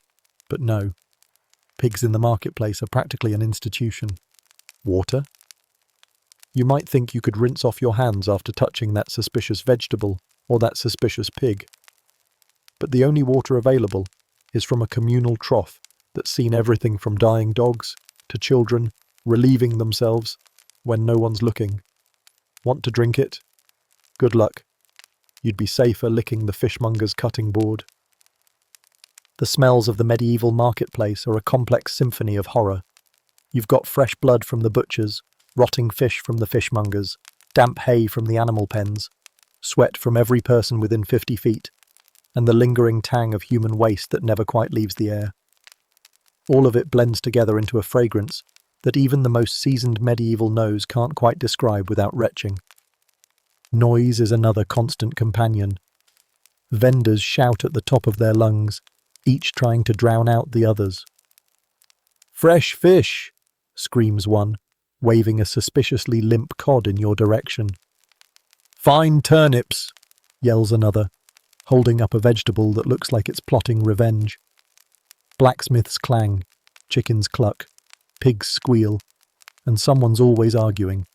but no. Pigs in the marketplace are practically an institution. Water? You might think you could rinse off your hands after touching that suspicious vegetable, or that suspicious pig. But the only water available is from a communal trough that's seen everything from dying dogs to children relieving themselves when no one's looking. Want to drink it? Good luck. You'd be safer licking the fishmonger's cutting board. The smells of the medieval marketplace are a complex symphony of horror. You've got fresh blood from the butchers, rotting fish from the fishmongers, damp hay from the animal pens, sweat from every person within 50 feet, and the lingering tang of human waste that never quite leaves the air. All of it blends together into a fragrance that even the most seasoned medieval nose can't quite describe without retching. Noise is another constant companion. Vendors shout at the top of their lungs, each trying to drown out the others. "Fresh fish!" screams one, waving a suspiciously limp cod in your direction. "Fine turnips!" yells another, holding up a vegetable that looks like it's plotting revenge. Blacksmiths clang, chickens cluck, pigs squeal, and someone's always arguing,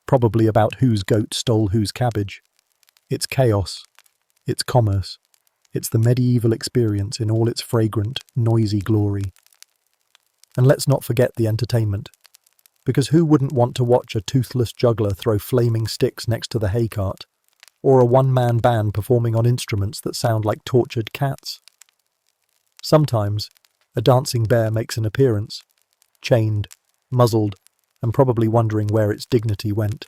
probably about whose goat stole whose cabbage. It's chaos. It's commerce. It's the medieval experience in all its fragrant, noisy glory. And let's not forget the entertainment, because who wouldn't want to watch a toothless juggler throw flaming sticks next to the hay cart, or a one-man band performing on instruments that sound like tortured cats? Sometimes, a dancing bear makes an appearance, chained, muzzled, and probably wondering where its dignity went.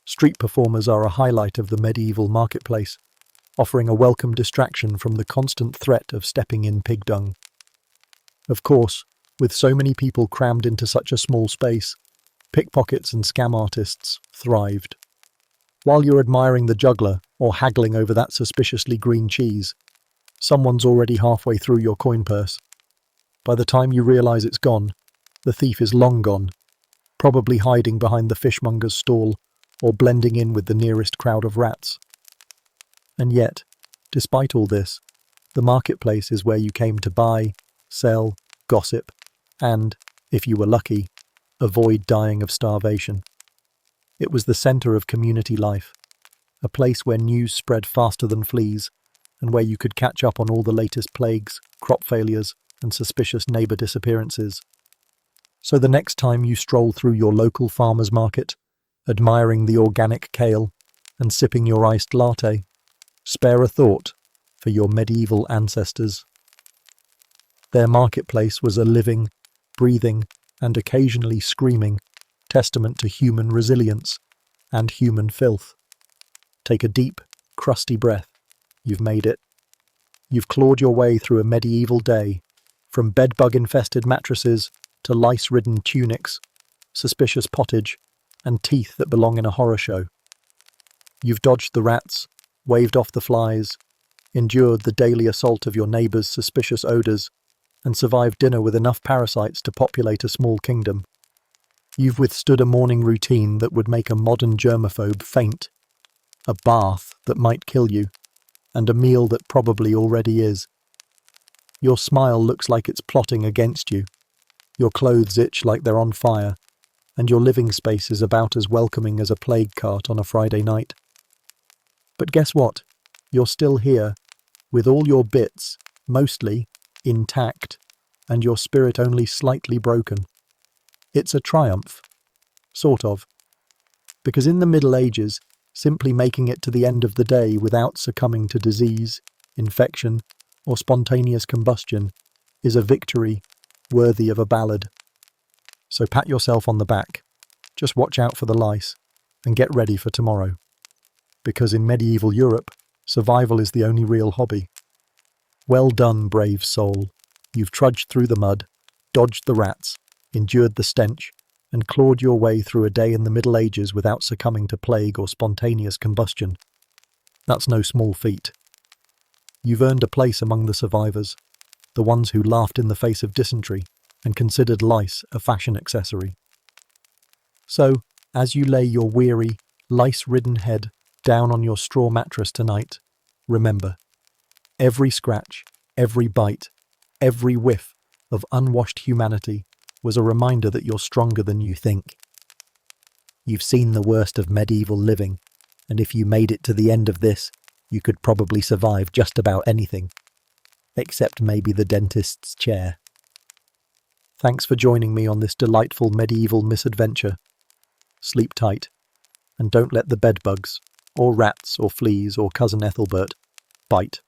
Street performers are a highlight of the medieval marketplace, offering a welcome distraction from the constant threat of stepping in pig dung. Of course, with so many people crammed into such a small space, pickpockets and scam artists thrived. While you're admiring the juggler or haggling over that suspiciously green cheese, someone's already halfway through your coin purse. By the time you realise it's gone, the thief is long gone, probably hiding behind the fishmonger's stall or blending in with the nearest crowd of rats. And yet, despite all this, the marketplace is where you came to buy, sell, gossip, and, if you were lucky, avoid dying of starvation. It was the centre of community life, a place where news spread faster than fleas, and where you could catch up on all the latest plagues, crop failures, and suspicious neighbour disappearances. So the next time you stroll through your local farmer's market, admiring the organic kale and sipping your iced latte, spare a thought for your medieval ancestors. Their marketplace was a living, breathing, and occasionally screaming testament to human resilience and human filth. Take a deep, crusty breath. You've made it. You've clawed your way through a medieval day, from bedbug-infested mattresses to lice-ridden tunics, suspicious pottage, and teeth that belong in a horror show. You've dodged the rats, waved off the flies, endured the daily assault of your neighbour's suspicious odours, and survived dinner with enough parasites to populate a small kingdom. You've withstood a morning routine that would make a modern germaphobe faint, a bath that might kill you, and a meal that probably already is. Your smile looks like it's plotting against you, your clothes itch like they're on fire, and your living space is about as welcoming as a plague cart on a Friday night. But guess what? You're still here, with all your bits, mostly, intact, and your spirit only slightly broken. It's a triumph. Sort of. Because in the Middle Ages, simply making it to the end of the day without succumbing to disease, infection, or spontaneous combustion is a victory worthy of a ballad. So pat yourself on the back, just watch out for the lice, and get ready for tomorrow. Because in medieval Europe, survival is the only real hobby. Well done, brave soul. You've trudged through the mud, dodged the rats, endured the stench, and clawed your way through a day in the Middle Ages without succumbing to plague or spontaneous combustion. That's no small feat. You've earned a place among the survivors, the ones who laughed in the face of dysentery and considered lice a fashion accessory. So, as you lay your weary, lice-ridden head down on your straw mattress tonight, remember, every scratch, every bite, every whiff of unwashed humanity was a reminder that you're stronger than you think. You've seen the worst of medieval living, and if you made it to the end of this, you could probably survive just about anything, except maybe the dentist's chair. Thanks for joining me on this delightful medieval misadventure. Sleep tight, and don't let the bedbugs, or rats, or fleas, or cousin Ethelbert bite.